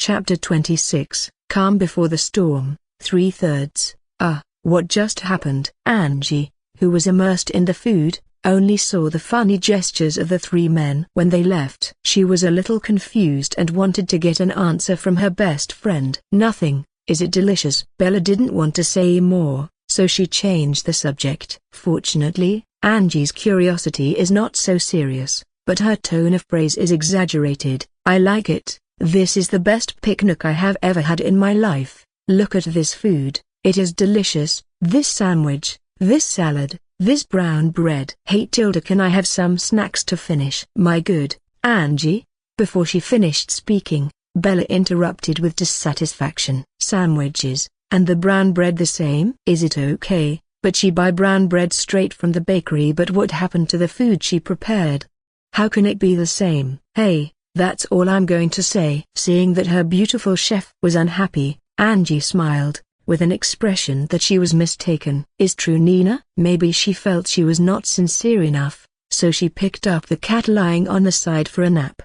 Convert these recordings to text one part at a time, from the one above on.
Chapter 26, Calm Before the Storm, 3/3. What just happened? Angie, who was immersed in the food, only saw the funny gestures of the three men when they left. She was a little confused and wanted to get an answer from her best friend. Nothing. Is it delicious? Bella didn't want to say more, so she changed the subject. Fortunately, Angie's curiosity is not so serious, but her tone of praise is exaggerated. I like it. This is the best picnic I have ever had in my life. Look at this food, it is delicious. This sandwich, this salad, this brown bread. Hey Tilda, can I have some snacks to finish? My good, Angie? Before she finished speaking, Bella interrupted with dissatisfaction. Sandwiches, and the brown bread the same? Is it okay, but she buy brown bread straight from the bakery, but what happened to the food she prepared? How can it be the same? Hey, that's all I'm going to say. Seeing that her beautiful chef was unhappy, Angie smiled, with an expression that she was mistaken. Is true, Nina? Maybe she felt she was not sincere enough, so she picked up the cat lying on the side for a nap.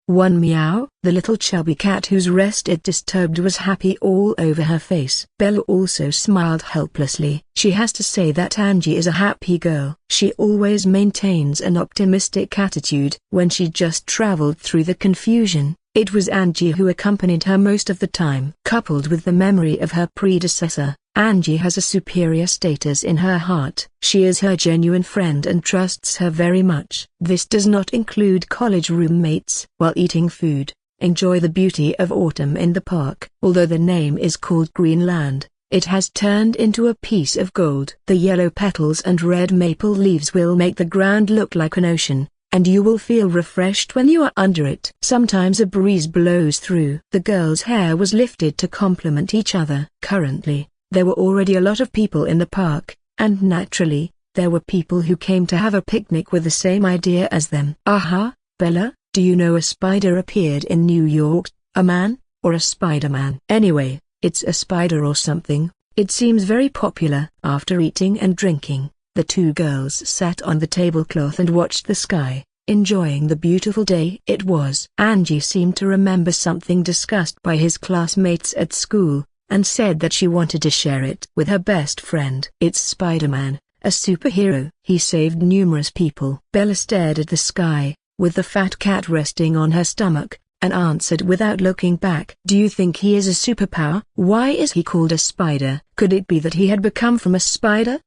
One meow. The little chubby cat whose rest it disturbed was happy all over her face. Bella also smiled helplessly. She has to say that Angie is a happy girl. She always maintains an optimistic attitude. When she just traveled through the confusion, it was Angie who accompanied her most of the time. Coupled with the memory of her predecessor, Angie has a superior status in her heart. She is her genuine friend and trusts her very much. This does not include college roommates. While eating food, enjoy the beauty of autumn in the park. Although the name is called Greenland, it has turned into a piece of gold. The yellow petals and red maple leaves will make the ground look like an ocean, and you will feel refreshed when you are under it. Sometimes a breeze blows through. The girls' hair was lifted to complement each other. Currently, there were already a lot of people in the park, and naturally, there were people who came to have a picnic with the same idea as them. Aha, Bella, do you know a spider appeared in New York? A man, or a Spider-Man? Anyway, it's a spider or something. It seems very popular. After eating and drinking, the two girls sat on the tablecloth and watched the sky, enjoying the beautiful day it was. Angie seemed to remember something discussed by his classmates at school, and said that she wanted to share it with her best friend. It's Spider-Man, a superhero. He saved numerous people. Bella stared at the sky, with the fat cat resting on her stomach, and answered without looking back. Do you think he is a superpower? Why is he called a spider? Could it be that he had become from a spider?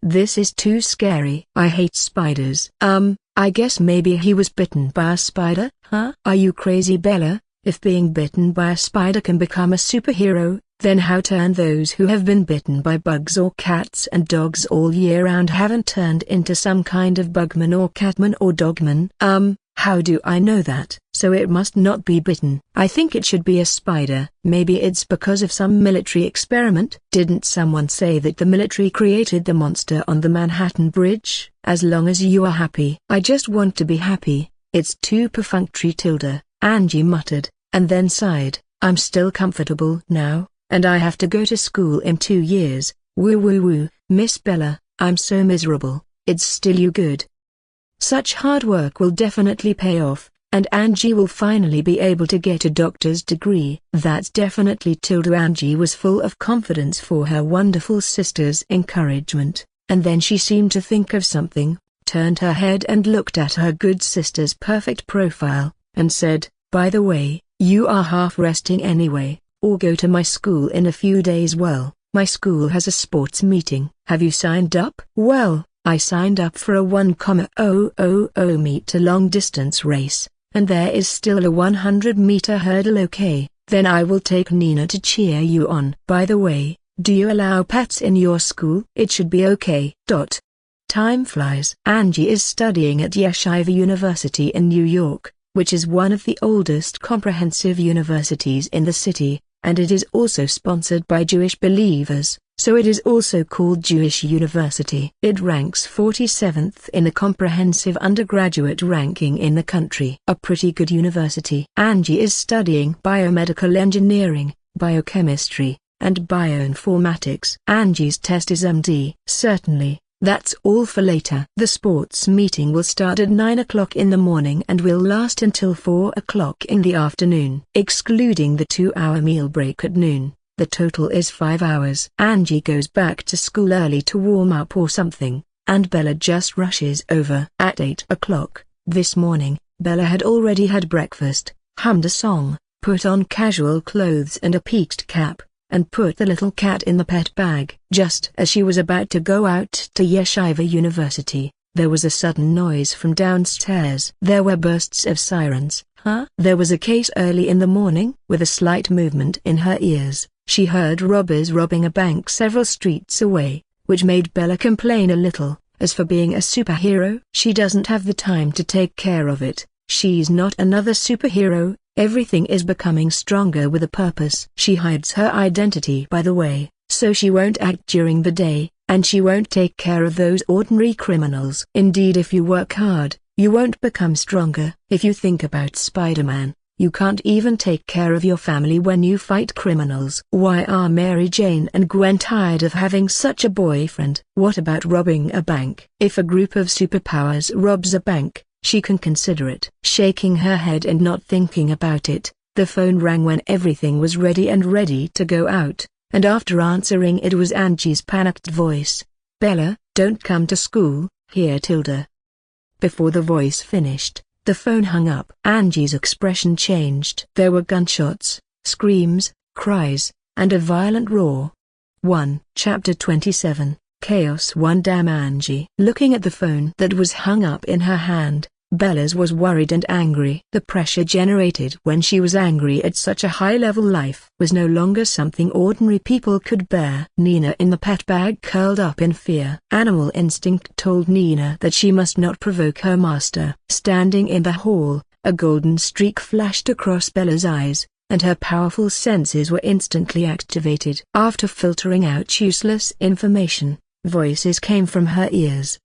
This is too scary. I hate spiders. I guess maybe he was bitten by a spider? Huh? Are you crazy, Bella? If being bitten by a spider can become a superhero, then how turn those who have been bitten by bugs or cats and dogs all year round haven't turned into some kind of bugman or catman or dogman? How do I know that? So it must not be bitten. I think it should be a spider. Maybe it's because of some military experiment. Didn't someone say that the military created the monster on the Manhattan Bridge? As long as you are happy. I just want to be happy. It's too perfunctory, Tilda, Angie muttered, and then sighed. I'm still comfortable now, and I have to go to school in 2 years. Woo, Miss Bella, I'm so miserable. It's still you good. Such hard work will definitely pay off, and Angie will finally be able to get a doctor's degree. That's definitely Tilda. Angie was full of confidence for her wonderful sister's encouragement, and then she seemed to think of something, turned her head and looked at her good sister's perfect profile, and said, by the way, you are half resting anyway, or go to my school in a few days. Well, my school has a sports meeting. Have you signed up? Well, I signed up for a 1,000-meter long-distance race, and there is still a 100-meter hurdle. Okay, then I will take Nina to cheer you on. By the way, do you allow pets in your school? It should be okay. Time flies. Angie is studying at Yeshiva University in New York, which is one of the oldest comprehensive universities in the city, and it is also sponsored by Jewish believers, so it is also called Jewish University. It ranks 47th in the comprehensive undergraduate ranking in the country. A pretty good university. Angie is studying biomedical engineering, biochemistry, and bioinformatics. Angie's test is MD. Certainly, That's all for later. The sports meeting will start at 9 o'clock in the morning and will last until 4 o'clock in the afternoon. Excluding the 2-hour meal break at noon, the total is 5 hours. Angie goes back to school early to warm up or something, and Bella just rushes over. At 8 o'clock, this morning, Bella had already had breakfast, hummed a song, put on casual clothes and a peaked cap, and put the little cat in the pet bag. Just as she was about to go out to Yeshiva University, there was a sudden noise from downstairs. There were bursts of sirens. There was a case early in the morning. With a slight movement in her ears, she heard robbers robbing a bank several streets away, which made Bella complain a little. As for being a superhero, she doesn't have the time to take care of it. She's not another superhero. Everything is becoming stronger with a purpose. She hides her identity by the way, so she won't act during the day, and she won't take care of those ordinary criminals. Indeed, if you work hard, you won't become stronger. If you think about Spider-Man, you can't even take care of your family when you fight criminals. Why are Mary Jane and Gwen tired of having such a boyfriend? What about robbing a bank? If a group of superpowers robs a bank, she can consider it. Shaking her head and not thinking about it, the phone rang when everything was ready to go out, and after answering it was Angie's panicked voice. "Bella, don't come to school, here Tilda." Before the voice finished, the phone hung up. Angie's expression changed. There were gunshots, screams, cries, and a violent roar. Chapter 27. Chaos. Damn Angie. Looking at the phone that was hung up in her hand, Bella's was worried and angry. The pressure generated when she was angry at such a high-level life was no longer something ordinary people could bear. Nina in the pet bag curled up in fear. Animal instinct told Nina that she must not provoke her master. Standing in the hall, a golden streak flashed across Bella's eyes, and her powerful senses were instantly activated. After filtering out useless information, voices came from her ears.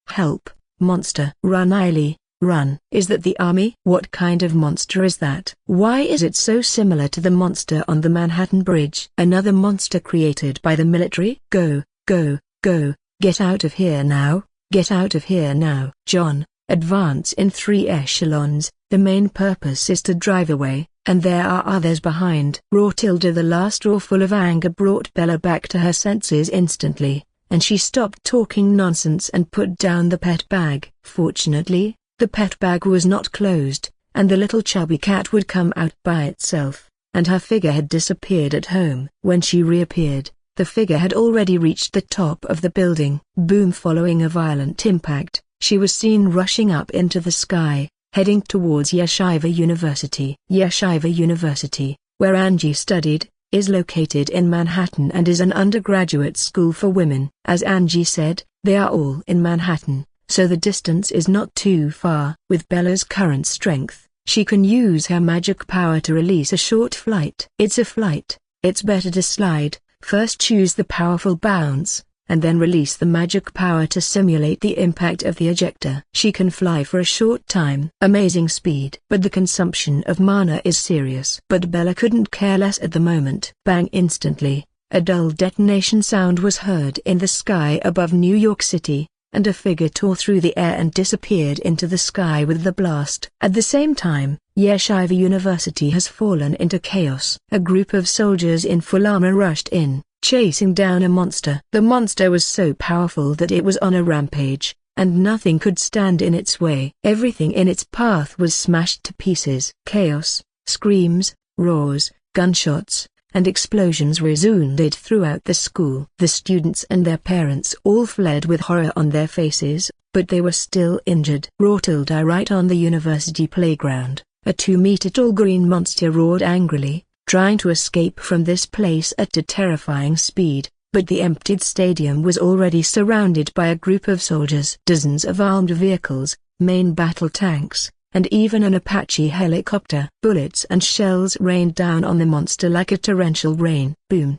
Help, monster. Run, Eiley, run. Is that the army? What kind of monster is that? Why is it so similar to the monster on the Manhattan Bridge? Another monster created by the military? Go, go, go, get out of here now, get out of here now. John, advance in 3 echelons. The main purpose is to drive away, and there are others behind. Tilda. The last roar full of anger brought Bella back to her senses instantly, and she stopped talking nonsense and put down the pet bag. Fortunately, the pet bag was not closed, and the little chubby cat would come out by itself, and her figure had disappeared at home. When she reappeared, the figure had already reached the top of the building. Boom! Following a violent impact, she was seen rushing up into the sky, heading towards Yeshiva University. Yeshiva University, where Angie studied, is located in Manhattan and is an undergraduate school for women. As Angie said, they are all in Manhattan, so the distance is not too far. With Bella's current strength, she can use her magic power to release a short flight. It's a flight, it's better to slide. First choose the powerful bounce, and then release the magic power to simulate the impact of the ejector. She can fly for a short time. Amazing speed. But the consumption of mana is serious. But Bella couldn't care less at the moment. Bang! Instantly, a dull detonation sound was heard in the sky above New York City, and a figure tore through the air and disappeared into the sky with the blast. At the same time, Yeshiva University has fallen into chaos. A group of soldiers in full armor rushed in, chasing down a monster. The monster was so powerful that it was on a rampage, and nothing could stand in its way. Everything in its path was smashed to pieces. Chaos, screams, roars, gunshots, and explosions resounded throughout the school. The students and their parents all fled with horror on their faces, but they were still injured. Tilda. Right on the university playground, a 2-meter-tall green monster roared angrily, trying to escape from this place at a terrifying speed, but the emptied stadium was already surrounded by a group of soldiers. Dozens of armed vehicles, main battle tanks, and even an Apache helicopter. Bullets and shells rained down on the monster like a torrential rain. Boom!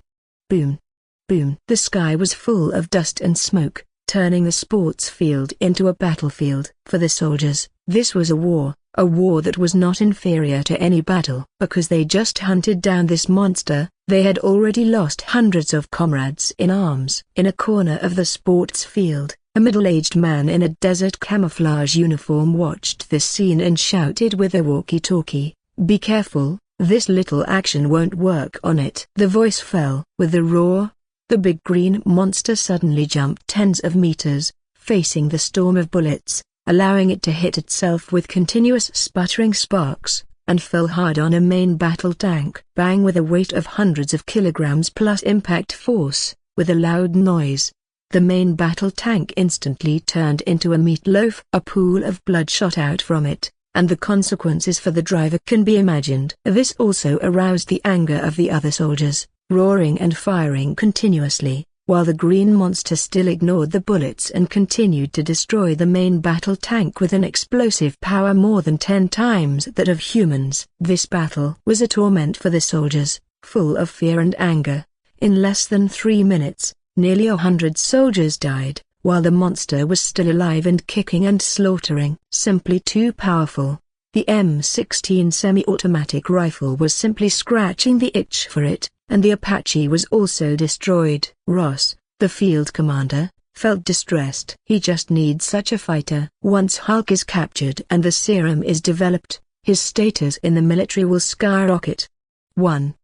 Boom! Boom! The sky was full of dust and smoke, turning the sports field into a battlefield. For the soldiers, this was a war, a war that was not inferior to any battle. Because they just hunted down this monster, they had already lost hundreds of comrades in arms. In a corner of the sports field, a middle-aged man in a desert camouflage uniform watched this scene and shouted with a walkie-talkie, "Be careful, this little action won't work on it." The voice fell. With a roar, the big green monster suddenly jumped tens of meters, facing the storm of bullets, allowing it to hit itself with continuous sputtering sparks, and fell hard on a main battle tank. Bang! With a weight of hundreds of kilograms plus impact force, with a loud noise, the main battle tank instantly turned into a meatloaf. A pool of blood shot out from it, and the consequences for the driver can be imagined. This also aroused the anger of the other soldiers, roaring and firing continuously, while the green monster still ignored the bullets and continued to destroy the main battle tank with an explosive power more than 10 times that of humans. This battle was a torment for the soldiers, full of fear and anger. In less than 3 minutes, nearly 100 soldiers died, while the monster was still alive and kicking and slaughtering. Simply too powerful. The M16 semi-automatic rifle was simply scratching the itch for it, and the Apache was also destroyed. Ross, the field commander, felt distressed. He just needs such a fighter. Once Hulk is captured and the serum is developed, his status in the military will skyrocket. 1.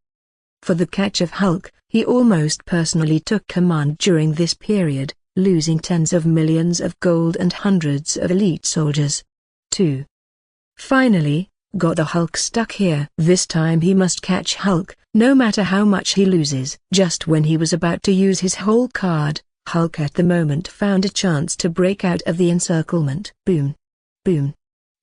For the catch of Hulk, he almost personally took command during this period, losing tens of millions of gold and hundreds of elite soldiers. 2. Finally, got the Hulk stuck here. This time he must catch Hulk, no matter how much he loses. Just when he was about to use his whole card, Hulk at the moment found a chance to break out of the encirclement. Boom. Boom.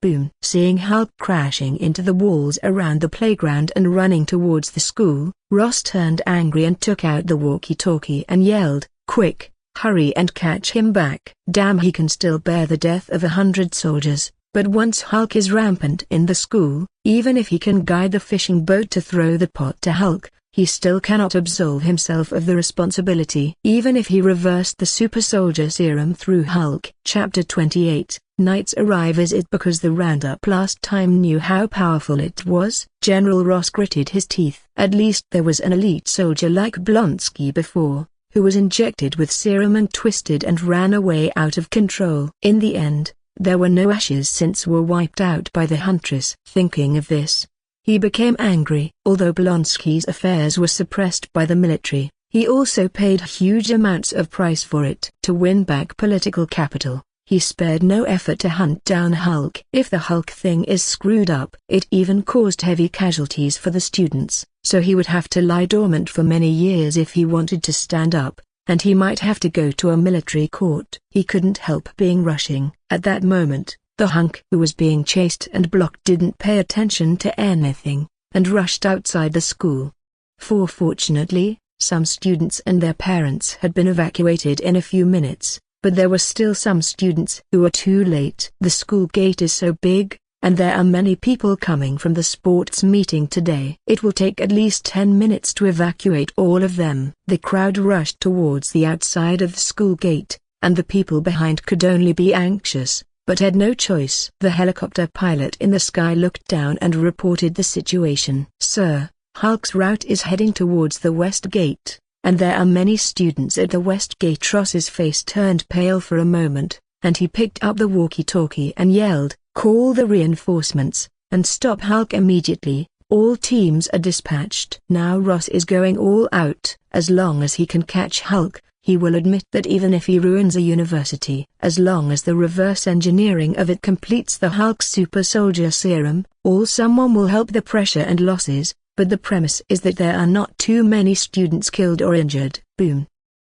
Boom. Seeing Hulk crashing into the walls around the playground and running towards the school, Ross turned angry and took out the walkie-talkie and yelled, "Quick, hurry and catch him back." Damn, he can still bear the death of 100 soldiers. But once Hulk is rampant in the school, even if he can guide the fishing boat to throw the pot to Hulk, he still cannot absolve himself of the responsibility. Even if he reversed the super soldier serum through Hulk. Chapter 28, Knights arrive. Is it because the Roundup last time knew how powerful it was? General Ross gritted his teeth. At least there was an elite soldier like Blonsky before, who was injected with serum and twisted and ran away out of control. In the end, there were no ashes since were wiped out by the Huntress. Thinking of this, he became angry. Although Blonsky's affairs were suppressed by the military, he also paid huge amounts of price for it. To win back political capital, he spared no effort to hunt down Hulk. If the Hulk thing is screwed up, it even caused heavy casualties for the students, so he would have to lie dormant for many years if he wanted to stand up, and he might have to go to a military court. He couldn't help being rushing. At that moment, the hunk who was being chased and blocked didn't pay attention to anything, and rushed outside the school. Fortunately, some students and their parents had been evacuated in a few minutes, but there were still some students who were too late. The school gate is so big, and there are many people coming from the sports meeting today. It will take at least 10 minutes to evacuate all of them. The crowd rushed towards the outside of the school gate, and the people behind could only be anxious, but had no choice. The helicopter pilot in the sky looked down and reported the situation. "Sir, Hulk's route is heading towards the west gate, and there are many students at the west gate." Ross's face turned pale for a moment, and he picked up the walkie-talkie and yelled, "Call the reinforcements, and stop Hulk immediately. All teams are dispatched." Now Ross is going all out. As long as he can catch Hulk, he will admit that even if he ruins a university, as long as the reverse engineering of it completes the Hulk super soldier serum, someone will help the pressure and losses, but the premise is that there are not too many students killed or injured. Boom.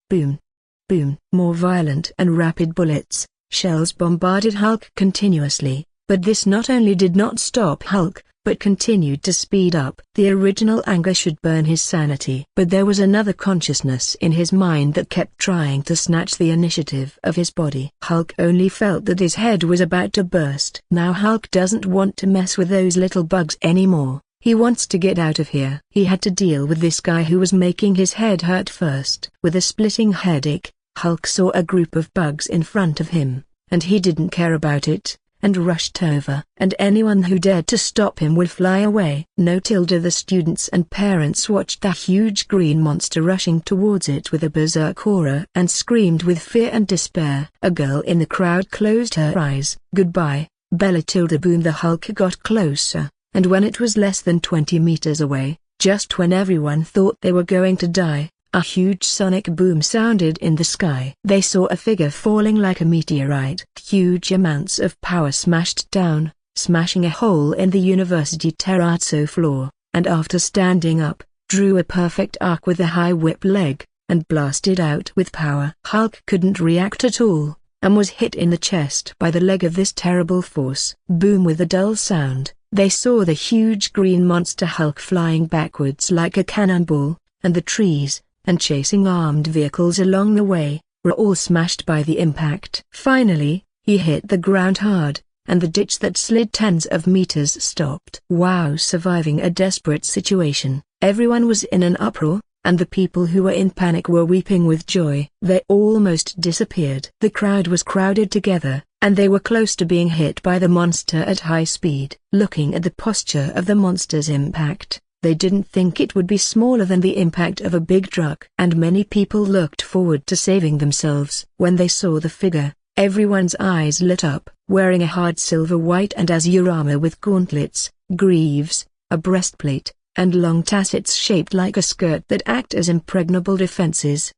Boom. Boom. More violent and rapid bullets, shells bombarded Hulk continuously, but this not only did not stop Hulk, but continued to speed up. The original anger should burn his sanity. But there was another consciousness in his mind that kept trying to snatch the initiative of his body. Hulk only felt that his head was about to burst. Now Hulk doesn't want to mess with those little bugs anymore. He wants to get out of here. He had to deal with this guy who was making his head hurt first. With a splitting headache, Hulk saw a group of bugs in front of him, and he didn't care about it. and rushed over. And anyone who dared to stop him would fly away. No. The students and parents watched the huge green monster rushing towards it with a berserk aura and screamed with fear and despair. A girl in the crowd closed her eyes. Goodbye, Bella. Boom. The Hulk got closer, and when it was less than 20 meters away, just when everyone thought they were going to die, a huge sonic boom sounded in the sky. They saw a figure falling like a meteorite. Huge amounts of power smashed down, smashing a hole in the university terrazzo floor, and after standing up, drew a perfect arc with a high whip leg, and blasted out with power. Hulk couldn't react at all, and was hit in the chest by the leg of this terrible force. Boom. With a dull sound, they saw the huge green monster Hulk flying backwards like a cannonball, and the trees, and chasing armed vehicles along the way, were all smashed by the impact. Finally, he hit the ground hard, and the ditch that slid tens of meters stopped. Wow. Surviving a desperate situation, everyone was in an uproar, and the people who were in panic were weeping with joy. They almost disappeared. The crowd was crowded together, and they were close to being hit by the monster at high speed. Looking at the posture of the monster's impact, they didn't think it would be smaller than the impact of a big truck. And many people looked forward to saving themselves. When they saw the figure, everyone's eyes lit up. Wearing a hard silver white and azure armor with gauntlets, greaves, a breastplate, and long tassets shaped like a skirt that act as impregnable defenses.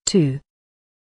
2.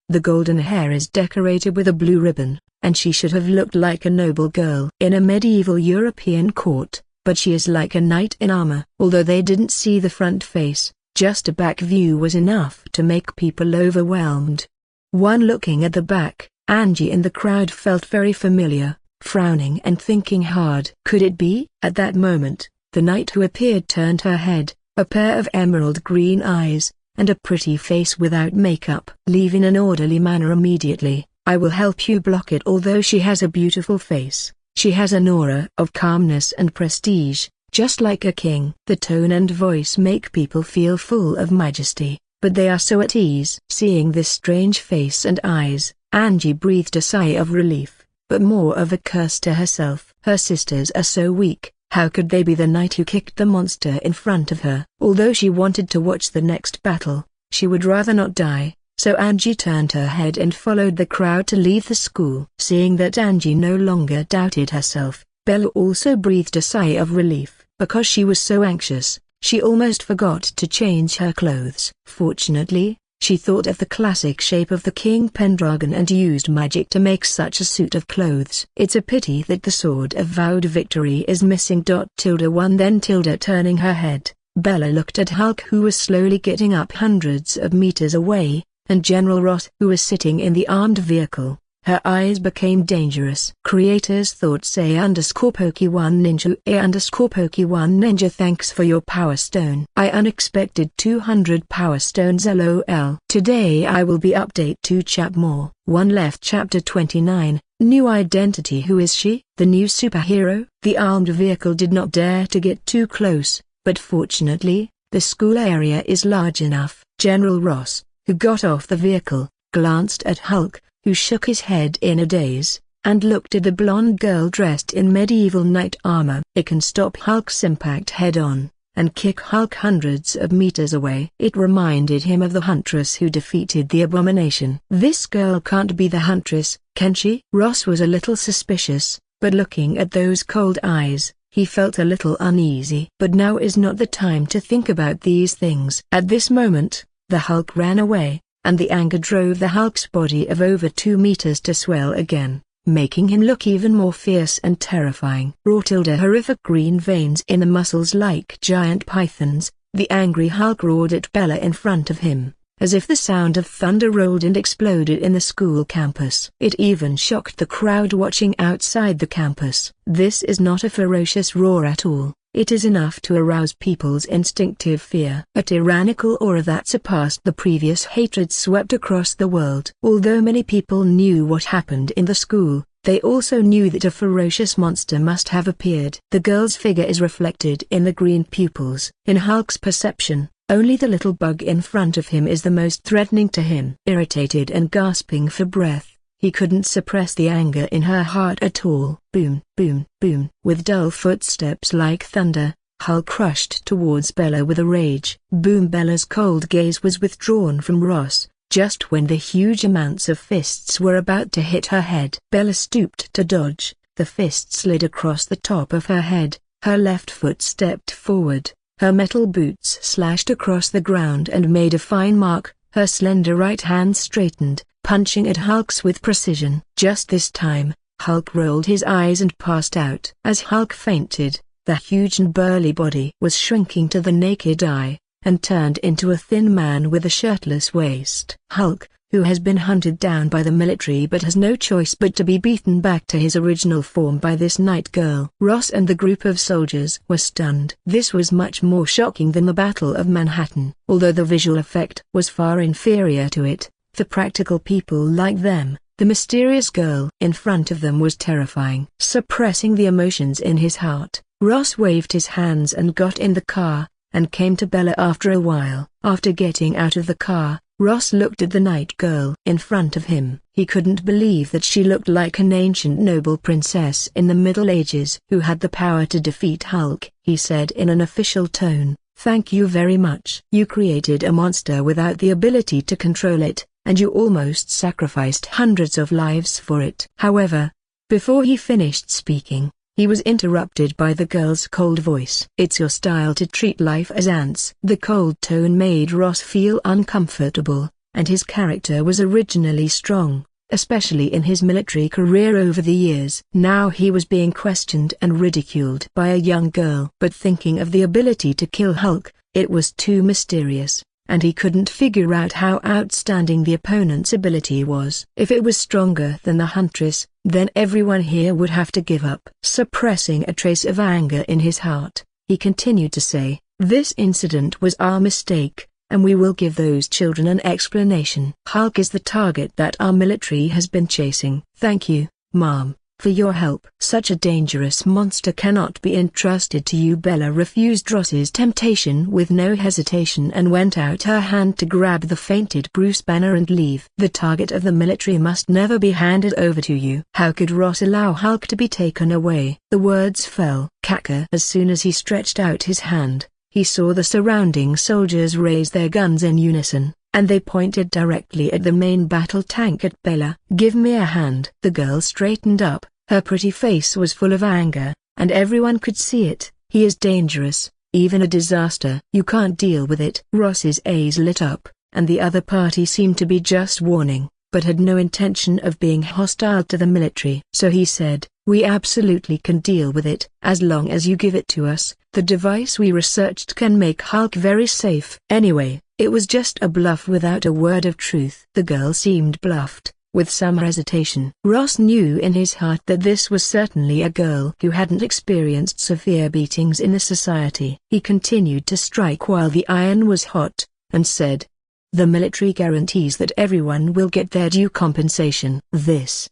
The golden hair is decorated with a blue ribbon, and she should have looked like a noble girl in a medieval European court, but she is like a knight in armor. Although they didn't see the front face, just a back view was enough to make people overwhelmed. One looking at the back, Angie in the crowd felt very familiar, frowning and thinking hard. Could it be? At that moment, the knight who appeared turned her head, a pair of emerald green eyes, and a pretty face without makeup. Leave in an orderly manner immediately. I will help you block it. Although she has a beautiful face, she has an aura of calmness and prestige, just like a king. The tone and voice make people feel full of majesty, but they are so at ease. Seeing this strange face and eyes, Angie breathed a sigh of relief, but more of a curse to herself. Her sisters are so weak. How could they be the knight who kicked the monster in front of her? Although she wanted to watch the next battle, she would rather not die, so Angie turned her head and followed the crowd to leave the school. Seeing that Angie no longer doubted herself, Bella also breathed a sigh of relief. Because she was so anxious, she almost forgot to change her clothes. Fortunately, she thought of the classic shape of the King Pendragon and used magic to make such a suit of clothes. It's a pity that the sword of vowed victory is missing. 1 Then turning her head, Bella looked at Hulk, who was slowly getting up hundreds of meters away, and General Ross, who was sitting in the armed vehicle. Her eyes became dangerous. Creators thoughts A_Poke1 Ninja A_Poke1 Ninja. Thanks for your power stone. I unexpected 200 power stones. LOL. Today I will be update 2 chap more. 1 left. Chapter 29, New Identity. Who is she? The new superhero? The armed vehicle did not dare to get too close, but fortunately, the school area is large enough. General Ross, who got off the vehicle, glanced at Hulk, who shook his head in a daze, and looked at the blonde girl dressed in medieval knight armor. It can stop Hulk's impact head-on, and kick Hulk hundreds of meters away. It reminded him of the huntress who defeated the abomination. This girl can't be the huntress, can she? Ross was a little suspicious, but looking at those cold eyes, he felt a little uneasy. But now is not the time to think about these things. At this moment, the Hulk ran away, and the anger drove the Hulk's body of over 2 meters to swell again, making him look even more fierce and terrifying. Horrific green veins in the muscles like giant pythons, the angry Hulk roared at Bella in front of him, as if the sound of thunder rolled and exploded in the school campus. It even shocked the crowd watching outside the campus. This is not a ferocious roar at all. It is enough to arouse people's instinctive fear. A tyrannical aura that surpassed the previous hatred swept across the world. Although many people knew what happened in the school, they also knew that a ferocious monster must have appeared. The girl's figure is reflected in the green pupils. In Hulk's perception, only the little bug in front of him is the most threatening to him. Irritated and gasping for breath, He couldn't suppress the anger in her heart at all. Boom, boom, boom. With dull footsteps like thunder, Hulk rushed towards Bella with a rage. Boom. Bella's cold gaze was withdrawn from Ross, just when the huge amounts of fists were about to hit her head. Bella stooped to dodge. The fist slid across the top of her head, her left foot stepped forward, her metal boots slashed across the ground and made a fine mark, her slender right hand straightened, punching at Hulk's with precision. Just this time, Hulk rolled his eyes and passed out. As Hulk fainted, the huge and burly body was shrinking to the naked eye, and turned into a thin man with a shirtless waist. Hulk, who has been hunted down by the military but has no choice but to be beaten back to his original form by this night girl. Ross and the group of soldiers were stunned. This was much more shocking than the Battle of Manhattan. Although the visual effect was far inferior to it, for practical people like them, the mysterious girl in front of them was terrifying. Suppressing the emotions in his heart, Ross waved his hands and got in the car, and came to Bella after a while. After getting out of the car, Ross looked at the night girl in front of him. He couldn't believe that she looked like an ancient noble princess in the Middle Ages who had the power to defeat Hulk. He said in an official tone, "Thank you very much. You created a monster without the ability to control it, and you almost sacrificed hundreds of lives for it." However, before he finished speaking, he was interrupted by the girl's cold voice. "It's your style to treat life as ants." The cold tone made Ross feel uncomfortable, and his character was originally strong, especially in his military career over the years. Now he was being questioned and ridiculed by a young girl. But thinking of the ability to kill Hulk, it was too mysterious, and he couldn't figure out how outstanding the opponent's ability was. If it was stronger than the Huntress, then everyone here would have to give up. Suppressing a trace of anger in his heart, he continued to say, "This incident was our mistake, and we will give those children an explanation. Hulk is the target that our military has been chasing. Thank you, Mom, for your help. Such a dangerous monster cannot be entrusted to you." Bella refused Ross's temptation with no hesitation and went out her hand to grab the fainted Bruce Banner and leave. "The target of the military must never be handed over to you." How could Ross allow Hulk to be taken away? The words fell. Caca. As soon as he stretched out his hand, he saw the surrounding soldiers raise their guns in unison, and they pointed directly at the main battle tank at Bella. "Give me a hand." The girl straightened up, her pretty face was full of anger, and everyone could see it. "He is dangerous, even a disaster. You can't deal with it." Ross's eyes lit up, and the other party seemed to be just warning, but had no intention of being hostile to the military. So he said, "We absolutely can deal with it. As long as you give it to us, the device we researched can make Hulk very safe." Anyway, it was just a bluff without a word of truth. The girl seemed bluffed, with some hesitation. Ross knew in his heart that this was certainly a girl who hadn't experienced severe beatings in the society. He continued to strike while the iron was hot, and said, "The military guarantees that everyone will get their due compensation."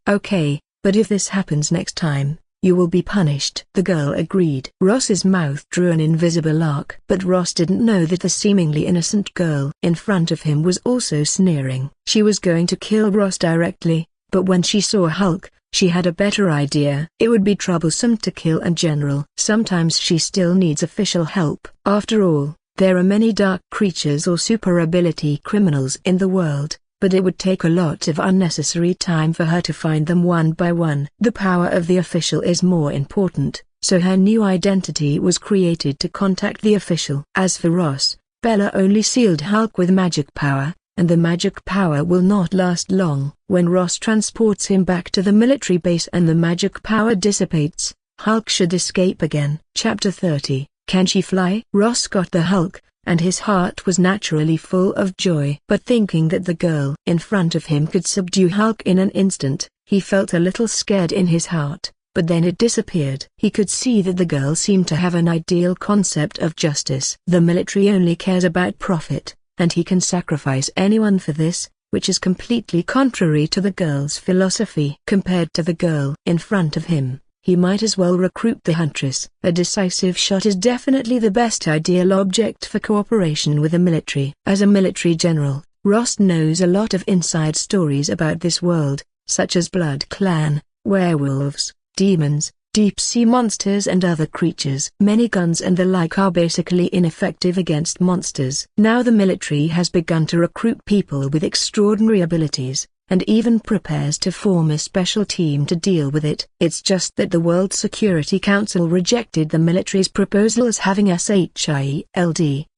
Okay, but if this happens next time, you will be punished." The girl agreed. Ross's mouth drew an invisible arc. But Ross didn't know that the seemingly innocent girl in front of him was also sneering. She was going to kill Ross directly, but when she saw Hulk, she had a better idea. It would be troublesome to kill a general. Sometimes she still needs official help. After all, there are many dark creatures or super ability criminals in the world, but it would take a lot of unnecessary time for her to find them one by one. The power of the official is more important, so her new identity was created to contact the official. As for Ross, Bella only sealed Hulk with magic power, and the magic power will not last long. When Ross transports him back to the military base and the magic power dissipates, Hulk should escape again. Chapter 30. Can she fly? Ross got the Hulk, and his heart was naturally full of joy. But thinking that the girl in front of him could subdue Hulk in an instant, he felt a little scared in his heart, but then it disappeared. He could see that the girl seemed to have an ideal concept of justice. The military only cares about profit, and he can sacrifice anyone for this, which is completely contrary to the girl's philosophy. Compared to the girl in front of him, he might as well recruit the Huntress. A decisive shot is definitely the best ideal object for cooperation with the military. As a military general, Ross knows a lot of inside stories about this world, such as Blood Clan, werewolves, demons, deep-sea monsters and other creatures. Many guns and the like are basically ineffective against monsters. Now the military has begun to recruit people with extraordinary abilities, and even prepares to form a special team to deal with it. It's just that the World Security Council rejected the military's proposal as having a child,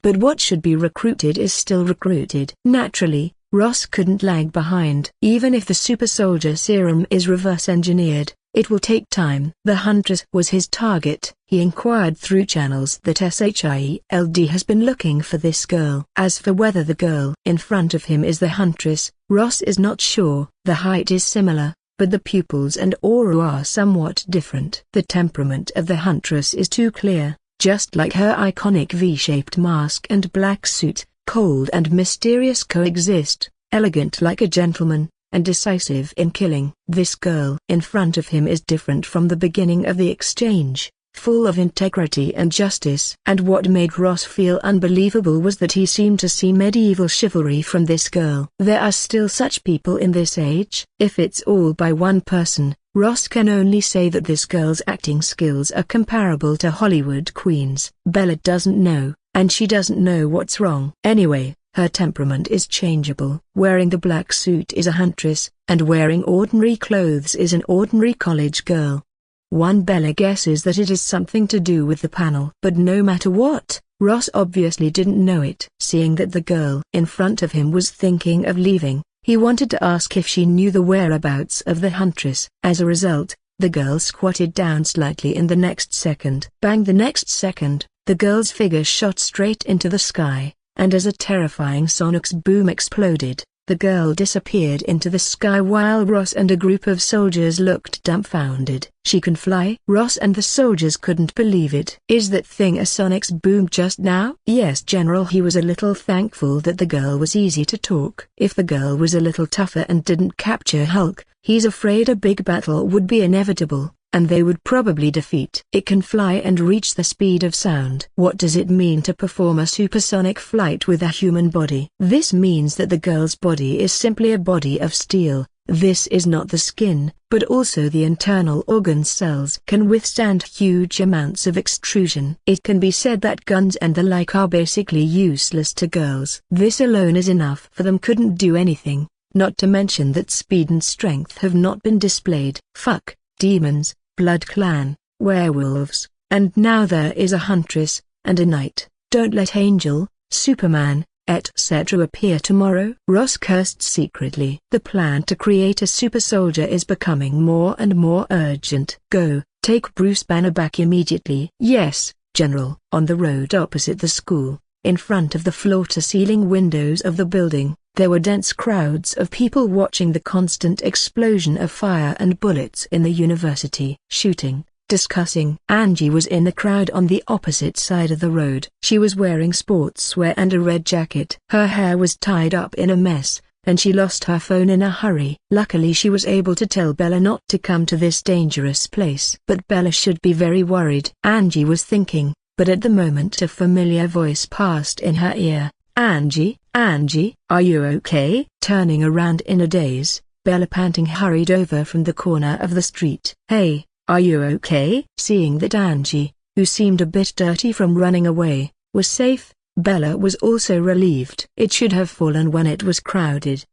but what should be recruited is still recruited. Naturally, Ross couldn't lag behind. Even if the super soldier serum is reverse engineered, it will take time. The Huntress was his target. He inquired through channels that SHIELD has been looking for this girl. As for whether the girl in front of him is the Huntress, Ross is not sure. The height is similar, but the pupils and aura are somewhat different. The temperament of the Huntress is too clear, just like her iconic V-shaped mask and black suit. Cold and mysterious coexist, elegant like a gentleman, and decisive in killing. This girl in front of him is different from the beginning of the exchange, full of integrity and justice. And what made Ross feel unbelievable was that he seemed to see medieval chivalry from this girl. There are still such people in this age. If it's all by one person, Ross can only say that this girl's acting skills are comparable to Hollywood queens. Bella doesn't know, and she doesn't know what's wrong. Anyway, her temperament is changeable. Wearing the black suit is a Huntress, and wearing ordinary clothes is an ordinary college girl. Bella guesses that it is something to do with the panel. But no matter what, Ross obviously didn't know it. Seeing that the girl in front of him was thinking of leaving, he wanted to ask if she knew the whereabouts of the Huntress. As a result, the girl squatted down slightly in the next second. Bang! The next second, the girl's figure shot straight into the sky, and as a terrifying sonic boom exploded, the girl disappeared into the sky while Ross and a group of soldiers looked dumbfounded. She can fly? Ross and the soldiers couldn't believe it. Is that thing a sonic boom just now? Yes, General. He was a little thankful that the girl was easy to talk. If the girl was a little tougher and didn't capture Hulk, he's afraid a big battle would be inevitable, and they would probably defeat. It can fly and reach the speed of sound. What does it mean to perform a supersonic flight with a human body? This means that the girl's body is simply a body of steel. This is not the skin, but also the internal organ cells can withstand huge amounts of extrusion. It can be said that guns and the like are basically useless to girls. This alone is enough for them. Couldn't do anything, not to mention that speed and strength have not been displayed. Fuck. Demons, Blood Clan, werewolves, and now there is a Huntress, and a knight. Don't let Angel, Superman, etc. appear tomorrow. Ross cursed secretly. The plan to create a super soldier is becoming more and more urgent. Go, take Bruce Banner back immediately. Yes, General. On the road opposite the school, in front of the floor-to-ceiling windows of the building, there were dense crowds of people watching the constant explosion of fire and bullets in the university. Shooting, discussing. Angie was in the crowd on the opposite side of the road. She was wearing sportswear and a red jacket. Her hair was tied up in a mess, and she lost her phone in a hurry. Luckily she was able to tell Bella not to come to this dangerous place. But Bella should be very worried. Angie was thinking, but at the moment a familiar voice passed in her ear. Angie, Angie, are you okay? Turning around in a daze, Bella panting hurried over from the corner of the street. Hey, are you okay? Seeing that Angie, who seemed a bit dirty from running away, was safe, Bella was also relieved. It should have fallen when it was crowded.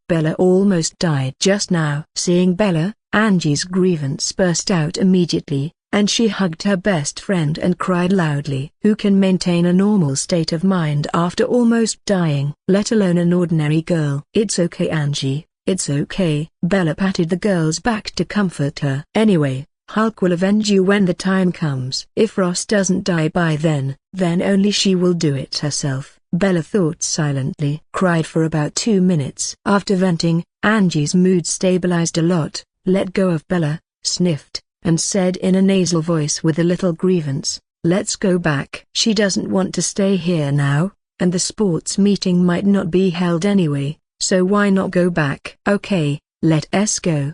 Bella almost died just now. Seeing Bella, Angie's grievance burst out immediately, and she hugged her best friend and cried loudly. Who can maintain a normal state of mind after almost dying, let alone an ordinary girl? It's okay, Angie, it's okay. Bella patted the girl's back to comfort her. Anyway, Hulk will avenge you when the time comes. If Ross doesn't die by then only she will do it herself. Bella thought silently. Cried for about 2 minutes. After venting, Angie's mood stabilized a lot, let go of Bella, sniffed, and said in a nasal voice with a little grievance, let's go back. She doesn't want to stay here now, and the sports meeting might not be held anyway, so why not go back? Okay, let us go.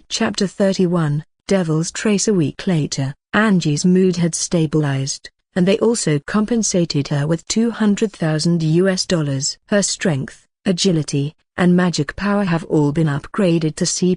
Chapter 31, Devil's Trace. A week later, Angie's mood had stabilized, and they also compensated her with $200,000. Her strength, agility, and magic power have all been upgraded to C+,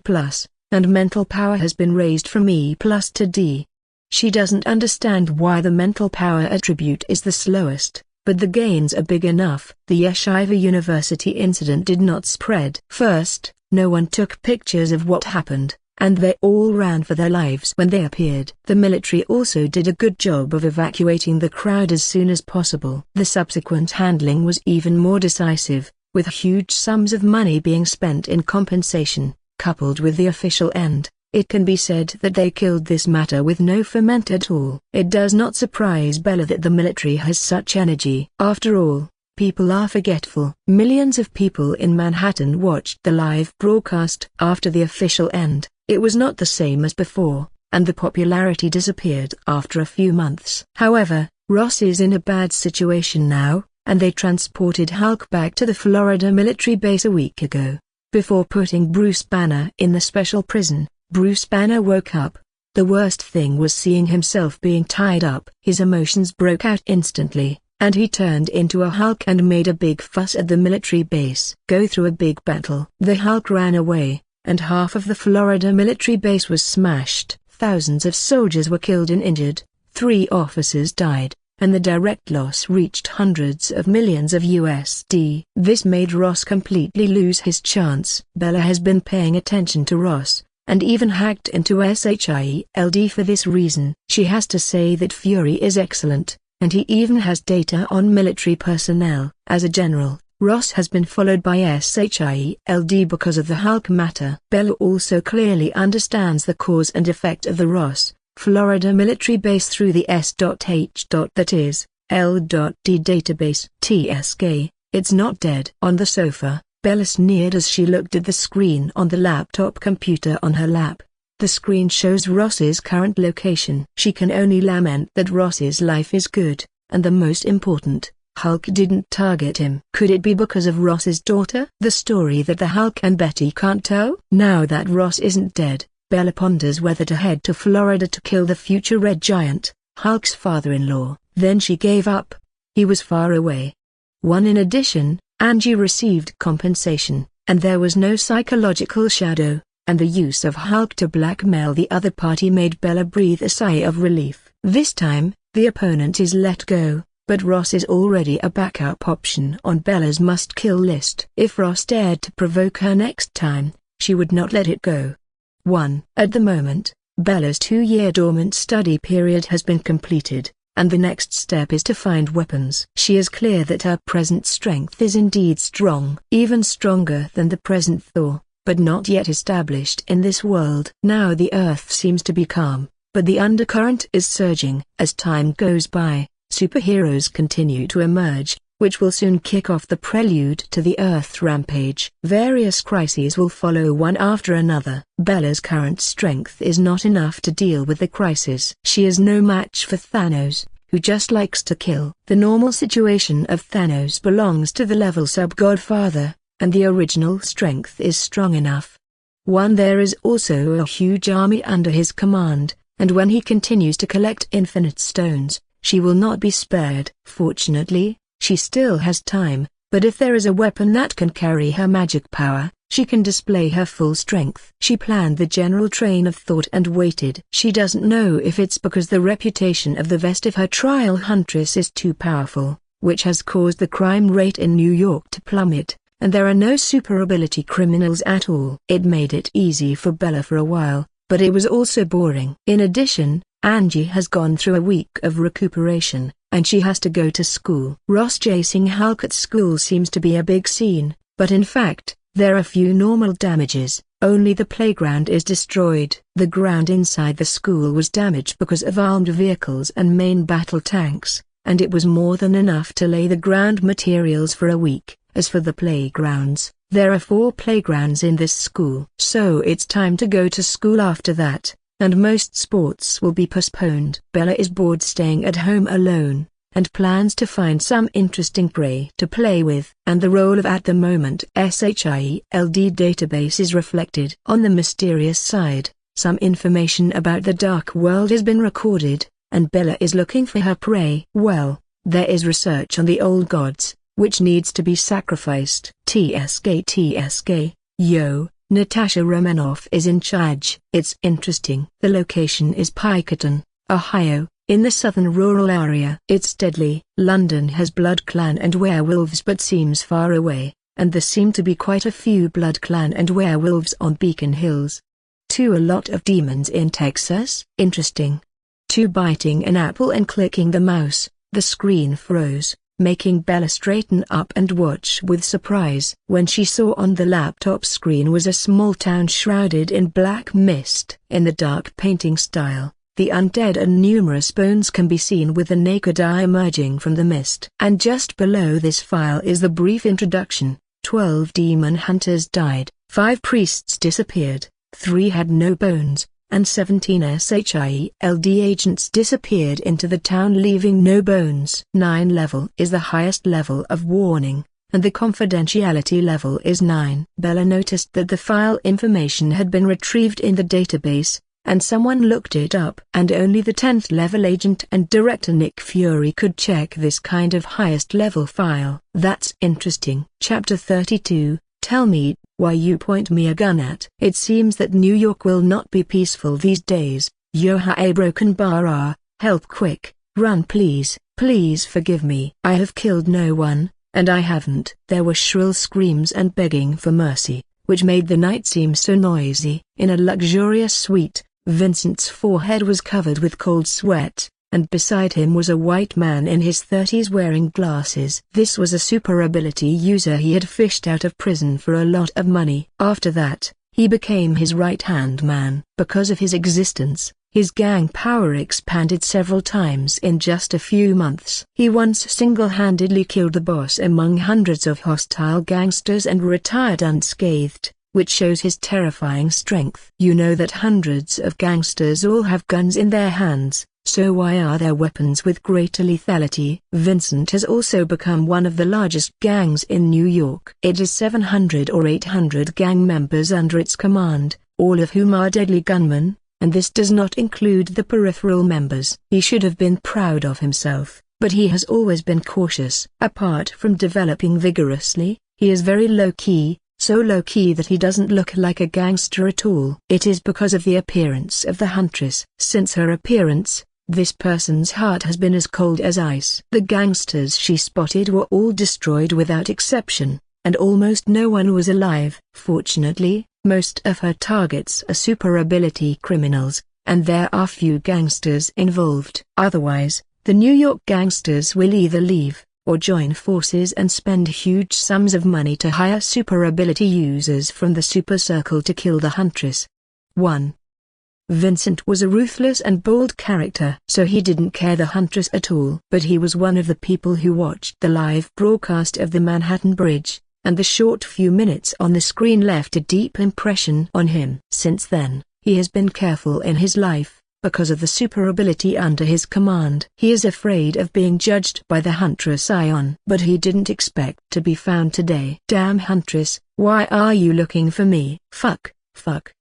and mental power has been raised from E+ to D. She doesn't understand why the mental power attribute is the slowest, but the gains are big enough. The Yeshiva University incident did not spread. First, no one took pictures of what happened, and they all ran for their lives when they appeared. The military also did a good job of evacuating the crowd as soon as possible. The subsequent handling was even more decisive, with huge sums of money being spent in compensation, coupled with the official end. It can be said that they killed this matter with no ferment at all. It does not surprise Bella that the military has such energy. After all, people are forgetful. Millions of people in Manhattan watched the live broadcast. After the official end, it was not the same as before, and the popularity disappeared after a few months. However, Ross is in a bad situation now, and they transported Hulk back to the Florida military base a week ago. Before putting Bruce Banner in the special prison, Bruce Banner woke up. The worst thing was seeing himself being tied up. His emotions broke out instantly, and he turned into a Hulk and made a big fuss at the military base. Go through a big battle. The Hulk ran away, and half of the Florida military base was smashed. Thousands of soldiers were killed and injured, 3 officers died, and the direct loss reached hundreds of millions of USD. This made Ross completely lose his chance. Bella has been paying attention to Ross, and even hacked into SHIELD for this reason. She has to say that Fury is excellent, and he even has data on military personnel. As a general, Ross has been followed by SHIELD because of the Hulk matter. Bella also clearly understands the cause and effect of the Ross, Florida military base through the S.H. that is, L.D database. TSK, it's not dead. On the sofa, Bella sneered as she looked at the screen on the laptop computer on her lap. The screen shows Ross's current location. She can only lament that Ross's life is good, and the most important, Hulk didn't target him. Could it be because of Ross's daughter? The story that the Hulk and Betty can't tell? Now that Ross isn't dead, Bella ponders whether to head to Florida to kill the future Red Giant, Hulk's father-in-law. Then she gave up. He was far away. In addition, Angie received compensation, and there was no psychological shadow, and the use of Hulk to blackmail the other party made Bella breathe a sigh of relief. This time, the opponent is let go, but Ross is already a backup option on Bella's must-kill list. If Ross dared to provoke her next time, she would not let it go. At the moment, Bella's 2-year dormant study period has been completed, and the next step is to find weapons. She is clear that her present strength is indeed strong, even stronger than the present Thor, but not yet established in this world. Now the Earth seems to be calm, but the undercurrent is surging. As time goes by, superheroes continue to emerge, which will soon kick off the prelude to the Earth rampage. Various crises will follow one after another. Bella's current strength is not enough to deal with the crisis. She is no match for Thanos, who just likes to kill. The normal situation of Thanos belongs to the level sub-godfather, and the original strength is strong enough. There is also a huge army under his command, and when he continues to collect infinite stones, she will not be spared. Fortunately, she still has time, but if there is a weapon that can carry her magic power, she can display her full strength. She planned the general train of thought and waited. She doesn't know if it's because the reputation of the vest of her trial huntress is too powerful, which has caused the crime rate in New York to plummet, and there are no super ability criminals at all. It made it easy for Bella for a while, but it was also boring. In addition, Angie has gone through a week of recuperation, and she has to go to school. Ross chasing Hulk at school seems to be a big scene, but in fact, there are few normal damages. Only the playground is destroyed. The ground inside the school was damaged because of armed vehicles and main battle tanks, and it was more than enough to lay the ground materials for a week. As for the playgrounds, there are 4 playgrounds in this school. So it's time to go to school after that, and most sports will be postponed. Bella is bored staying at home alone, and plans to find some interesting prey to play with. And the role of at the moment SHIELD database is reflected. On the mysterious side, some information about the dark world has been recorded, and Bella is looking for her prey. Well, there is research on the old gods, which needs to be sacrificed. TSK, yo, Natasha Romanoff is in charge. It's interesting. The location is Pikerton, Ohio, in the southern rural area. It's deadly. London has Blood Clan and werewolves but seems far away, and there seem to be quite a few Blood Clan and werewolves on Beacon Hills. A lot of demons in Texas. Interesting. Biting an apple and clicking the mouse, the screen froze, making Bella straighten up and watch with surprise. When she saw on the laptop screen was a small town shrouded in black mist. In the dark painting style, the undead and numerous bones can be seen with the naked eye emerging from the mist. And just below this file is the brief introduction. 12 demon hunters died, 5 priests disappeared, 3 had no bones, and 17 SHIELD agents disappeared into the town leaving no bones. 9 level is the highest level of warning, and the confidentiality level is 9. Bella noticed that the file information had been retrieved in the database, and someone looked it up. And only the 10th level agent and director Nick Fury could check this kind of highest level file. That's interesting. Chapter 32, Tell me, why you point me a gun at. It seems that New York will not be peaceful these days. Yoha broken bar help quick, run please, please forgive me. I have killed no one, and I haven't. There were shrill screams and begging for mercy, which made the night seem so noisy. In a luxurious suite, Vincent's forehead was covered with cold sweat, and beside him was a white man in his 30s wearing glasses. This was a super ability user he had fished out of prison for a lot of money. After that, he became his right-hand man. Because of his existence, his gang power expanded several times in just a few months. He once single-handedly killed the boss among hundreds of hostile gangsters and retired unscathed, which shows his terrifying strength. You know that hundreds of gangsters all have guns in their hands. So why are there weapons with greater lethality? Vincent has also become one of the largest gangs in New York. It has 700 or 800 gang members under its command, all of whom are deadly gunmen, and this does not include the peripheral members. He should have been proud of himself, but he has always been cautious. Apart from developing vigorously, he is very low-key, so low-key that he doesn't look like a gangster at all. It is because of the appearance of the huntress. Since her appearance, this person's heart has been as cold as ice. The gangsters she spotted were all destroyed without exception, and almost no one was alive. Fortunately, most of her targets are super ability criminals, and there are few gangsters involved. Otherwise, the New York gangsters will either leave, or join forces and spend huge sums of money to hire super ability users from the super circle to kill the huntress. 1. Vincent was a ruthless and bold character, so he didn't care the huntress at all. But he was one of the people who watched the live broadcast of the Manhattan Bridge, and the short few minutes on the screen left a deep impression on him. Since then, he has been careful in his life, because of the super ability under his command. He is afraid of being judged by the Huntress Ion. But he didn't expect to be found today. Damn Huntress, why are you looking for me? Fuck.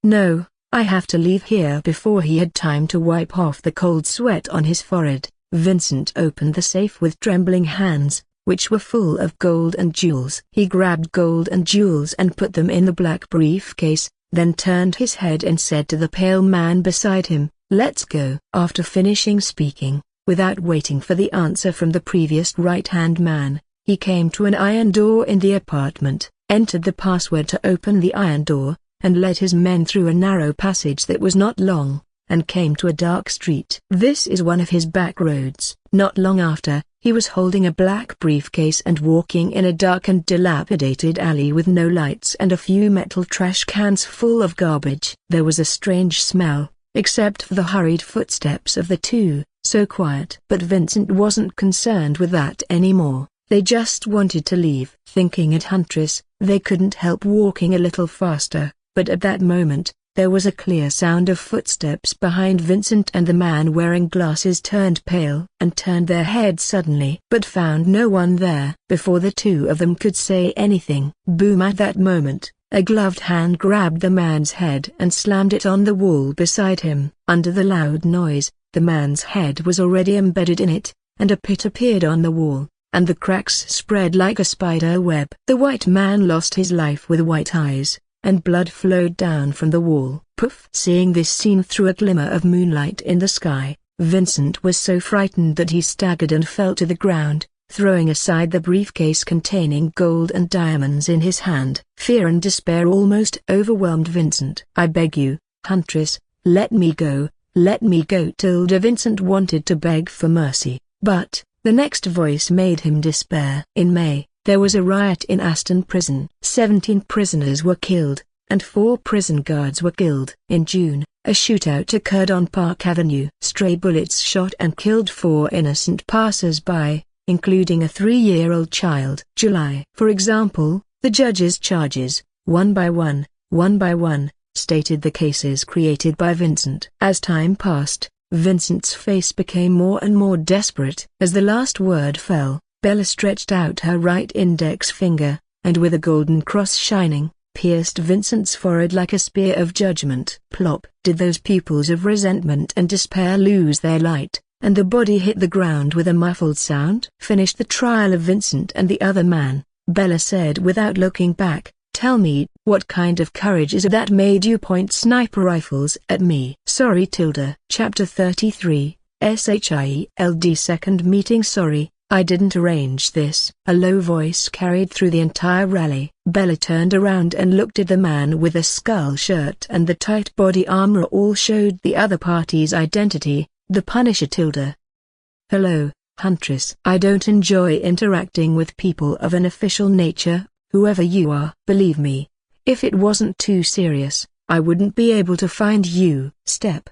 No, I have to leave here. Before he had time to wipe off the cold sweat on his forehead, Vincent opened the safe with trembling hands, which were full of gold and jewels. He grabbed gold and jewels and put them in the black briefcase, then turned his head and said to the pale man beside him, "Let's go." After finishing speaking, without waiting for the answer from the previous right-hand man, he came to an iron door in the apartment, entered the password to open the iron door, and led his men through a narrow passage that was not long, and came to a dark street. This is one of his back roads. Not long after, he was holding a black briefcase and walking in a dark and dilapidated alley with no lights and a few metal trash cans full of garbage. There was a strange smell, except for the hurried footsteps of the two, so quiet. But Vincent wasn't concerned with that anymore. They just wanted to leave. Thinking it Huntress, they couldn't help walking a little faster. But at that moment, there was a clear sound of footsteps behind Vincent, and the man wearing glasses turned pale and turned their head suddenly, but found no one there. Before the two of them could say anything, boom! At that moment, A gloved hand grabbed the man's head and slammed it on the wall beside him. Under the loud noise, the man's head was already embedded in it, and a pit appeared on the wall, and the cracks spread like a spider web. The white man lost his life with white eyes, and blood flowed down from the wall. Poof! Seeing this scene through a glimmer of moonlight in the sky, Vincent was so frightened that he staggered and fell to the ground, throwing aside the briefcase containing gold and diamonds in his hand. Fear and despair almost overwhelmed Vincent. "I beg you, Huntress, let me go, let me go." Vincent wanted to beg for mercy, but the next voice made him despair. In May, there was a riot in Aston Prison. 17 prisoners were killed, and 4 prison guards were killed. In June, a shootout occurred on Park Avenue. Stray bullets shot and killed 4 innocent passers-by, including a 3-year-old child. July. For example, the judge's charges, one by one, stated the cases created by Vincent. As time passed, Vincent's face became more and more desperate. As the last word fell, Bella stretched out her right index finger, and with a golden cross shining, pierced Vincent's forehead like a spear of judgment. Plop! Did those pupils of resentment and despair lose their light, and the body hit the ground with a muffled sound? "Finish the trial of Vincent and the other man," Bella said without looking back. "Tell me, what kind of courage is it that made you point sniper rifles at me?" "Sorry Tilda." Chapter 33, SHIELD Second Meeting. "Sorry, I didn't arrange this." A low voice carried through the entire rally. Bella turned around and looked at the man with the skull shirt and the tight body armor. All showed the other party's identity, the Punisher. Tilda. "Hello, Huntress. I don't enjoy interacting with people of an official nature, whoever you are. Believe me, if it wasn't too serious, I wouldn't be able to find you." Step.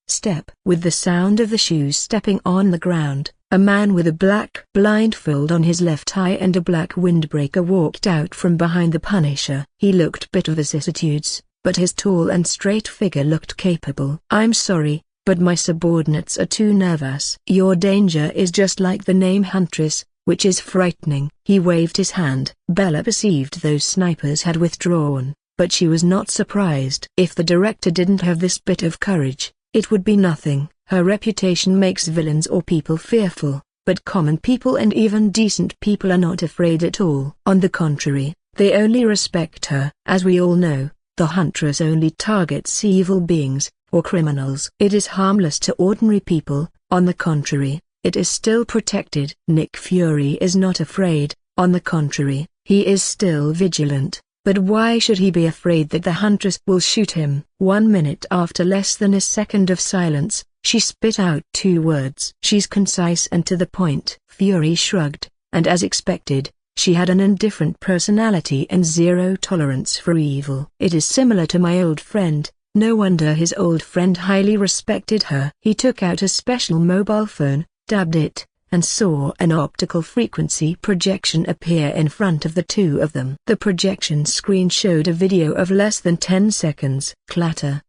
Step. With the sound of the shoes stepping on the ground, a man with a black blindfold on his left eye and a black windbreaker walked out from behind the Punisher. He looked bitter vicissitudes, but his tall and straight figure looked capable. "I'm sorry, but my subordinates are too nervous." "Your danger is just like the name Huntress, which is frightening." He waved his hand. Bella perceived those snipers had withdrawn, but she was not surprised. If the director didn't have this bit of courage, it would be nothing. Her reputation makes villains or people fearful, but common people and even decent people are not afraid at all. On the contrary, they only respect her. As we all know, the Huntress only targets evil beings, or criminals. It is harmless to ordinary people. On the contrary, it is still protected. Nick Fury is not afraid. On the contrary, he is still vigilant. But why should he be afraid that the Huntress will shoot him? 1 minute after less than a second of silence, she spit out 2 words. "She's concise and to the point." Fury shrugged, and as expected, she had an indifferent personality and zero tolerance for evil. "It is similar to my old friend." No wonder his old friend highly respected her. He took out a special mobile phone, dabbed it, and saw an optical frequency projection appear in front of the two of them. The projection screen showed a video of less than 10 seconds. Clatter.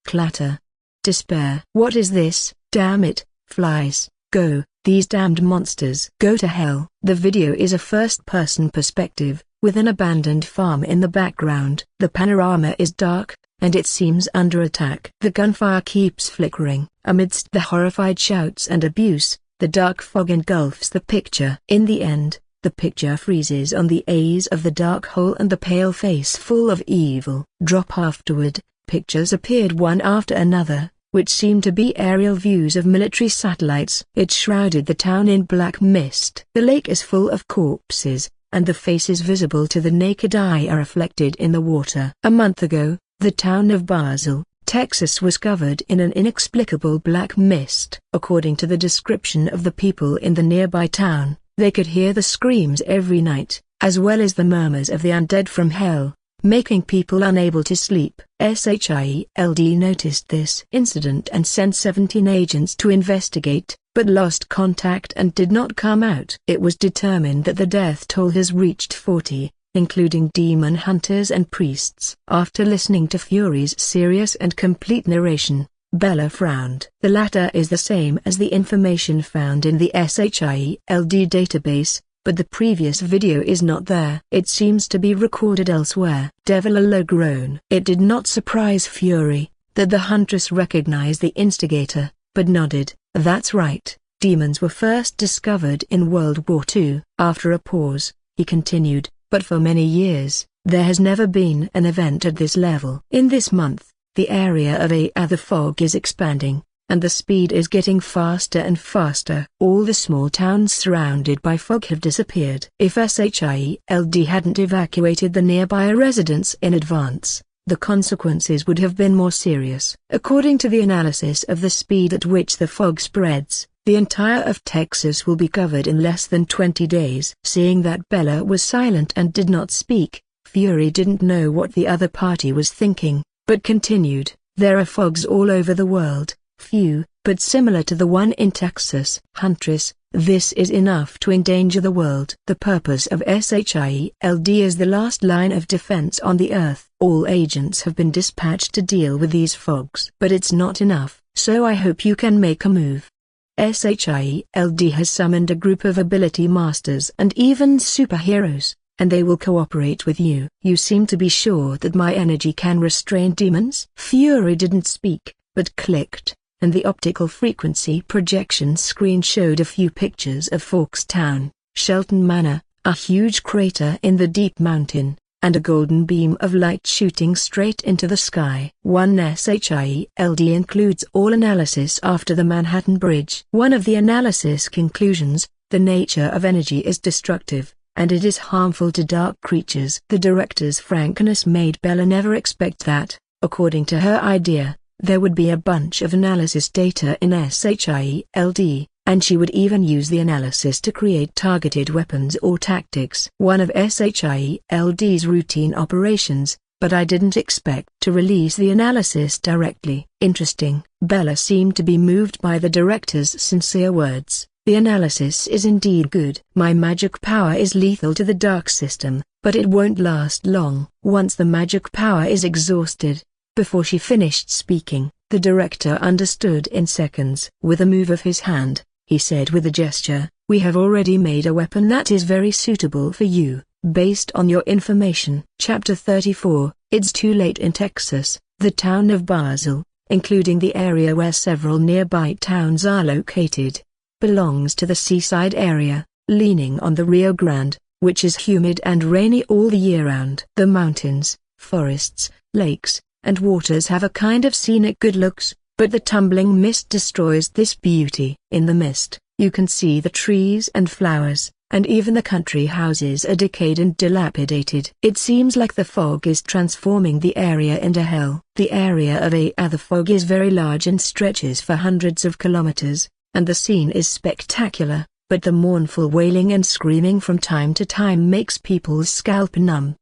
Clatter. Despair. "What is this? Damn it, flies, go, these damned monsters. Go to hell." The video is a first-person perspective, with an abandoned farm in the background. The panorama is dark, and it seems under attack. The gunfire keeps flickering. Amidst the horrified shouts and abuse, the dark fog engulfs the picture. In the end, the picture freezes on the edge of the dark hole and the pale face full of evil. Drop. Afterward, pictures appeared one after another, which seemed to be aerial views of military satellites. It shrouded the town in black mist. The lake is full of corpses, and the faces visible to the naked eye are reflected in the water. A month ago, the town of Basel, Texas was covered in an inexplicable black mist. According to the description of the people in the nearby town, they could hear the screams every night, as well as the murmurs of the undead from hell, making people unable to sleep. SHIELD noticed this incident and sent 17 agents to investigate, but lost contact and did not come out. It was determined that the death toll has reached 40. Including demon hunters and priests. After listening to Fury's serious and complete narration, Bella frowned. The latter is the same as the information found in the SHIELD database, but the previous video is not there. It seems to be recorded elsewhere. Devilolo groaned. It did not surprise Fury that the Huntress recognized the instigator, but nodded. That's right, demons were first discovered in World War II. After a pause, he continued, but for many years, there has never been an event at this level. In this month, the area of the fog is expanding, and the speed is getting faster and faster. All the small towns surrounded by fog have disappeared. If SHIELD hadn't evacuated the nearby residents in advance, the consequences would have been more serious. According to the analysis of the speed at which the fog spreads, the entire of Texas will be covered in less than 20 days. Seeing that Bella was silent and did not speak, Fury didn't know what the other party was thinking, but continued, there are fogs all over the world. Few, but similar to the one in Texas. Huntress, this is enough to endanger the world. The purpose of SHIELD is the last line of defense on the Earth. All agents have been dispatched to deal with these fogs. But it's not enough, so I hope you can make a move. SHIELD has summoned a group of ability masters and even superheroes, and they will cooperate with you. You seem to be sure that my energy can restrain demons? Fury didn't speak, but clicked, and the optical frequency projection screen showed a few pictures of Forks Town, Shelton Manor, a huge crater in the deep mountain, and a golden beam of light shooting straight into the sky. One SHIELD includes all analysis after the Manhattan Bridge. One of the analysis conclusions, the nature of energy is destructive, and it is harmful to dark creatures. The director's frankness made Bella never expect that, according to her idea, there would be a bunch of analysis data in SHIELD, and she would even use the analysis to create targeted weapons or tactics. One of SHIELD's routine operations, but I didn't expect to release the analysis directly. Interesting. Bella seemed to be moved by the director's sincere words. The analysis is indeed good. My magic power is lethal to the dark system, but it won't last long. Once the magic power is exhausted. Before she finished speaking, the director understood in seconds. With a move of his hand, he said with a gesture, we have already made a weapon that is very suitable for you, based on your information. Chapter 34, It's too late in Texas. The town of Basel, including the area where several nearby towns are located, belongs to the seaside area, leaning on the Rio Grande, which is humid and rainy all the year round. The mountains, forests, lakes, and waters have a kind of scenic good looks, but the tumbling mist destroys this beauty. In the mist, you can see the trees and flowers, and even the country houses are decayed and dilapidated. It seems like the fog is transforming the area into hell. The area of the fog is very large and stretches for hundreds of kilometers, and the scene is spectacular, but the mournful wailing and screaming from time to time makes people's scalp numb.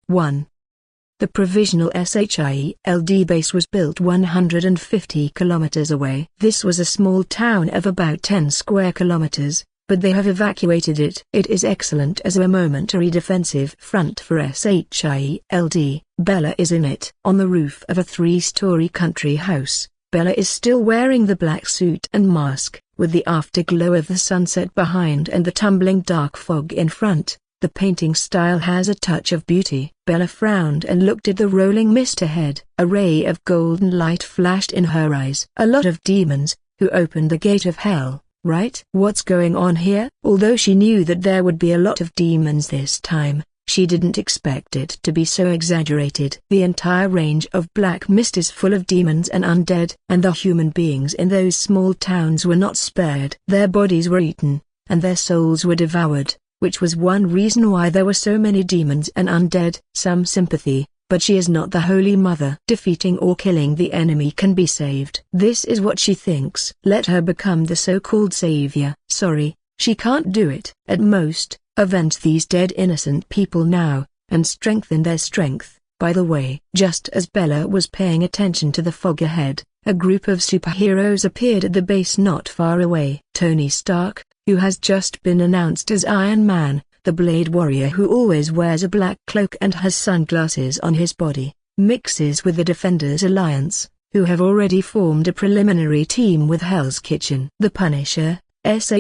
1. The provisional SHIELD base was built 150 kilometers away. This was a small town of about 10 square kilometers, but they have evacuated it. It is excellent as a momentary defensive front for SHIELD. Bella is in it. On the roof of a 3-story country house, Bella is still wearing the black suit and mask, with the afterglow of the sunset behind and the tumbling dark fog in front. The painting style has a touch of beauty. Bella frowned and looked at the rolling mist ahead. A ray of golden light flashed in her eyes. A lot of demons, who opened the gate of hell, right? What's going on here? Although she knew that there would be a lot of demons this time, she didn't expect it to be so exaggerated. The entire range of black mist is full of demons and undead, and the human beings in those small towns were not spared. Their bodies were eaten, and their souls were devoured, which was one reason why there were so many demons and undead. Some sympathy, but she is not the Holy Mother. Defeating or killing the enemy can be saved. This is what she thinks. Let her become the so-called savior. Sorry, she can't do it. At most, avenge these dead innocent people now, and strengthen their strength. By the way, just as Bella was paying attention to the fog ahead, a group of superheroes appeared at the base not far away. Tony Stark, who has just been announced as Iron Man, the Blade Warrior who always wears a black cloak and has sunglasses on his body, mixes with the Defenders Alliance, who have already formed a preliminary team with Hell's Kitchen. The Punisher, Ace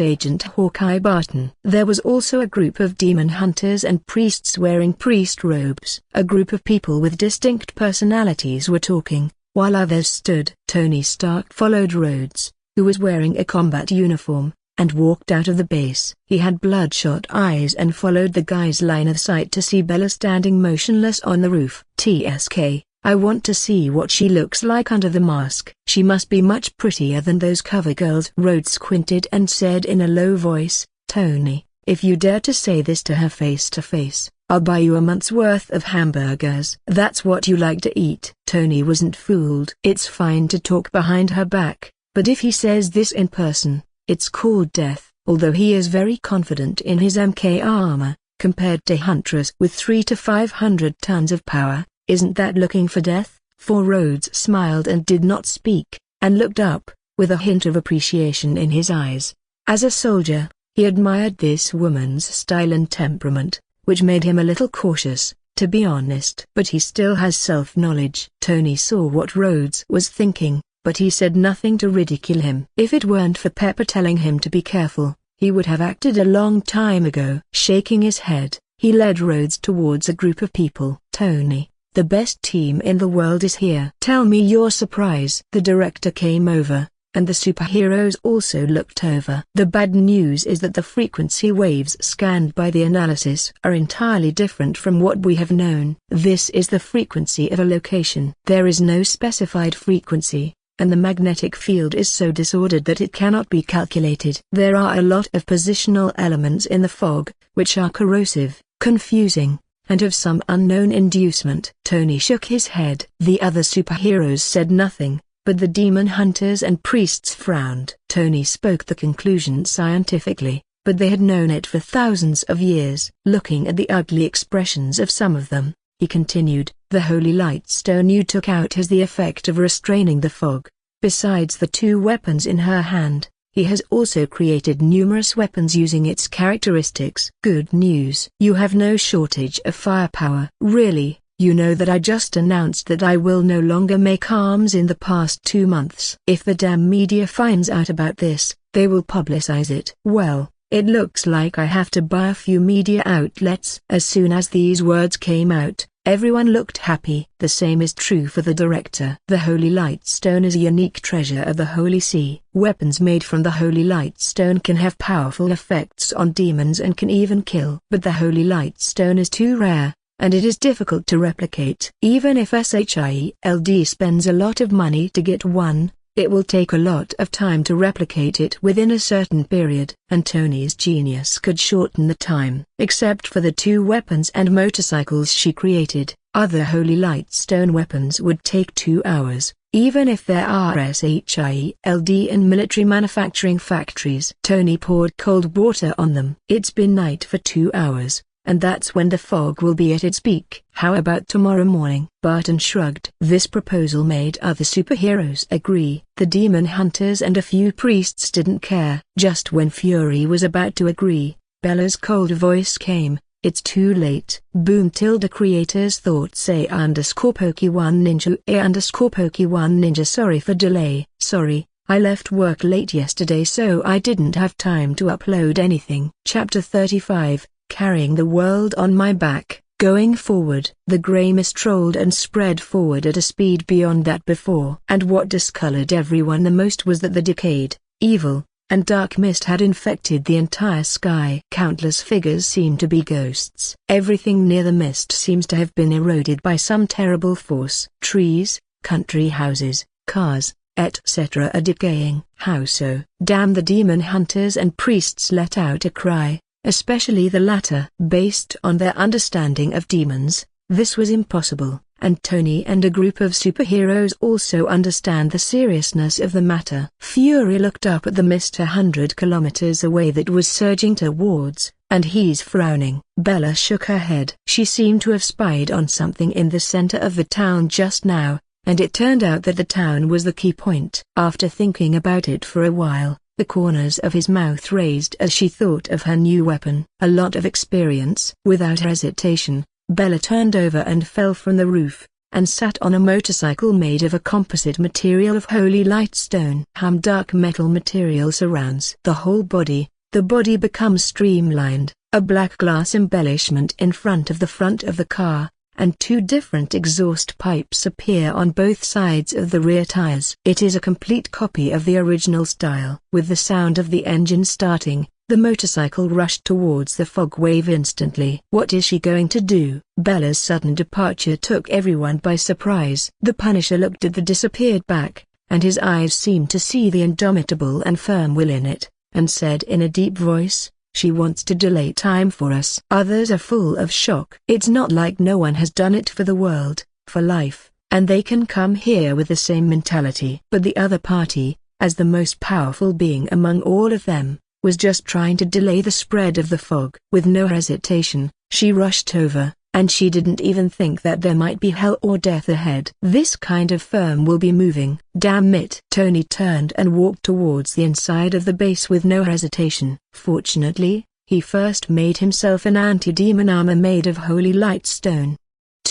Agent Hawkeye Barton. There was also a group of demon hunters and priests wearing priest robes. A group of people with distinct personalities were talking, while others stood. Tony Stark followed Rhodes, who was wearing a combat uniform, and walked out of the base. He had bloodshot eyes and followed the guy's line of sight to see Bella standing motionless on the roof. TSK, I want to see what she looks like under the mask. She must be much prettier than those cover girls. Rhodes squinted and said in a low voice, Tony, if you dare to say this to her face to face, I'll buy you a month's worth of hamburgers. That's what you like to eat. Tony wasn't fooled. It's fine to talk behind her back, but if he says this in person, it's called death. Although he is very confident in his MK armor, compared to Huntress with 300 to 500 tons of power, isn't that looking for death? For Rhodes smiled and did not speak, and looked up, with a hint of appreciation in his eyes. As a soldier, he admired this woman's style and temperament, which made him a little cautious, to be honest. But he still has self-knowledge. Tony saw what Rhodes was thinking, but he said nothing to ridicule him. If it weren't for Pepper telling him to be careful, he would have acted a long time ago. Shaking his head, he led Rhodes towards a group of people. Tony, the best team in the world is here. Tell me your surprise. The director came over, and the superheroes also looked over. The bad news is that the frequency waves scanned by the analysis are entirely different from what we have known. This is the frequency of a location. There is no specified frequency, and the magnetic field is so disordered that it cannot be calculated. There are a lot of positional elements in the fog, which are corrosive, confusing, and of some unknown inducement. Tony shook his head. The other superheroes said nothing, but the demon hunters and priests frowned. Tony spoke the conclusion scientifically, but they had known it for thousands of years. Looking at the ugly expressions of some of them, he continued, the holy light stone you took out has the effect of restraining the fog. Besides the two weapons in her hand, he has also created numerous weapons using its characteristics. Good news. You have no shortage of firepower. Really, you know that I just announced that I will no longer make arms in the past 2 months. If the damn media finds out about this, they will publicize it. Well, it looks like I have to buy a few media outlets. As soon as these words came out, everyone looked happy. The same is true for the director. The Holy Light Stone is a unique treasure of the Holy See. Weapons made from the Holy Light Stone can have powerful effects on demons and can even kill. But the Holy Light Stone is too rare, and it is difficult to replicate. Even if SHIELD spends a lot of money to get one, it will take a lot of time to replicate it within a certain period. And Tony's genius could shorten the time. Except for the 2 weapons and motorcycles she created, other Holy Light Stone weapons would take 2 hours, even if there are SHIELD in military manufacturing factories. Tony poured cold water on them. It's been night for 2 hours, and that's when the fog will be at its peak. How about tomorrow morning? Barton shrugged. This proposal made other superheroes agree. The demon hunters and a few priests didn't care. Just when Fury was about to agree, Bella's cold voice came. It's too late. Boom tilde creators thoughts A_Poke1 Ninja A_Poke1 Ninja. Sorry for delay. Sorry, I left work late yesterday so I didn't have time to upload anything. Chapter 35. Carrying the world on my back. Going forward. The grey mist rolled and spread forward at a speed beyond that before. And what discolored everyone the most was that the decayed, evil, and dark mist had infected the entire sky. Countless figures seemed to be ghosts. Everything near the mist seems to have been eroded by some terrible force. Trees, country houses, cars, etc. are decaying. How so? Damn! The demon hunters and priests let out a cry. Especially the latter. Based on their understanding of demons, this was impossible, and Tony and a group of superheroes also understand the seriousness of the matter. Fury looked up at the mist 100 kilometers away that was surging towards, and he's frowning. Bella shook her head. She seemed to have spied on something in the center of the town just now, and it turned out that the town was the key point. After thinking about it for a while, the corners of his mouth raised as she thought of her new weapon. A lot of experience. Without hesitation, Bella turned over and fell from the roof, and sat on a motorcycle made of a composite material of holy light stone. Dark metal material surrounds the whole body. The body becomes streamlined, a black glass embellishment in front of the car, and two different exhaust pipes appear on both sides of the rear tires. It is a complete copy of the original style. With the sound of the engine starting, the motorcycle rushed towards the fog wave instantly. What is she going to do? Bella's sudden departure took everyone by surprise. The Punisher looked at the disappeared back, and his eyes seemed to see the indomitable and firm will in it, and said in a deep voice, "She wants to delay time for us." Others are full of shock. It's not like no one has done it for the world, for life, and they can come here with the same mentality. But the other party, as the most powerful being among all of them, was just trying to delay the spread of the fog. With no hesitation, she rushed over, and she didn't even think that there might be hell or death ahead. This kind of firm will be moving. Damn it! Tony turned and walked towards the inside of the base with no hesitation. Fortunately, he first made himself an anti-demon armor made of holy light stone.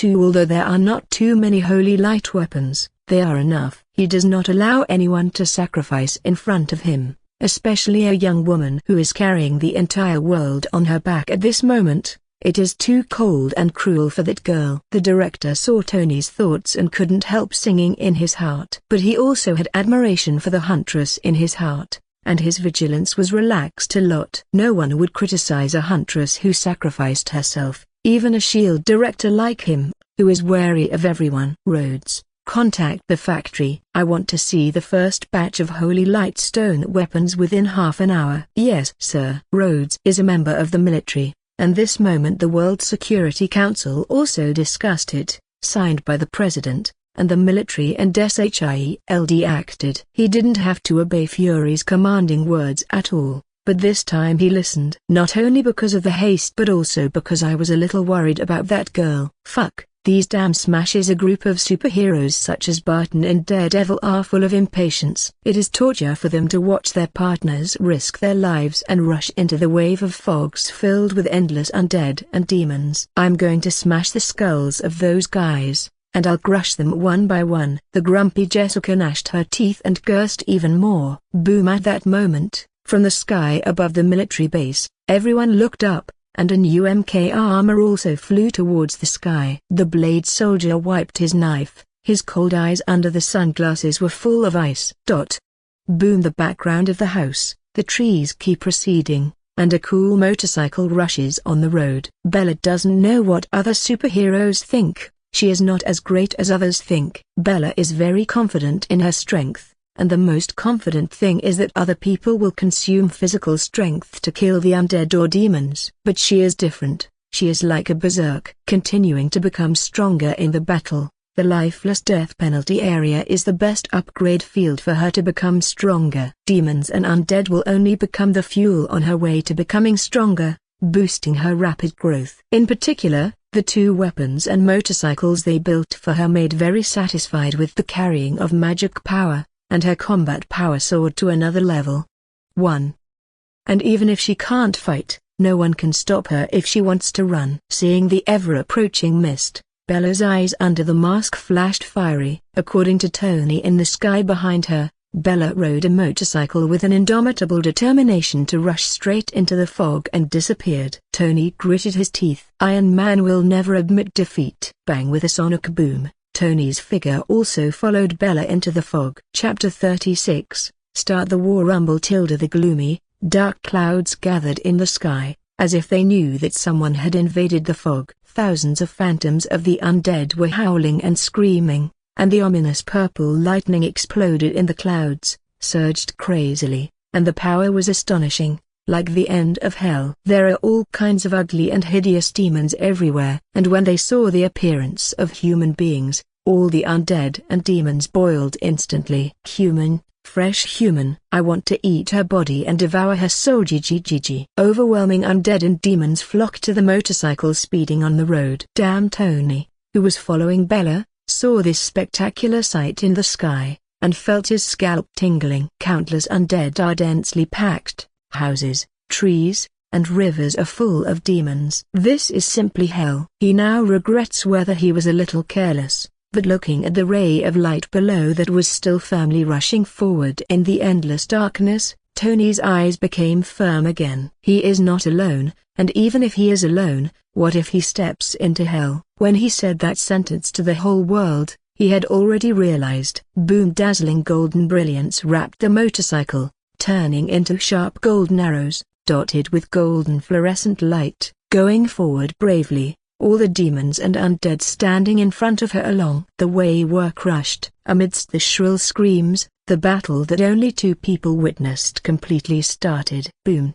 Although there are not too many holy light weapons, they are enough. He does not allow anyone to sacrifice in front of him, especially a young woman who is carrying the entire world on her back at this moment. It is too cold and cruel for that girl. The director saw Tony's thoughts and couldn't help singing in his heart. But he also had admiration for the huntress in his heart, and his vigilance was relaxed a lot. No one would criticize a huntress who sacrificed herself, even a SHIELD director like him, who is wary of everyone. Rhodes, contact the factory. I want to see the first batch of holy light stone weapons within half an hour. Yes, sir. Rhodes is a member of the military, and this moment the World Security Council also discussed it, signed by the President, and the military and SHIELD acted. He didn't have to obey Fury's commanding words at all, but this time he listened. Not only because of the haste but also because I was a little worried about that girl. Fuck, these damn smashes. A group of superheroes such as Barton and Daredevil are full of impatience. It is torture for them to watch their partners risk their lives and rush into the wave of fogs filled with endless undead and demons. I'm going to smash the skulls of those guys, and I'll crush them one by one. The grumpy Jessica gnashed her teeth and cursed even more. Boom! At that moment, from the sky above the military base, everyone looked up, and a new MK armor also flew towards the sky. The blade soldier wiped his knife, his cold eyes under the sunglasses were full of ice. Boom! The background of the house, the trees keep receding, and a cool motorcycle rushes on the road. Bella doesn't know what other superheroes think. She is not as great as others think. Bella is very confident in her strength, and the most confident thing is that other people will consume physical strength to kill the undead or demons. But she is different. She is like a berserk, continuing to become stronger in the battle. The lifeless death penalty area is the best upgrade field for her to become stronger. Demons and undead will only become the fuel on her way to becoming stronger, boosting her rapid growth. In particular, the two weapons and motorcycles they built for her made very satisfied with the carrying of magic power, and her combat power soared to another level. 1. And even if she can't fight, no one can stop her if she wants to run. Seeing the ever-approaching mist, Bella's eyes under the mask flashed fiery. According to Tony in the sky behind her, Bella rode a motorcycle with an indomitable determination to rush straight into the fog and disappeared. Tony gritted his teeth. Iron Man will never admit defeat. Bang! With a sonic boom, Tony's figure also followed Bella into the fog. Chapter 36, Start the War. Rumble. The gloomy, dark clouds gathered in the sky, as if they knew that someone had invaded the fog. Thousands of phantoms of the undead were howling and screaming, and the ominous purple lightning exploded in the clouds, surged crazily, and the power was astonishing, like the end of hell. There are all kinds of ugly and hideous demons everywhere, and when they saw the appearance of human beings, all the undead and demons boiled instantly. Human, fresh human. I want to eat her body and devour her soul. GGGG. Overwhelming undead and demons flocked to the motorcycle speeding on the road. Damn! Tony, who was following Bella, saw this spectacular sight in the sky, and felt his scalp tingling. Countless undead are densely packed. Houses, trees, and rivers are full of demons. This is simply hell. He now regrets whether he was a little careless, but looking at the ray of light below that was still firmly rushing forward in the endless darkness, Tony's eyes became firm again. He is not alone, and even if he is alone, what if he steps into hell? When he said that sentence to the whole world, he had already realized. Boom! Dazzling golden brilliance wrapped the motorcycle, turning into sharp golden arrows, dotted with golden fluorescent light. Going forward bravely, all the demons and undead standing in front of her along the way were crushed. Amidst the shrill screams, the battle that only two people witnessed completely started. Boom!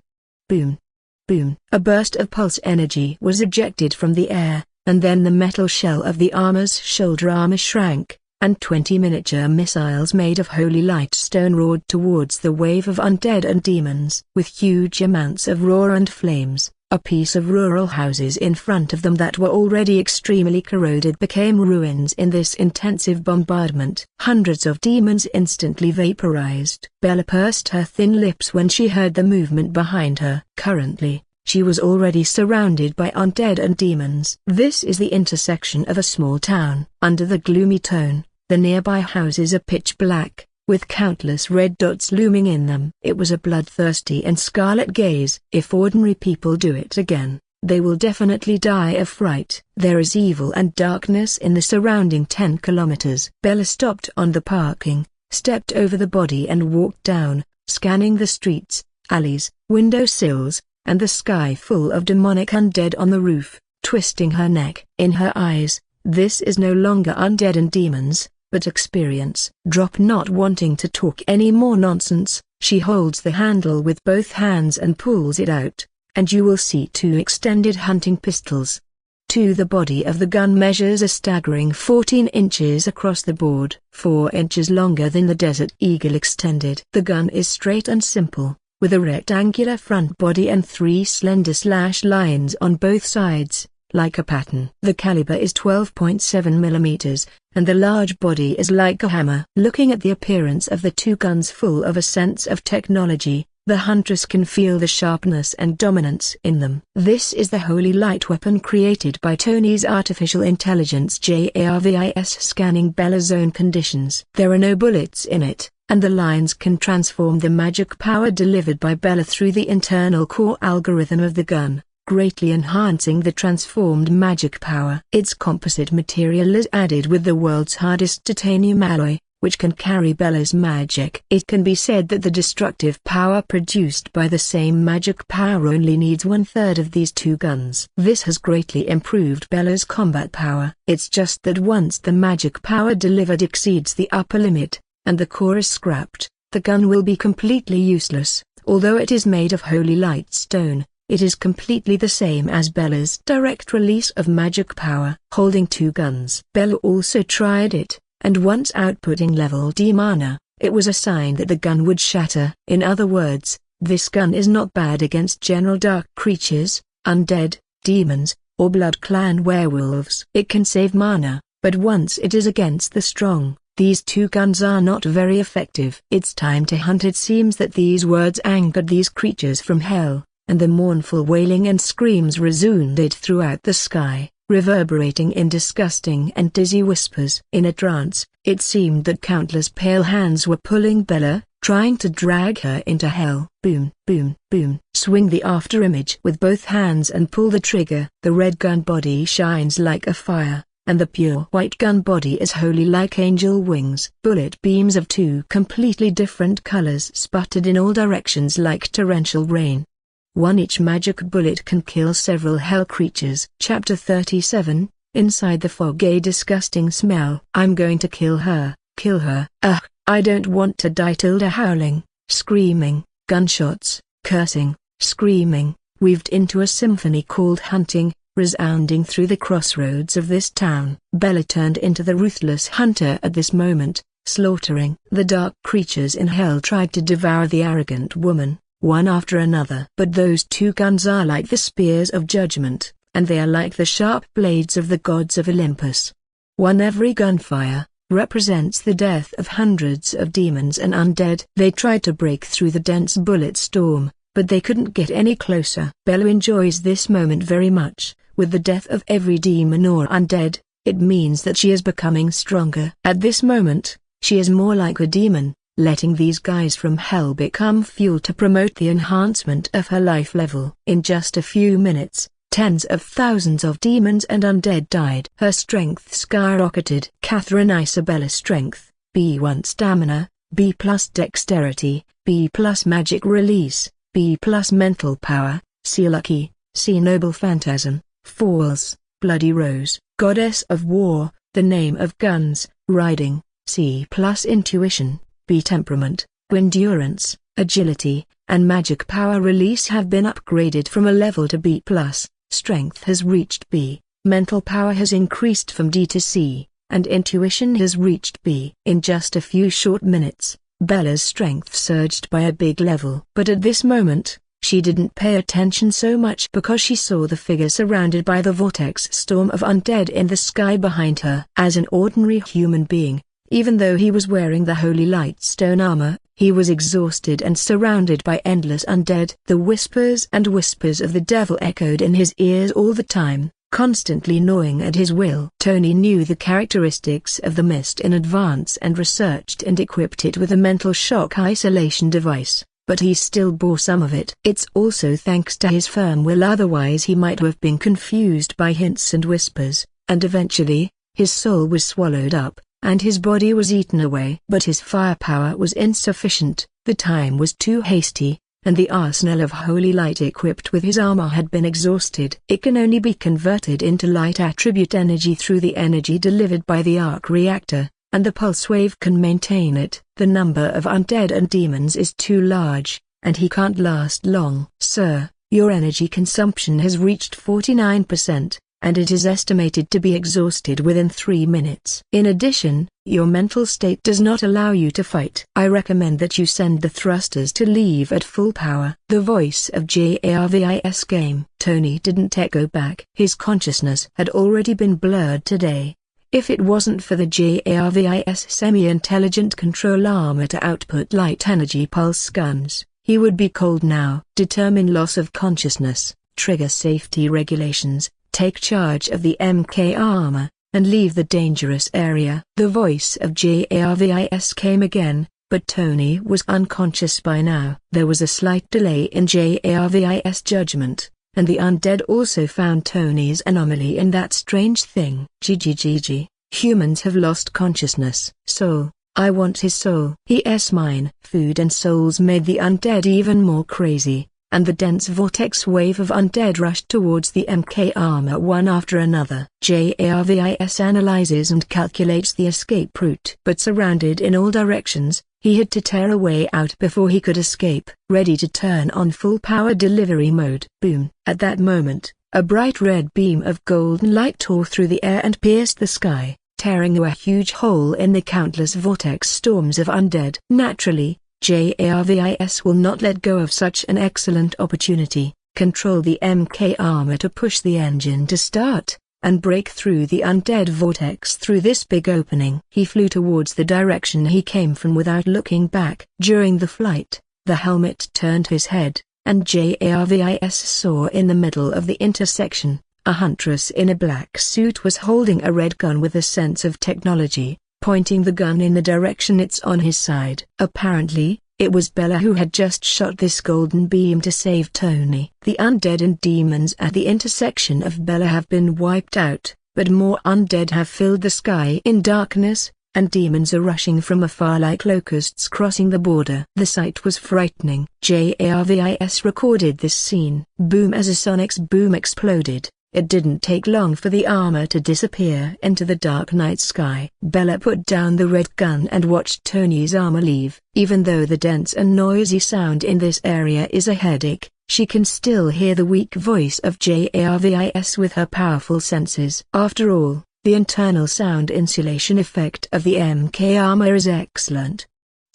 Boom! Boom! A burst of pulse energy was ejected from the air, and then the metal shell of the armor's shoulder armor shrank, and 20 miniature missiles made of holy light stone roared towards the wave of undead and demons. With huge amounts of roar and flames, a piece of rural houses in front of them that were already extremely corroded became ruins in this intensive bombardment. Hundreds of demons instantly vaporized. Bella pursed her thin lips when she heard the movement behind her. Currently, she was already surrounded by undead and demons. This is the intersection of a small town. Under the gloomy tone, the nearby houses are pitch black, with countless red dots looming in them. It was a bloodthirsty and scarlet gaze. If ordinary people do it again, they will definitely die of fright. There is evil and darkness in the surrounding 10 kilometers. Bella stopped on the parking, stepped over the body and walked down, scanning the streets, alleys, window sills, and the sky full of demonic undead on the roof, twisting her neck. In her eyes, this is no longer undead and demons, but experience. Drop. Not wanting to talk any more nonsense, she holds the handle with both hands and pulls it out, and you will see 2 extended hunting pistols. The body of the gun measures a staggering 14 inches across the board, 4 inches longer than the Desert Eagle extended. The gun is straight and simple, with a rectangular front body and 3 slender slash lines on both sides, like a pattern. The caliber is 12.7 millimeters, and the large body is like a hammer. Looking at the appearance of the 2 guns full of a sense of technology, the huntress can feel the sharpness and dominance in them. This is the holy light weapon created by Tony's artificial intelligence JARVIS scanning Bella's own conditions. There are no bullets in it, and the lines can transform the magic power delivered by Bella through the internal core algorithm of the gun, greatly enhancing the transformed magic power. Its composite material is added with the world's hardest titanium alloy, which can carry Bella's magic. It can be said that the destructive power produced by the same magic power only needs 1/3 of these 2 guns. This has greatly improved Bella's combat power. It's just that once the magic power delivered exceeds the upper limit, and the core is scrapped, the gun will be completely useless. Although it is made of holy light stone, it is completely the same as Bella's direct release of magic power. Holding 2 guns, Bella also tried it, and once outputting level D mana, it was a sign that the gun would shatter. In other words, this gun is not bad against general dark creatures, undead, demons, or Blood Clan werewolves. It can save mana, but once it is against the strong, these 2 guns are not very effective. It's time to hunt. It seems that these words angered these creatures from hell, and the mournful wailing and screams resounded throughout the sky, reverberating in disgusting and dizzy whispers. In a trance, it seemed that countless pale hands were pulling Bella, trying to drag her into hell. Boom, boom, boom. Swing the afterimage with both hands and pull the trigger. The red gun body shines like a fire, and the pure white gun body is holy like angel wings. Bullet beams of 2 completely different colors sputtered in all directions like torrential rain. One each magic bullet can kill several hell creatures. Chapter 37, Inside the Fog. A disgusting smell. I'm going to kill her, kill her. Ugh, I don't want to die. Howling, screaming, gunshots, cursing, screaming, weaved into a symphony called hunting, resounding through the crossroads of this town. Bella turned into the ruthless hunter at this moment, slaughtering. The dark creatures in hell tried to devour the arrogant woman, one after another. But those 2 guns are like the spears of judgment, and they are like the sharp blades of the gods of Olympus. Every gunfire represents the death of hundreds of demons and undead. They tried to break through the dense bullet storm, but they couldn't get any closer. Bella enjoys this moment very much. With the death of every demon or undead, it means that she is becoming stronger. At this moment, she is more like a demon, letting these guys from hell become fuel to promote the enhancement of her life level. In just a few minutes, tens of thousands of demons and undead died. Her strength skyrocketed. Catherine Isabella strength, B1 stamina, B plus dexterity, B plus magic release, B plus mental power, C lucky, C noble phantasm, falls, bloody rose, goddess of war, the name of guns, riding, C plus intuition, B temperament, endurance, agility, and magic power release have been upgraded from a level to B plus, strength has reached B, mental power has increased from D to C, and intuition has reached B. In just a few short minutes, Bella's strength surged by a big level. But at this moment, she didn't pay attention so much because she saw the figure surrounded by the vortex storm of undead in the sky behind her. As an ordinary human being, even though he was wearing the holy lightstone armor, he was exhausted and surrounded by endless undead. The whispers and whispers of the devil echoed in his ears all the time, constantly gnawing at his will. Tony knew the characteristics of the mist in advance and researched and equipped it with a mental shock isolation device, but he still bore some of it. It's also thanks to his firm will, otherwise he might have been confused by hints and whispers, and eventually, his soul was swallowed up, and his body was eaten away. But his firepower was insufficient, the time was too hasty, and the arsenal of holy light equipped with his armor had been exhausted. It can only be converted into light attribute energy through the energy delivered by the arc reactor, and the pulse wave can maintain it. The number of undead and demons is too large, and he can't last long. Sir, your energy consumption has reached 49%. And it is estimated to be exhausted within 3 minutes. In addition, your mental state does not allow you to fight. I recommend that you send the thrusters to leave at full power. The voice of Jarvis came. Tony didn't echo back. His consciousness had already been blurred today. If it wasn't for the Jarvis semi-intelligent control armor to output light energy pulse guns, he would be cold now. Determine loss of consciousness, trigger safety regulations, take charge of the MK armor, and leave the dangerous area. The voice of Jarvis came again, but Tony was unconscious by now. There was a slight delay in Jarvis' judgment, and the undead also found Tony's anomaly in that strange thing. GGGG, humans have lost consciousness. Soul, I want his soul. He*s mine. Food and souls made the undead even more crazy, and the dense vortex wave of undead rushed towards the MK armor one after another. Jarvis analyzes and calculates the escape route. But surrounded in all directions, he had to tear a way out before he could escape. Ready to turn on full power delivery mode. Boom. At that moment, a bright red beam of golden light tore through the air and pierced the sky, tearing a huge hole in the countless vortex storms of undead. Naturally, Jarvis will not let go of such an excellent opportunity. Control the MK armor to push the engine to start, and break through the undead vortex through this big opening. He flew towards the direction he came from without looking back. During the flight, the helmet turned his head, and Jarvis saw in the middle of the intersection, a huntress in a black suit was holding a red gun with a sense of technology, pointing the gun in the direction it's on his side. Apparently, it was Bella who had just shot this golden beam to save Tony. The undead and demons at the intersection of Bella have been wiped out, but more undead have filled the sky in darkness, and demons are rushing from afar like locusts crossing the border. The sight was frightening. Jarvis recorded this scene. Boom. As a sonic's boom exploded, it didn't take long for the armor to disappear into the dark night sky. Bella put down the red gun and watched Tony's armor leave. Even though the dense and noisy sound in this area is a headache, she can still hear the weak voice of Jarvis with her powerful senses. After all, the internal sound insulation effect of the MK armor is excellent.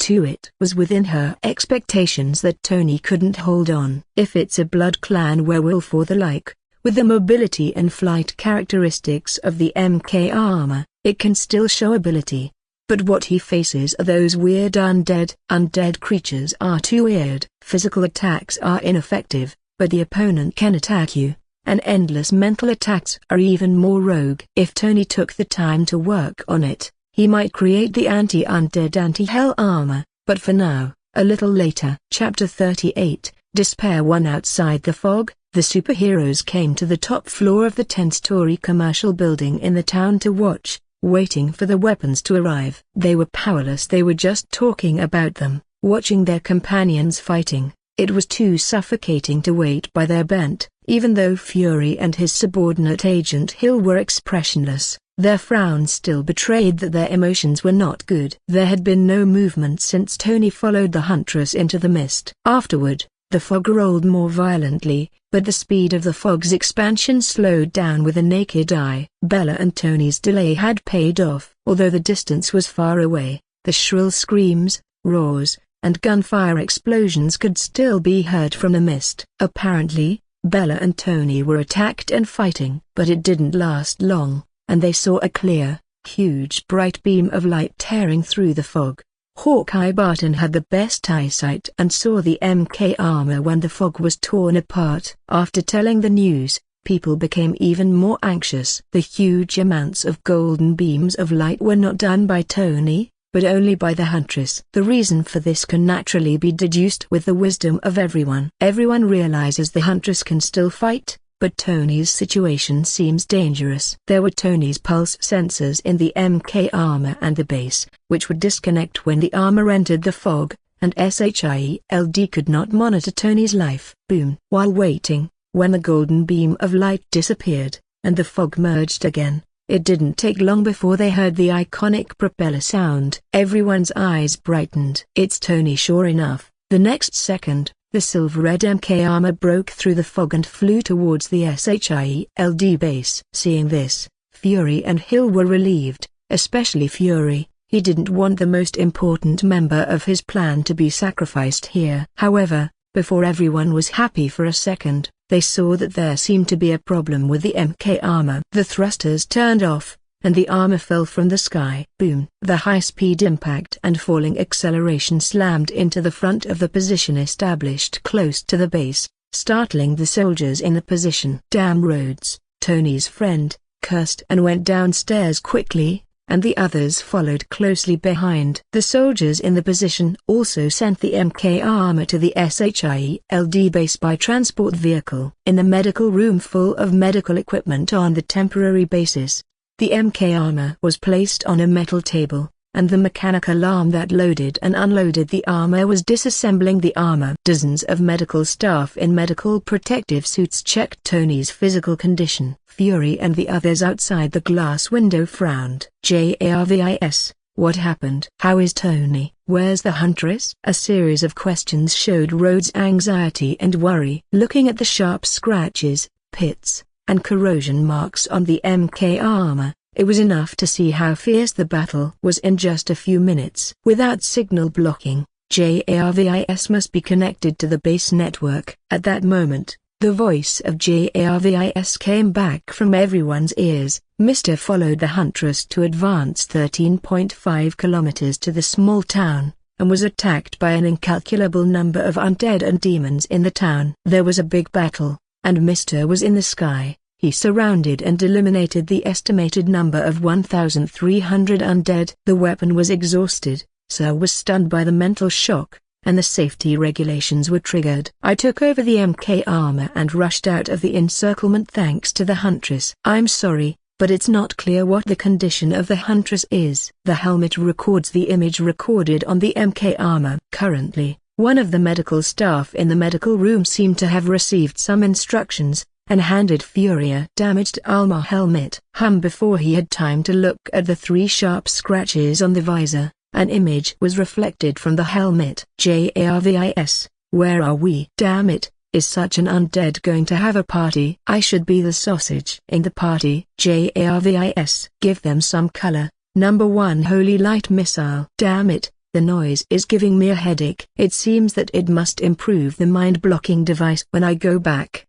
It was within her expectations that Tony couldn't hold on. If it's a Blood Clan werewolf or the like, with the mobility and flight characteristics of the MK armor, it can still show ability. But what he faces are those weird undead. Undead creatures are too weird. Physical attacks are ineffective, but the opponent can attack you. and endless mental attacks are even more rogue. If Tony took the time to work on it, he might create the anti-undead anti-hell armor, but for now, a little later. Chapter 38, Despair won. Outside the fog, the superheroes came to the top floor of the 10-story commercial building in the town to watch, waiting for the weapons to arrive. They were powerless. They were just talking about them, watching their companions fighting. It was too suffocating to wait by their bent. Even though Fury and his subordinate Agent Hill were expressionless, their frowns still betrayed that their emotions were not good. There had been no movement since Tony followed the Huntress into the mist. Afterward, the fog rolled more violently, but the speed of the fog's expansion slowed down with a naked eye. Bella and Tony's delay had paid off. Although the distance was far away, the shrill screams, roars, and gunfire explosions could still be heard from the mist. Apparently, Bella and Tony were attacked and fighting. But it didn't last long, and they saw a clear, huge bright beam of light tearing through the fog. Hawkeye Barton had the best eyesight and saw the MK armor when the fog was torn apart. After telling the news, people became even more anxious. The huge amounts of golden beams of light were not done by Tony, but only by the Huntress. The reason for this can naturally be deduced with the wisdom of everyone. Everyone realizes the Huntress can still fight, but Tony's situation seems dangerous. There were Tony's pulse sensors in the MK armor and the base, which would disconnect when the armor entered the fog, and SHIELD could not monitor Tony's life. Boom. While waiting, when the golden beam of light disappeared, and the fog merged again, it didn't take long before they heard the iconic propeller sound. Everyone's eyes brightened. It's Tony, sure enough. The next second, the silver-red MK armor broke through the fog and flew towards the SHIELD base. Seeing this, Fury and Hill were relieved, especially Fury. He didn't want the most important member of his plan to be sacrificed here. However, before everyone was happy for a second, they saw that there seemed to be a problem with the MK armor. The thrusters turned off, and the armor fell from the sky. Boom! The high-speed impact and falling acceleration slammed into the front of the position established close to the base, startling the soldiers in the position. Damn Rhodes, Tony's friend, cursed and went downstairs quickly, and the others followed closely behind. The soldiers in the position also sent the MK armor to the SHIELD base by transport vehicle. In the medical room full of medical equipment on the temporary basis, the MK armor was placed on a metal table, and the mechanical arm that loaded and unloaded the armor was disassembling the armor. Dozens of medical staff in medical protective suits checked Tony's physical condition. Fury and the others outside the glass window frowned. Jarvis, what happened? How is Tony? Where's the Huntress? A series of questions showed Rhodes' anxiety and worry. Looking at the sharp scratches, pits, and corrosion marks on the MK armor, it was enough to see how fierce the battle was in just a few minutes. Without signal blocking, Jarvis must be connected to the base network. At that moment, the voice of Jarvis came back from everyone's ears. Mr. followed the Huntress to advance 13.5 kilometers to the small town, and was attacked by an incalculable number of undead and demons in the town. There was a big battle, and Mr. was in the sky. He surrounded and eliminated the estimated number of 1,300 undead. The weapon was exhausted, Sir was stunned by the mental shock, and the safety regulations were triggered. I took over the MK armor and rushed out of the encirclement thanks to the Huntress. I'm sorry, but it's not clear what the condition of the Huntress is. The helmet records the image recorded on the MK armor. Currently, one of the medical staff in the medical room seemed to have received some instructions, and handed Fury a damaged armor helmet. Before he had time to look at the 3 sharp scratches on the visor, an image was reflected from the helmet. Jarvis, where are we? Damn it, is such an undead going to have a party? I should be the sausage in the party. Jarvis, give them some color. Number 1 Holy Light Missile. Damn it, the noise is giving me a headache. It seems that it must improve the mind-blocking device when I go back.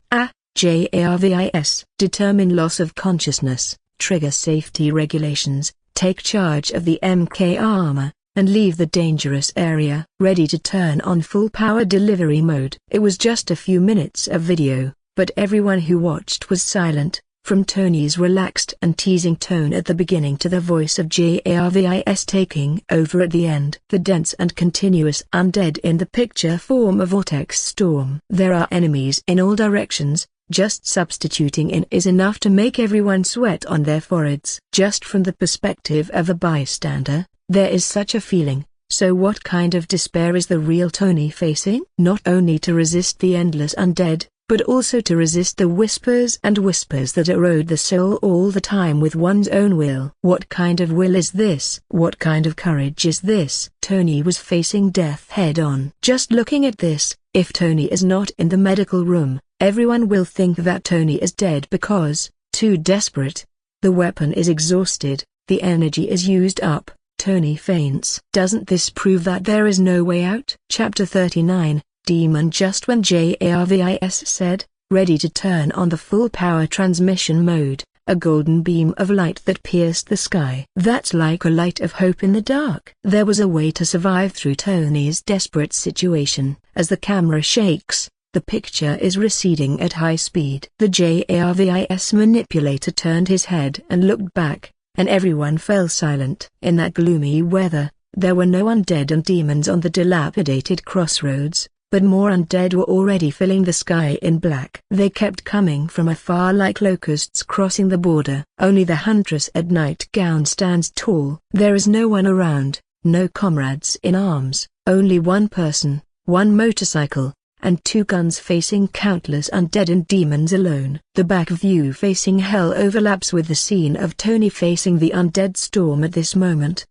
Jarvis, determine loss of consciousness, trigger safety regulations, take charge of the MK armor, and leave the dangerous area. Ready to turn on full power delivery mode. It was just a few minutes of video, but everyone who watched was silent, from Tony's relaxed and teasing tone at the beginning to the voice of Jarvis taking over at the end. The dense and continuous undead in the picture form a vortex storm. There are enemies in all directions. Just substituting in is enough to make everyone sweat on their foreheads. Just from the perspective of a bystander, there is such a feeling. So what kind of despair is the real Tony facing? Not only to resist the endless undead, but also to resist the whispers and whispers that erode the soul all the time with one's own will. What kind of will is this? What kind of courage is this? Tony was facing death head-on. Just looking at this, if Tony is not in the medical room, everyone will think that Tony is dead because, too desperate. The weapon is exhausted, the energy is used up, Tony faints. Doesn't this prove that there is no way out? Chapter 39, Demon. Just when Jarvis said, ready to turn on the full power transmission mode, a golden beam of light that pierced the sky. That's like a light of hope in the dark. There was a way to survive through Tony's desperate situation. As the camera shakes, the picture is receding at high speed. The Jarvis manipulator turned his head and looked back, and everyone fell silent. In that gloomy weather, there were no undead and demons on the dilapidated crossroads, but more undead were already filling the sky in black. They kept coming from afar like locusts crossing the border. Only the huntress at nightgown stands tall. There is no one around, no comrades in arms, only one person, one motorcycle, and two guns facing countless undead and demons alone. The back view facing hell overlaps with the scene of Tony facing the undead storm at this moment.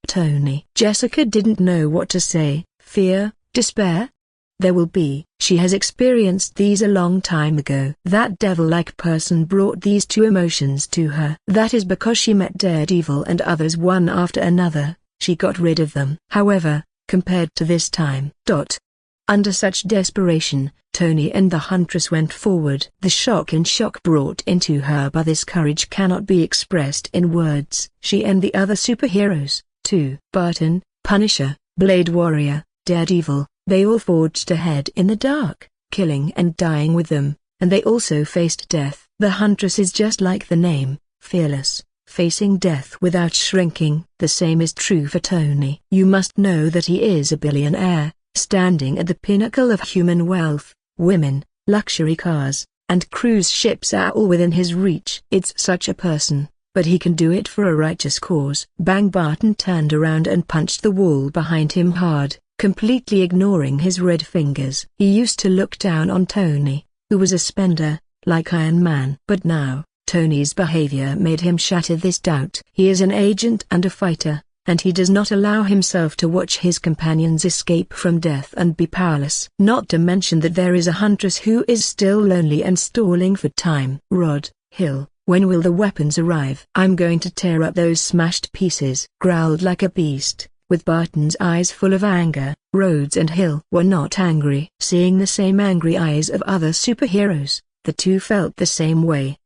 Tony. Jessica didn't know what to say. Fear, despair? There will be. She has experienced these a long time ago. That devil-like person brought these two emotions to her. That is because she met Daredevil and others one after another. She got rid of them. However, compared to this time. Under such desperation, Tony and the huntress went forward. The shock and shock brought into her by this courage cannot be expressed in words. She and the other superheroes, too. Barton, Punisher, Blade Warrior, Daredevil, they all forged ahead in the dark, killing and dying with them, and they also faced death. The huntress is just like the name, fearless, facing death without shrinking. The same is true for Tony. You must know that he is a billionaire, standing at the pinnacle of human wealth. Women, luxury cars, and cruise ships are all within his reach. It's such a person, but he can do it for a righteous cause. Bang! Barton turned around and punched the wall behind him hard, completely ignoring his red fingers. He used to look down on Tony, who was a spender, like Iron Man. But now, Tony's behavior made him shatter this doubt. He is an agent and a fighter, and he does not allow himself to watch his companions escape from death and be powerless. Not to mention that there is a huntress who is still lonely and stalling for time. Rod, Hill, when will the weapons arrive? I'm going to tear up those smashed pieces. Growled like a beast, with Barton's eyes full of anger. Rhodes and Hill were not angry. Seeing the same angry eyes of other superheroes, the two felt the same way.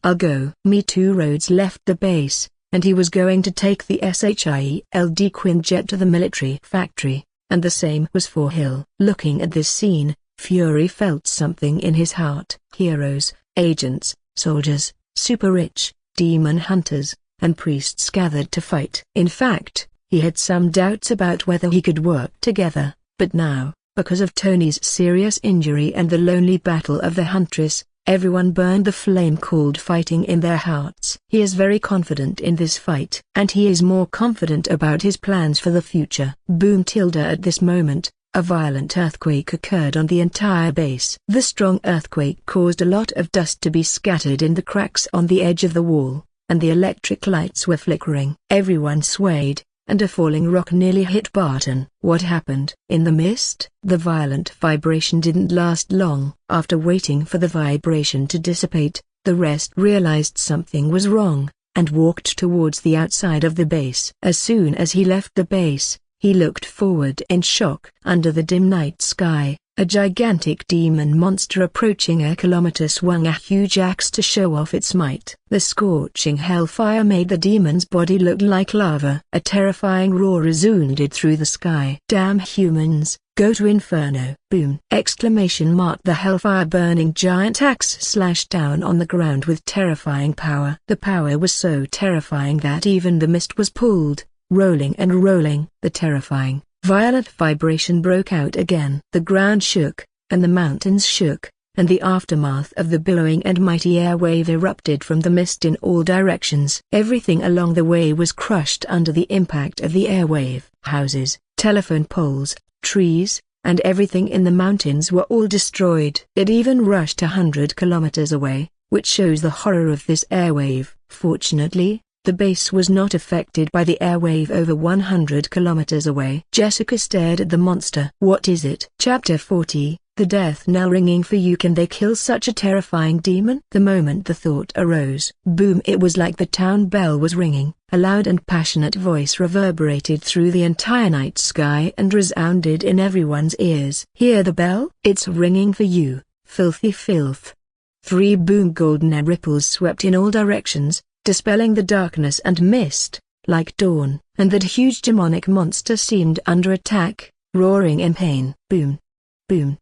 I'll go. Me too. Rhodes left the base, and he was going to take the SHIELD Quinjet to the military factory, and the same was for Hill. Looking at this scene, Fury felt something in his heart. Heroes, agents, soldiers, super-rich, demon hunters, and priests gathered to fight. In fact, he had some doubts about whether he could work together, but now, because of Tony's serious injury and the lonely battle of the huntress, everyone burned the flame called fighting in their hearts. He is very confident in this fight, and he is more confident about his plans for the future. Boom! At this moment, a violent earthquake occurred on the entire base. The strong earthquake caused a lot of dust to be scattered in the cracks on the edge of the wall, and the electric lights were flickering. Everyone swayed, and a falling rock nearly hit Barton. What happened? In the mist, the violent vibration didn't last long. After waiting for the vibration to dissipate, the rest realized something was wrong, and walked towards the outside of the base. As soon as he left the base, he looked forward in shock. Under the dim night sky, A gigantic demon monster approaching a kilometer swung a huge axe to show off its might. The scorching hellfire made the demon's body look like lava. A terrifying roar resounded through the sky. "Damn humans, go to inferno!" Boom! Exclamation mark. The hellfire-burning giant axe slashed down on the ground with terrifying power. The power was so terrifying that even the mist was pulled, rolling and rolling. The terrifying, violent vibration broke out again. The ground shook, and the mountains shook, and the aftermath of the billowing and mighty airwave erupted from the mist in all directions. Everything along the way was crushed under the impact of the airwave. Houses, telephone poles, trees, and everything in the mountains were all destroyed. It even rushed 100 kilometers away, which shows the horror of this airwave. Fortunately, the base was not affected by the airwave over 100 kilometers away. Jessica stared at the monster. "What is it?" Chapter 40, The Death Knell Ringing for You. Can they kill such a terrifying demon? The moment the thought arose, boom, it was like the town bell was ringing. A loud and passionate voice reverberated through the entire night sky and resounded in everyone's ears. "Hear the bell? It's ringing for you, filthy filth." 3 boom. Golden air ripples swept in all directions, dispelling the darkness and mist, like dawn, and that huge demonic monster seemed under attack, roaring in pain. Boom. Boom.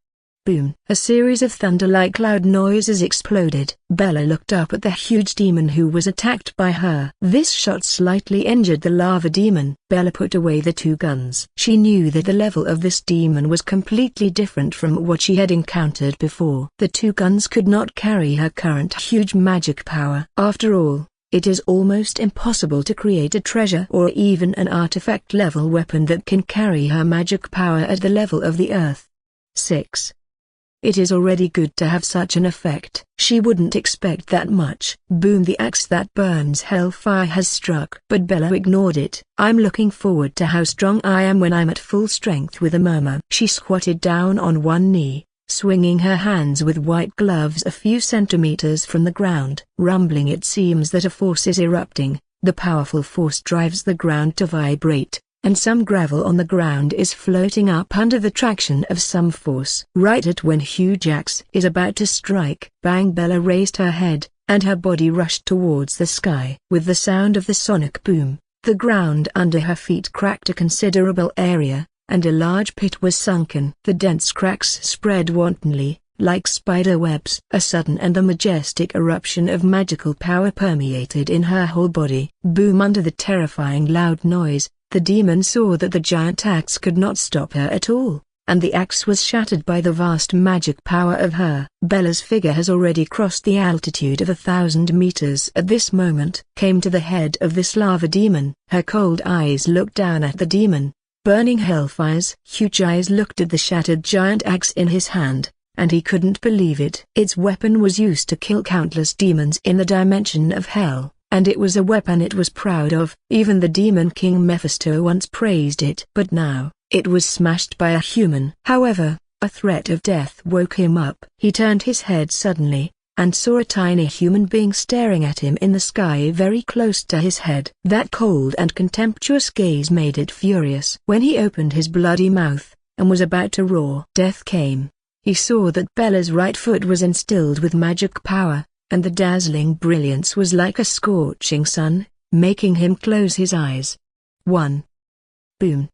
Boom. A series of thunder-like loud noises exploded. Bella looked up at the huge demon who was attacked by her. This shot slightly injured the lava demon. Bella put away the 2 guns. She knew that the level of this demon was completely different from what she had encountered before. The 2 guns could not carry her current huge magic power. After all, it is almost impossible to create a treasure or even an artifact-level weapon that can carry her magic power at the level of the earth. 6. It is already good to have such an effect. She wouldn't expect that much. Boom, the axe that burns hellfire has struck. But Bella ignored it. "I'm looking forward to how strong I am when I'm at full strength." With a murmur, she squatted down on one knee, swinging her hands with white gloves a few centimeters from the ground. Rumbling, it seems that a force is erupting. The powerful force drives the ground to vibrate, and some gravel on the ground is floating up under the traction of some force. Right at when huge axe is about to strike, bang! Bella raised her head, and her body rushed towards the sky. With the sound of the sonic boom, the ground under her feet cracked a considerable area, and a large pit was sunken. The dense cracks spread wantonly, like spider webs. A sudden and a majestic eruption of magical power permeated in her whole body. Boom! Under the terrifying loud noise, the demon saw that the giant axe could not stop her at all, and the axe was shattered by the vast magic power of her. Bella's figure has already crossed the altitude of 1,000 meters at this moment. Came to the head of this lava demon. Her cold eyes looked down at the demon. Burning hellfire's huge eyes looked at the shattered giant axe in his hand, and he couldn't believe it. Its weapon was used to kill countless demons in the dimension of hell, and it was a weapon it was proud of. Even the demon king Mephisto once praised it. But now, it was smashed by a human. However, a threat of death woke him up. He turned his head suddenly, and saw a tiny human being staring at him in the sky very close to his head. That cold and contemptuous gaze made it furious. When he opened his bloody mouth, and was about to roar, death came. He saw that Bella's right foot was instilled with magic power, and the dazzling brilliance was like a scorching sun, making him close his eyes. 1. Boom.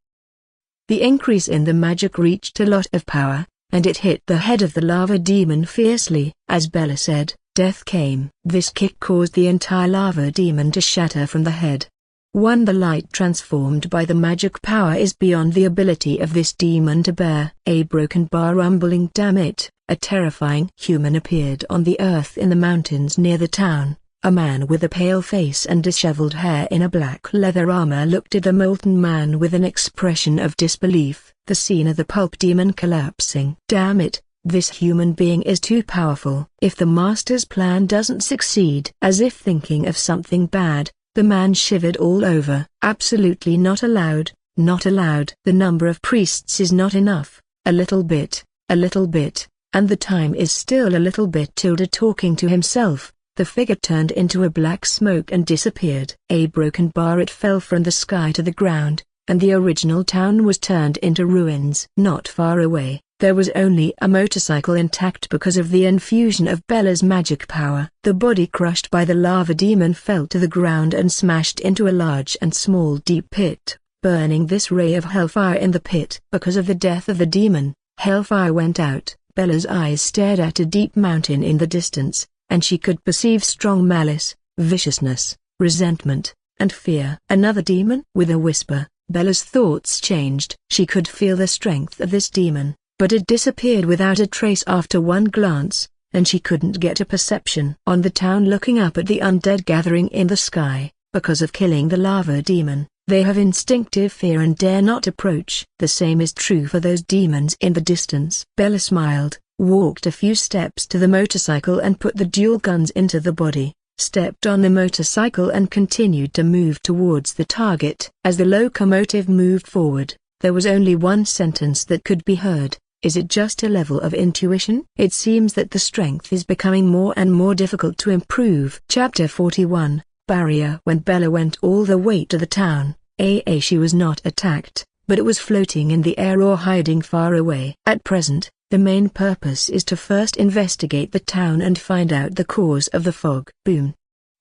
The increase in the magic reached a lot of power, and it hit the head of the lava demon fiercely. As Bella said, death came. This kick caused the entire lava demon to shatter from the head. 1. The light transformed by the magic power is beyond the ability of this demon to bear. A broken bar rumbling. Damn it! A terrifying human appeared on the earth in the mountains near the town. A man with a pale face and disheveled hair in a black leather armor looked at the molten man with an expression of disbelief. The scene of the pulp demon collapsing. Damn it, this human being is too powerful. If the master's plan doesn't succeed. As if thinking of something bad, the man shivered all over. Absolutely not allowed, not allowed. The number of priests is not enough. A little bit, and the time is still a little bit. Talking to himself, the figure turned into a black smoke and disappeared. A broken bar, it fell from the sky to the ground, and the original town was turned into ruins. Not far away, There was only a motorcycle intact because of the infusion of Bella's magic power. The body crushed by the lava demon fell to the ground and smashed into a large and small deep pit, burning this ray of hellfire in the pit. Because of the death of the demon, hellfire went out. Bella's eyes stared at a deep mountain in the distance, and she could perceive strong malice, viciousness, resentment, and fear. Another demon? With a whisper, Bella's thoughts changed. She could feel the strength of this demon, but it disappeared without a trace after one glance, and she couldn't get a perception. On the town looking up at the undead gathering in the sky, because of killing the lava demon, they have instinctive fear and dare not approach. The same is true for those demons in the distance. Bella smiled, walked a few steps to the motorcycle and put the dual guns into the body, stepped on the motorcycle and continued to move towards the target. As the locomotive moved forward, there was only one sentence that could be heard. Is it just a level of intuition? It seems that the strength is becoming more and more difficult to improve. Chapter 41, Barrier. When Bella went all the way to the town, she was not attacked, but it was floating in the air or hiding far away. At present, the main purpose is to first investigate the town and find out the cause of the fog. Boom.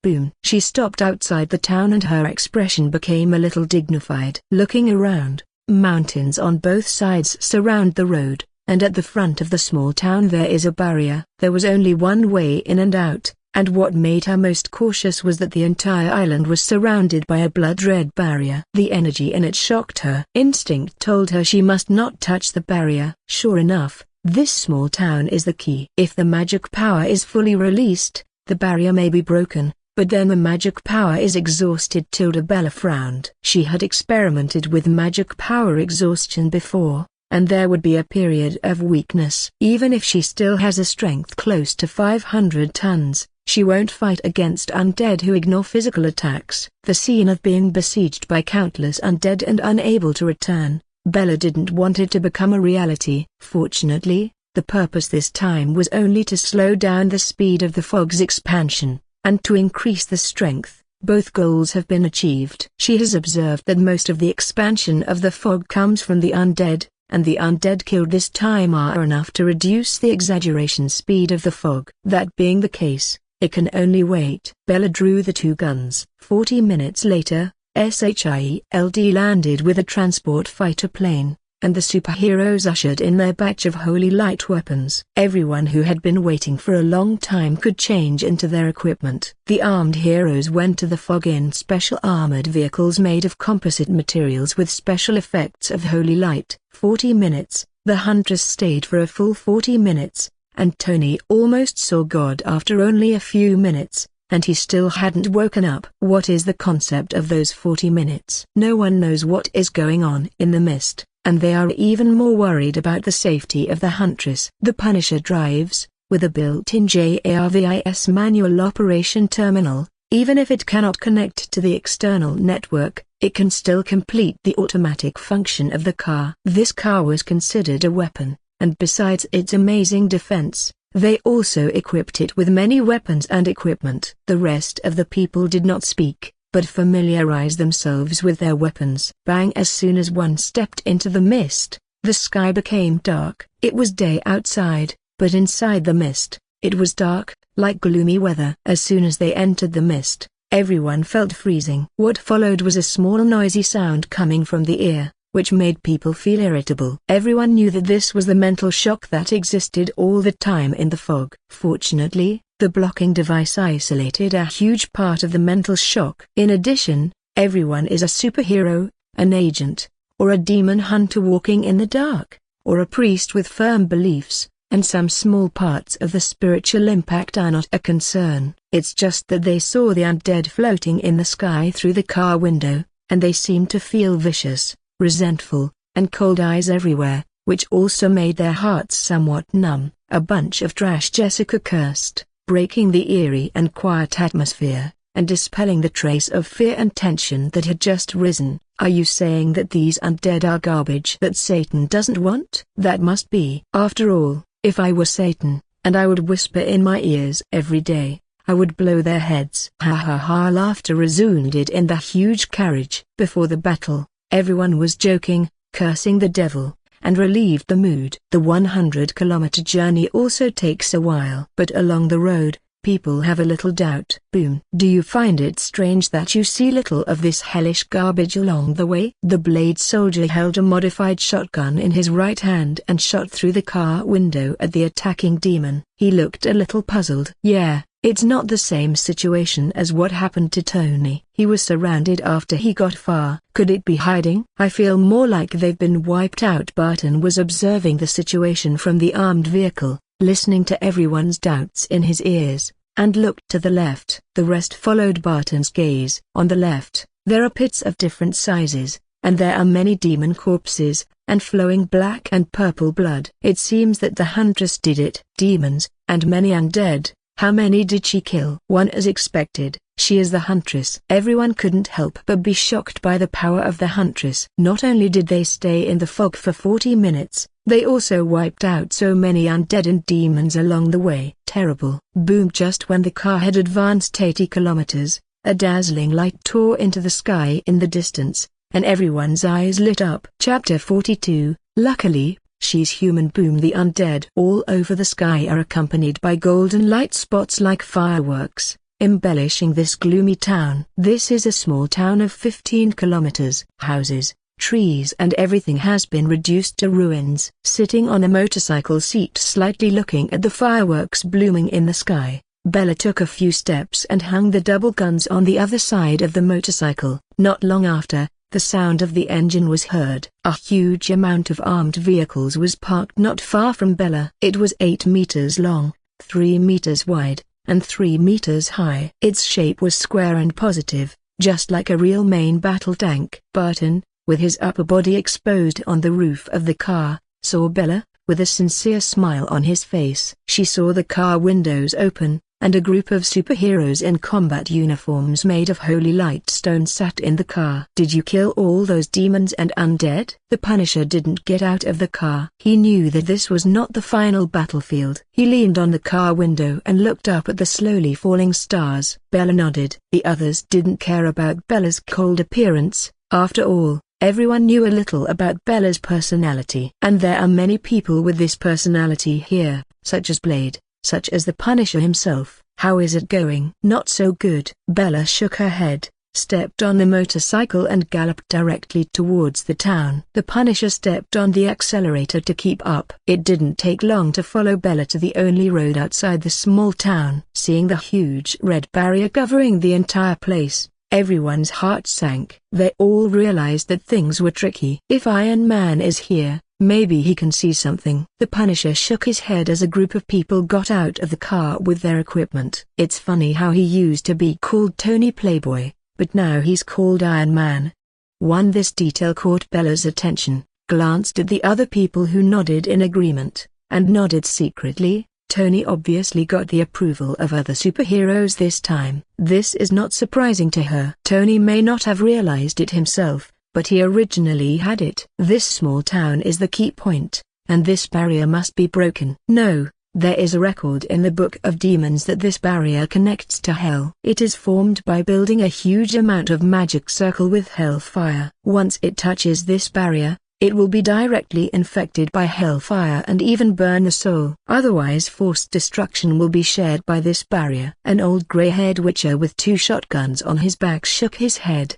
Boom. She stopped outside the town and her expression became a little dignified. Looking around, mountains on both sides surround the road, and at the front of the small town there is a barrier. There was only one way in and out, and what made her most cautious was that the entire island was surrounded by a blood-red barrier. The energy in it shocked her. Instinct told her she must not touch the barrier. Sure enough, this small town is the key. If the magic power is fully released, the barrier may be broken, but then the magic power is exhausted. Bella frowned. She had experimented with magic power exhaustion before, and there would be a period of weakness. Even if she still has a strength close to 500 tons, she won't fight against undead who ignore physical attacks. The scene of being besieged by countless undead and unable to return, Bella didn't want it to become a reality. Fortunately, the purpose this time was only to slow down the speed of the fog's expansion, and to increase the strength. Both goals have been achieved. She has observed that most of the expansion of the fog comes from the undead, and the undead killed this time are enough to reduce the exaggeration speed of the fog. That being the case, it can only wait. Bella drew the two guns. 40 minutes later, SHIELD landed with a transport fighter plane, and the superheroes ushered in their batch of holy light weapons. Everyone who had been waiting for a long time could change into their equipment. The armed heroes went to the fog in special armored vehicles made of composite materials with special effects of holy light. 40 minutes, the hunters stayed for a full 40 minutes, and Tony almost saw God after only a few minutes, and he still hadn't woken up. What is the concept of those 40 minutes? No one knows what is going on in the mist, and they are even more worried about the safety of the Huntress. The Punisher drives, with a built-in JARVIS manual operation terminal. Even if it cannot connect to the external network, it can still complete the automatic function of the car. This car was considered a weapon, and besides its amazing defense, they also equipped it with many weapons and equipment. The rest of the people did not speak, but familiarized themselves with their weapons. Bang! As soon as one stepped into the mist, the sky became dark. It was day outside, but inside the mist, it was dark, like gloomy weather. As soon as they entered the mist, everyone felt freezing. What followed was a small noisy sound coming from the ear, which made people feel irritable. Everyone knew that this was the mental shock that existed all the time in the fog. Fortunately, the blocking device isolated a huge part of the mental shock. In addition, everyone is a superhero, an agent, or a demon hunter walking in the dark, or a priest with firm beliefs, and some small parts of the spiritual impact are not a concern. It's just that they saw the undead floating in the sky through the car window, and they seemed to feel vicious, resentful, and cold eyes everywhere, which also made their hearts somewhat numb. A bunch of trash, Jessica cursed, breaking the eerie and quiet atmosphere, and dispelling the trace of fear and tension that had just risen. Are you saying that these undead are garbage that Satan doesn't want? That must be. After all, if I were Satan, and I would whisper in my ears every day, I would blow their heads. Ha ha ha! Laughter resounded in the huge carriage. Before the battle, everyone was joking, cursing the devil, and relieved the mood. The 100-kilometer journey also takes a while. But along the road, people have a little doubt. Boom. Do you find it strange that you see little of this hellish garbage along the way? The blade soldier held a modified shotgun in his right hand and shot through the car window at the attacking demon. He looked a little puzzled. Yeah, it's not the same situation as what happened to Tony. He was surrounded after he got far. Could it be hiding? I feel more like they've been wiped out. Barton was observing the situation from the armed vehicle, listening to everyone's doubts in his ears, and looked to the left. The rest followed Barton's gaze. On the left, there are pits of different sizes, and there are many demon corpses, and flowing black and purple blood. It seems that the huntress did it. Demons, and many undead. How many did she kill? One, as expected. She is the huntress. Everyone couldn't help but be shocked by the power of the huntress. Not only did they stay in the fog for 40 minutes, they also wiped out so many undead and demons along the way. Terrible. Boom. Just when the car had advanced 80 kilometers, a dazzling light tore into the sky in the distance, and everyone's eyes lit up. Chapter 42. Luckily, she's human. Boom. The undead all over the sky are accompanied by golden light spots like fireworks, embellishing this gloomy town. This is a small town of 15 kilometers. Houses, trees and everything has been reduced to ruins. Sitting on a motorcycle seat slightly looking at the fireworks blooming in the sky, Bella took a few steps and hung the double guns on the other side of the motorcycle. Not long after, the sound of the engine was heard. A huge amount of armed vehicles was parked not far from Bella. It was 8 meters long, 3 meters wide, and 3 meters high. Its shape was square and positive, just like a real main battle tank. Barton, with his upper body exposed on the roof of the car, saw Bella, with a sincere smile on his face. She saw the car windows open, and a group of superheroes in combat uniforms made of holy light stone sat in the car. Did you kill all those demons and undead? The Punisher didn't get out of the car. He knew that this was not the final battlefield. He leaned on the car window and looked up at the slowly falling stars. Bella nodded. The others didn't care about Bella's cold appearance. After all, everyone knew a little about Bella's personality. And there are many people with this personality here, such as Blade, such as the Punisher himself. How is it going? Not so good. Bella shook her head, stepped on the motorcycle and galloped directly towards the town. The Punisher stepped on the accelerator to keep up. It didn't take long to follow Bella to the only road outside the small town. Seeing the huge red barrier covering the entire place, everyone's heart sank. They all realized that things were tricky. If Iron Man is here, maybe he can see something. The Punisher shook his head as a group of people got out of the car with their equipment. It's funny how he used to be called Tony Playboy, but now he's called Iron Man. This detail caught Bella's attention, glanced at the other people who nodded in agreement, and nodded secretly. Tony obviously got the approval of other superheroes this time. This is not surprising to her. Tony may not have realized it himself, but he originally had it. This small town is the key point, and this barrier must be broken. No, there is a record in the Book of Demons that this barrier connects to hell. It is formed by building a huge amount of magic circle with hellfire. Once it touches this barrier, it will be directly infected by hellfire and even burn the soul. Otherwise forced destruction will be shared by this barrier. An old gray-haired witcher with 2 shotguns on his back shook his head.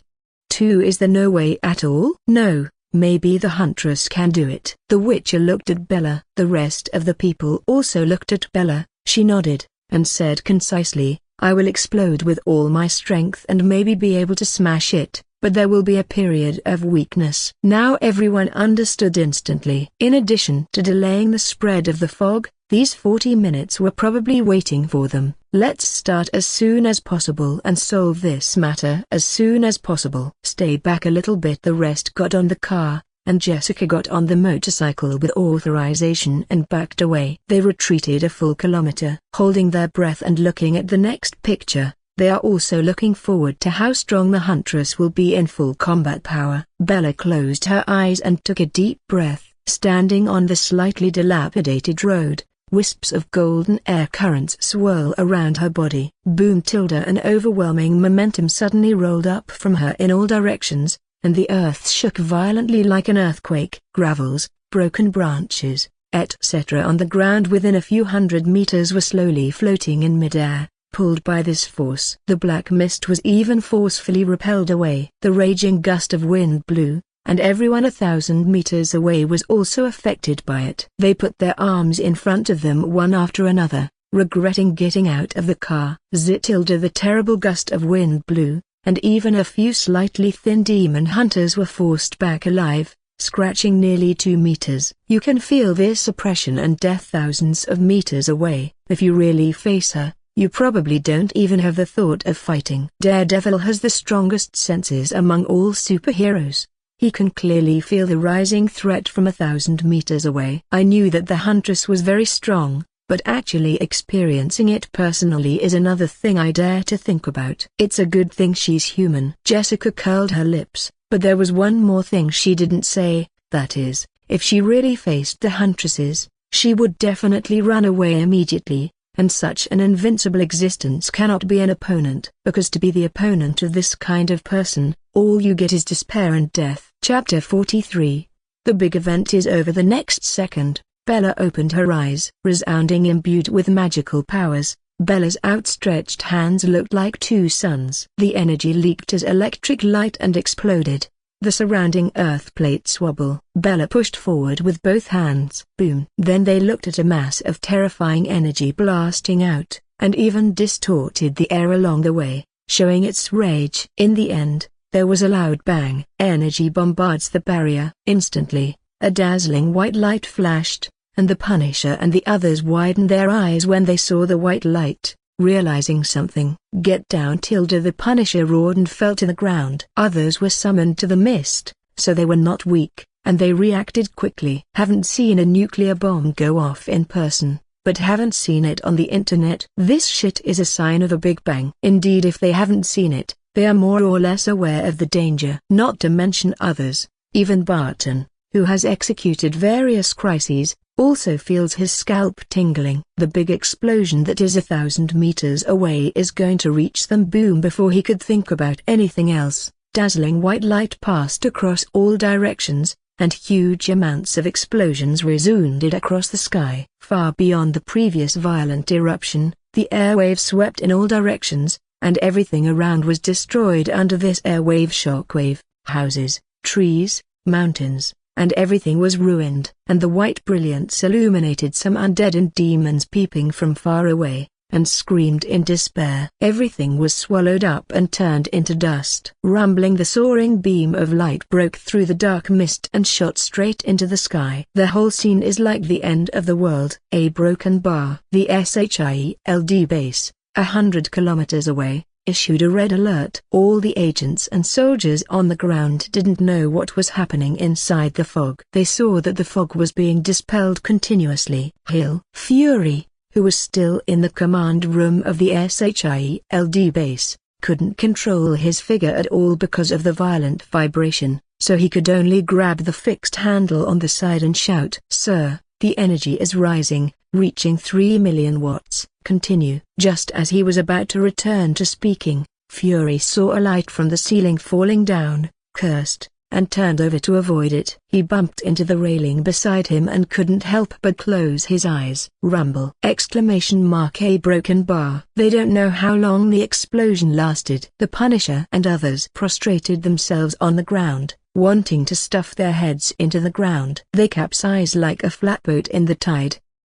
2 is there no way at all? No, maybe the huntress can do it. The witcher looked at Bella. The rest of the people also looked at Bella. She nodded, and said concisely, I will explode with all my strength and maybe be able to smash it, but there will be a period of weakness. Now everyone understood instantly. In addition to delaying the spread of the fog, these 40 minutes were probably waiting for them. Let's start as soon as possible and solve this matter as soon as possible. Stay back a little bit. The rest got on the car, and Jessica got on the motorcycle with authorization and backed away. They retreated a full kilometer, holding their breath and looking at the next picture. They are also looking forward to how strong the huntress will be in full combat power. Bella closed her eyes and took a deep breath. Standing on the slightly dilapidated road, wisps of golden air currents swirl around her body. Boom. An overwhelming momentum suddenly rolled up from her in all directions, and the earth shook violently like an earthquake. Gravels, broken branches, etc. on the ground within a few hundred meters were slowly floating in midair, pulled by this force. The black mist was even forcefully repelled away. The raging gust of wind blew, and everyone 1,000 meters away was also affected by it. They put their arms in front of them one after another, regretting getting out of the car. Zitilda, the terrible gust of wind blew, and even a few slightly thin demon hunters were forced back alive, scratching nearly 2 meters. You can feel this oppression and death thousands of meters away. If you really face her, you probably don't even have the thought of fighting. Daredevil has the strongest senses among all superheroes. He can clearly feel the rising threat from 1,000 meters away. I knew that the Huntress was very strong, but actually experiencing it personally is another thing I dare to think about. It's a good thing she's human. Jessica curled her lips, but there was one more thing she didn't say, that is, if she really faced the Huntresses, she would definitely run away immediately, and such an invincible existence cannot be an opponent. Because to be the opponent of this kind of person, all you get is despair and death. Chapter 43. The big event is over the next second. Bella opened her eyes. Resounding, imbued with magical powers, Bella's outstretched hands looked like 2 suns. The energy leaked as electric light and exploded. The surrounding earth plates wobble. Bella pushed forward with both hands. Boom. Then they looked at a mass of terrifying energy blasting out, and even distorted the air along the way, showing its rage. In the end, there was a loud bang. Energy bombards the barrier. Instantly, a dazzling white light flashed, and the Punisher and the others widened their eyes when they saw the white light, realizing something. "Get down, Tilda!" the Punisher roared and fell to the ground. Others were summoned to the mist, so they were not weak, and they reacted quickly. Haven't seen a nuclear bomb go off in person, but haven't seen it on the internet. This shit is a sign of a big bang. Indeed, if they haven't seen it, they are more or less aware of the danger. Not to mention others, even Barton, who has executed various crises, also feels his scalp tingling. The big explosion that is 1,000 meters away is going to reach them. Boom! Before he could think about anything else, dazzling white light passed across all directions, and huge amounts of explosions resounded across the sky. Far beyond the previous violent eruption, the airwave swept in all directions, and everything around was destroyed under this airwave shockwave. Houses, trees, mountains, and everything was ruined. And the white brilliance illuminated some undead and demons peeping from far away, and screamed in despair. Everything was swallowed up and turned into dust. Rumbling, the soaring beam of light broke through the dark mist and shot straight into the sky. The whole scene is like the end of the world. A broken bar. The SHIELD base, 100 kilometers away, issued a red alert. All the agents and soldiers on the ground didn't know what was happening inside the fog. They saw that the fog was being dispelled continuously. Fury, who was still in the command room of the SHIELD base, couldn't control his figure at all because of the violent vibration, so he could only grab the fixed handle on the side and shout, "Sir, the energy is rising, reaching 3 million watts. Continue." Just as he was about to return to speaking, Fury saw a light from the ceiling falling down, cursed, and turned over to avoid it. He bumped into the railing beside him and couldn't help but close his eyes. Rumble! A broken bar. They don't know how long the explosion lasted. The Punisher and others prostrated themselves on the ground, wanting to stuff their heads into the ground. They capsized like a flatboat in the tide.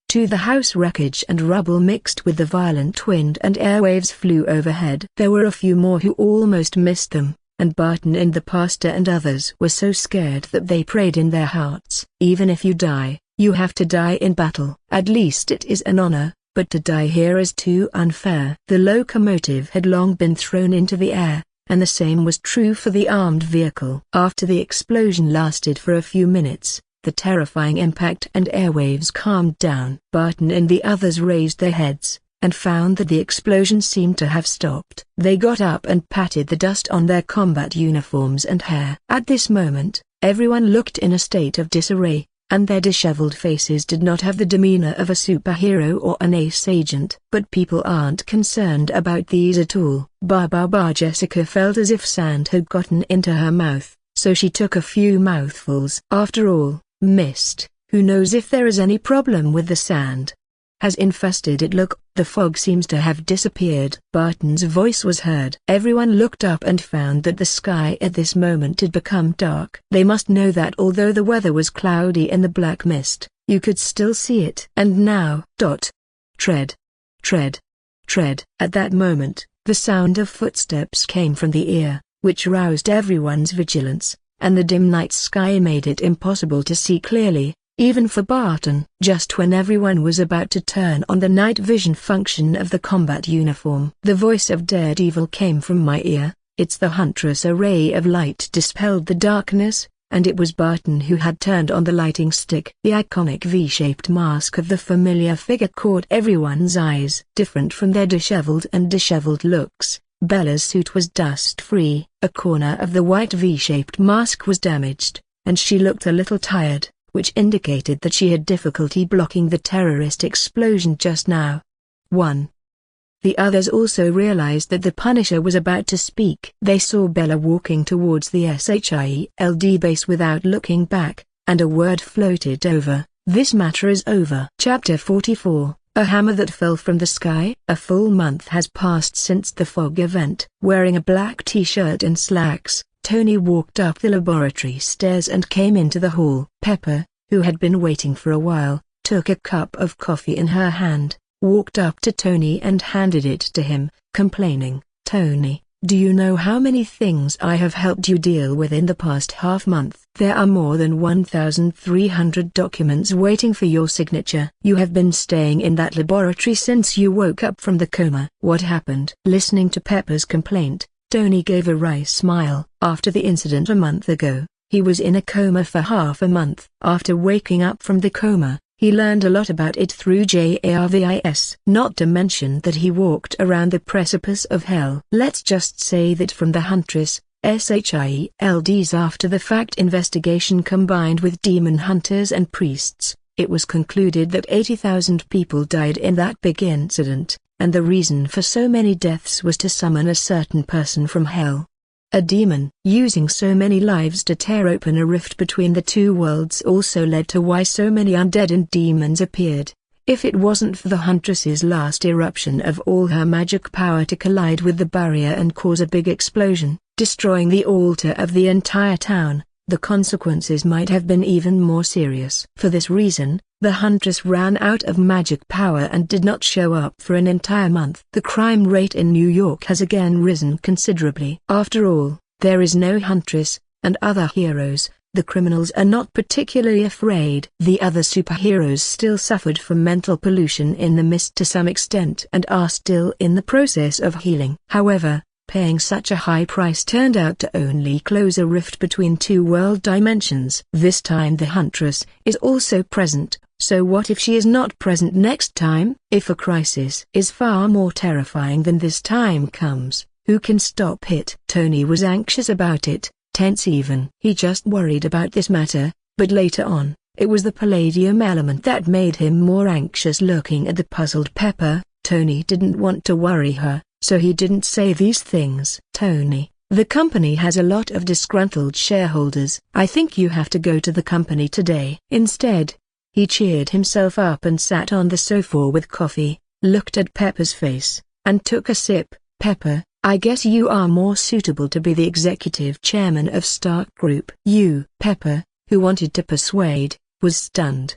To the house, wreckage and rubble mixed with the violent wind and airwaves flew overhead. There were a few more who almost missed them, and Barton and the pastor and others were so scared that they prayed in their hearts, "Even if you die, you have to die in battle. At least it is an honor, but to die here is too unfair." The locomotive had long been thrown into the air, and the same was true for the armed vehicle. After the explosion lasted for a few minutes, the terrifying impact and airwaves calmed down. Barton and the others raised their heads, and found that the explosion seemed to have stopped. They got up and patted the dust on their combat uniforms and hair. At this moment, everyone looked in a state of disarray, and their disheveled faces did not have the demeanor of a superhero or an ace agent. But people aren't concerned about these at all. Jessica felt as if sand had gotten into her mouth, so she took a few mouthfuls. After all, mist, who knows if there is any problem with the sand? Has infested it. Look, the fog seems to have disappeared. Barton's voice was heard. Everyone looked up and found that the sky at this moment had become dark. They must know that although the weather was cloudy in the black mist, you could still see it. And now, tread, tread, tread. At that moment, the sound of footsteps came from the ear, which roused everyone's vigilance, and the dim night sky made it impossible to see clearly, even for Barton. Just when everyone was about to turn on the night vision function of the combat uniform, the voice of Daredevil came from my ear. It's the Huntress. A ray of light dispelled the darkness, and it was Barton who had turned on the lighting stick. The iconic V-shaped mask of the familiar figure caught everyone's eyes. Different from their disheveled looks, Bella's suit was dust-free. A corner of the white V-shaped mask was damaged, and she looked a little tired, which indicated that she had difficulty blocking the terrorist explosion just now. 1. The others also realized that the Punisher was about to speak. They saw Bella walking towards the SHIELD base without looking back, and a word floated over: "This matter is over." Chapter 44. A hammer that fell from the sky. A full month has passed since the fog event. Wearing a black t-shirt and slacks, Tony walked up the laboratory stairs and came into the hall. Pepper, who had been waiting for a while, took a cup of coffee in her hand, walked up to Tony and handed it to him, complaining, "Tony, do you know how many things I have helped you deal with in the past half-month? There are more than 1,300 documents waiting for your signature. You have been staying in that laboratory since you woke up from the coma." What happened? Listening to Pepper's complaint, Tony gave a wry smile. After the incident a month ago, he was in a coma for half a month. After waking up from the coma, he learned a lot about it through JARVIS. Not to mention that he walked around the precipice of hell. Let's just say that from the Huntress, SHIELD's after-the-fact investigation combined with demon hunters and priests, it was concluded that 80,000 people died in that big incident, and the reason for so many deaths was to summon a certain person from hell. A demon. Using so many lives to tear open a rift between the two worlds also led to why so many undead and demons appeared. If it wasn't for the Huntress's last eruption of all her magic power to collide with the barrier and cause a big explosion, destroying the altar of the entire town, the consequences might have been even more serious. For this reason, the Huntress ran out of magic power and did not show up for an entire month. The crime rate in New York has again risen considerably. After all, there is no Huntress, and other heroes. The criminals are not particularly afraid. The other superheroes still suffered from mental pollution in the mist to some extent and are still in the process of healing. However, paying such a high price turned out to only close a rift between two world dimensions. This time the Huntress is also present, so what if she is not present next time? If a crisis is far more terrifying than this time comes, who can stop it? Tony was anxious about it, tense even. He just worried about this matter, but later on, it was the palladium element that made him more anxious. Looking at the puzzled Pepper, Tony didn't want to worry her, so he didn't say these things. "Tony, the company has a lot of disgruntled shareholders. I think you have to go to the company today." Instead, he cheered himself up and sat on the sofa with coffee, looked at Pepper's face, and took a sip. "Pepper, I guess you are more suitable to be the executive chairman of Stark Group." You, Pepper, who wanted to persuade, was stunned.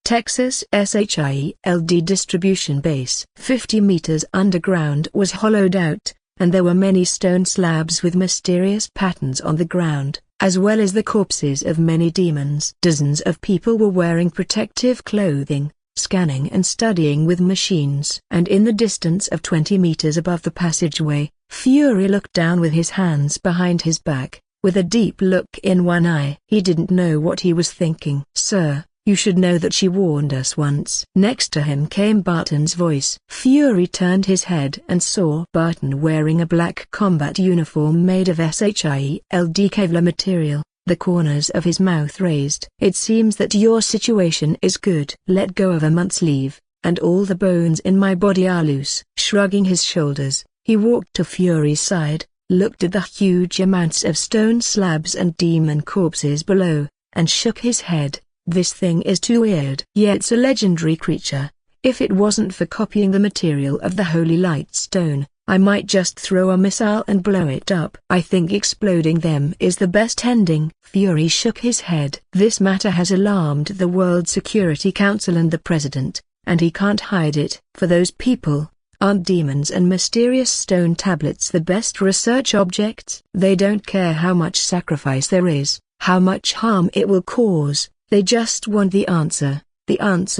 Texas SHIELD distribution base. 50 meters underground was hollowed out, and there were many stone slabs with mysterious patterns on the ground, as well as the corpses of many demons. Dozens of people were wearing protective clothing, scanning and studying with machines. And in the distance of 20 meters above the passageway, Fury looked down with his hands behind his back, with a deep look in one eye. He didn't know what he was thinking. "Sir, you should know that she warned us once." Next to him came Barton's voice. Fury turned his head and saw Barton wearing a black combat uniform made of SHIELD Kevlar material, the corners of his mouth raised. "It seems that your situation is good. Let go of a month's leave, and all the bones in my body are loose." Shrugging his shoulders, he walked to Fury's side, looked at the huge amounts of stone slabs and demon corpses below, and shook his head. This thing is too weird. Yeah, it's a legendary creature. If it wasn't for copying the material of the Holy Light Stone, I might just throw a missile and blow it up. I think exploding them is the best ending. Fury shook his head. This matter has alarmed the World Security Council and the President, and he can't hide it. For those people, aren't demons and mysterious stone tablets the best research objects? They don't care how much sacrifice there is, how much harm it will cause, they just want the answer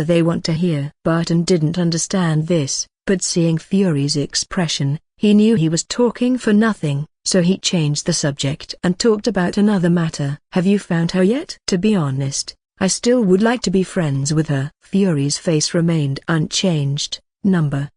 they want to hear. Barton didn't understand this, but seeing Fury's expression, he knew he was talking for nothing, so he changed the subject and talked about another matter. Have you found her yet? To be honest, I still would like to be friends with her. Fury's face remained unchanged.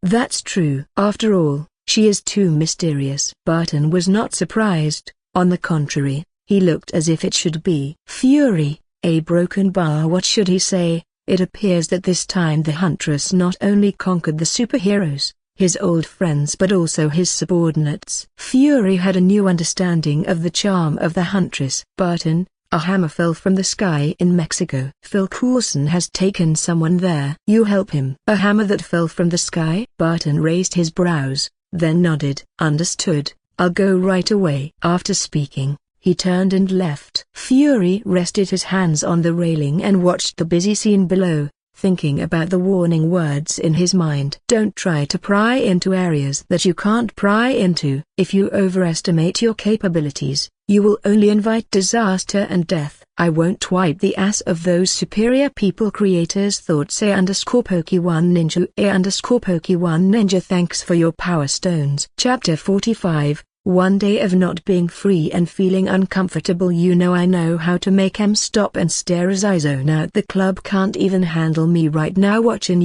That's true. After all, she is too mysterious. Barton was not surprised, on the contrary, he looked as if it should be. Fury, a broken bar. What should he say? It appears that this time the Huntress not only conquered the superheroes, his old friends, but also his subordinates. Fury had a new understanding of the charm of the Huntress. Barton, a hammer fell from the sky in Mexico. Phil Coulson has taken someone there. You help him. A hammer that fell from the sky? Barton raised his brows, then nodded. Understood, I'll go right away. After speaking, he turned and left. Fury rested his hands on the railing and watched the busy scene below, thinking about the warning words in his mind. Don't try to pry into areas that you can't pry into. If you overestimate your capabilities, you will only invite disaster and death. I won't wipe the ass of those superior people. Creators thoughts A_Poke1 Ninja A_Poke1 Ninja. Thanks for your power stones. Chapter 45. One day of not being free and feeling uncomfortable. I know how to make him stop and stare as I zone out. The club can't even handle me right now. Watching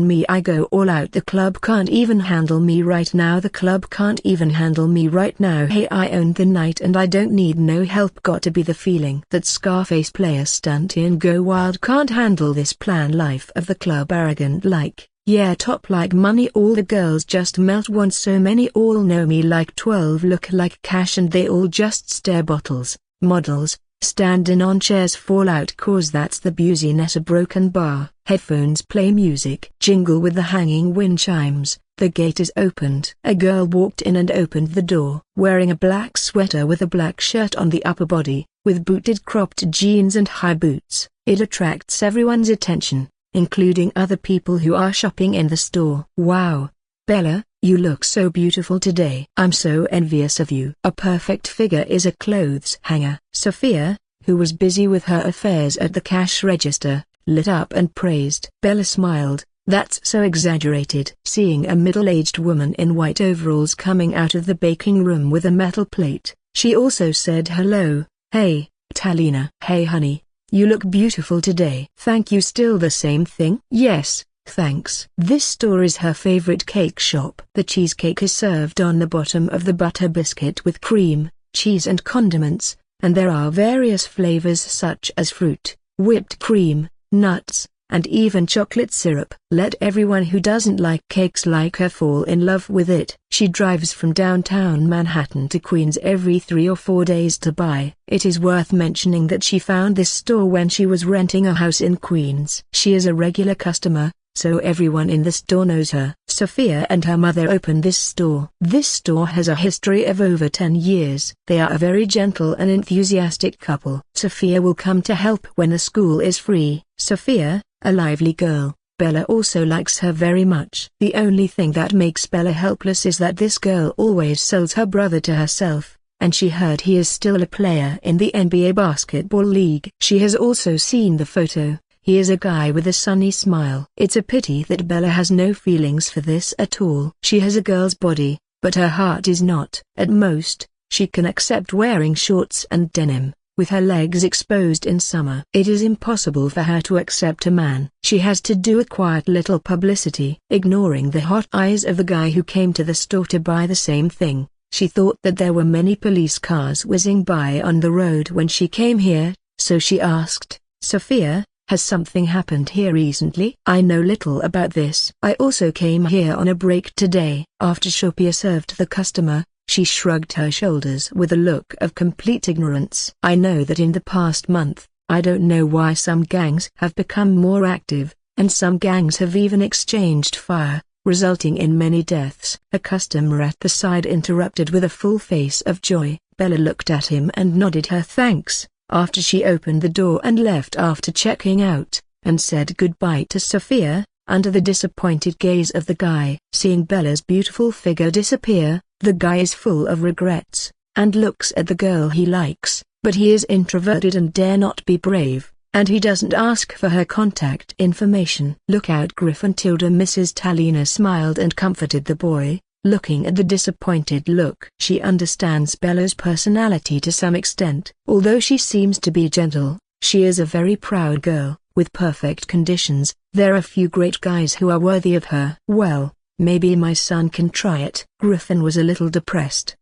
me, I go all out. The club can't even handle me right now. The club can't even handle me right now. Hey, I own the night and I don't need no help. Got to be the feeling that Scarface player stunt in Go Wild can't handle this plan. Life of the club arrogant like. Yeah, top like money. All the girls just melt. Want so many. All know me like 12 look like cash and they all just stare. Bottles, models, standing on chairs fall out cause that's the booziness. A broken bar. Headphones play music. Jingle with the hanging wind chimes. The gate is opened. A girl walked in and opened the door. Wearing a black sweater with a black shirt on the upper body, with booted cropped jeans and high boots. It attracts everyone's attention, including other people who are shopping in the store. Wow, Bella, you look so beautiful today. I'm so envious of you. A perfect figure is a clothes hanger. Sophia, who was busy with her affairs at the cash register, lit up and praised. Bella smiled. That's so exaggerated. Seeing a middle-aged woman in white overalls coming out of the baking room with a metal plate, she also said hello. Hey, Talina. Hey honey. You look beautiful today. Thank you. Still the same thing? Yes, thanks. This store is her favorite cake shop. The cheesecake is served on the bottom of the butter biscuit with cream, cheese and condiments, and there are various flavors such as fruit, whipped cream, nuts, and even chocolate syrup. Let everyone who doesn't like cakes like her fall in love with it. She drives from downtown Manhattan to Queens every 3 or 4 days to buy. It is worth mentioning that she found this store when she was renting a house in Queens. She is a regular customer, so everyone in the store knows her. Sophia and her mother opened this store. This store has a history of over 10 years. They are a very gentle and enthusiastic couple. Sophia will come to help when the school is free. Sophia, a lively girl, Bella also likes her very much. The only thing that makes Bella helpless is that this girl always sells her brother to herself, and she heard he is still a player in the NBA basketball league. She has also seen the photo. He is a guy with a sunny smile. It's a pity that Bella has no feelings for this at all. She has a girl's body, but her heart is not. At most, she can accept wearing shorts and denim, with her legs exposed in summer. It is impossible for her to accept a man. She has to do a quiet little publicity. Ignoring the hot eyes of the guy who came to the store to buy the same thing, she thought that there were many police cars whizzing by on the road when she came here, so she asked, Sophia, has something happened here recently? I know little about this. I also came here on a break today. After Sophia served the customer, she shrugged her shoulders with a look of complete ignorance. I know that in the past month, I don't know why some gangs have become more active, and some gangs have even exchanged fire, resulting in many deaths. A customer at the side interrupted with a full face of joy. Bella looked at him and nodded her thanks, after she opened the door and left after checking out, and said goodbye to Sophia, under the disappointed gaze of the guy. Seeing Bella's beautiful figure disappear, the guy is full of regrets, and looks at the girl he likes, but he is introverted and dare not be brave, and he doesn't ask for her contact information. Look out, Griffin. Mrs. Talina smiled and comforted the boy, looking at the disappointed look. She understands Bella's personality to some extent. Although she seems to be gentle, she is a very proud girl, with perfect conditions. There are few great guys who are worthy of her. Well, maybe my son can try it. Griffin was a little depressed.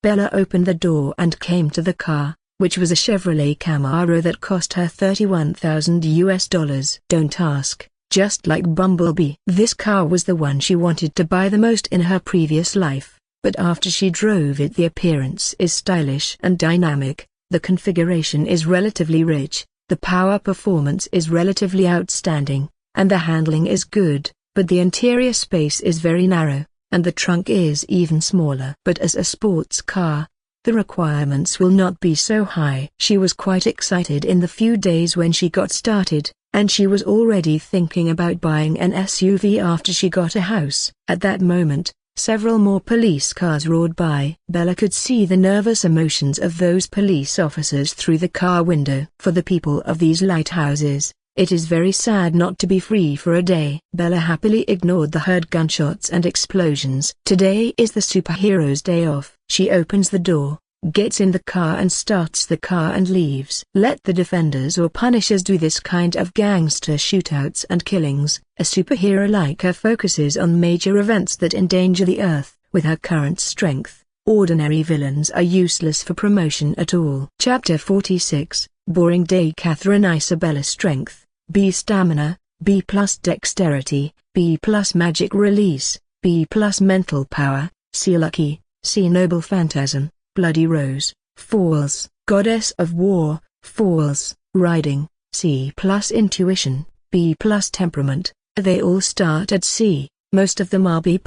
Bella opened the door and came to the car, which was a Chevrolet Camaro that cost her $31,000. Don't ask, just like Bumblebee. This car was the one she wanted to buy the most in her previous life, but after she drove it, the appearance is stylish and dynamic, the configuration is relatively rich, the power performance is relatively outstanding, and the handling is good, but the interior space is very narrow, and the trunk is even smaller. But as a sports car, the requirements will not be so high. She was quite excited in the few days when she got started, and she was already thinking about buying an SUV after she got a house. At that moment, several more police cars roared by. Bella could see the nervous emotions of those police officers through the car window. For the people of these lighthouses, it is very sad not to be free for a day. Bella happily ignored the heard gunshots and explosions. Today is the superhero's day off. She opens the door, gets in the car and starts the car and leaves. Let the defenders or punishers do this kind of gangster shootouts and killings. A superhero like her focuses on major events that endanger the earth. With her current strength, ordinary villains are useless for promotion at all. Chapter 46, Boring Day. Catherine Isabella. Strength, B. Stamina, B+ Dexterity, B+ Magic Release, B+ Mental Power, C. Lucky, C. Noble Phantasm, Bloody Rose, Falls, Goddess of War, Falls, Riding, C+ Intuition, B+ Temperament. They all start at C, most of them are B+,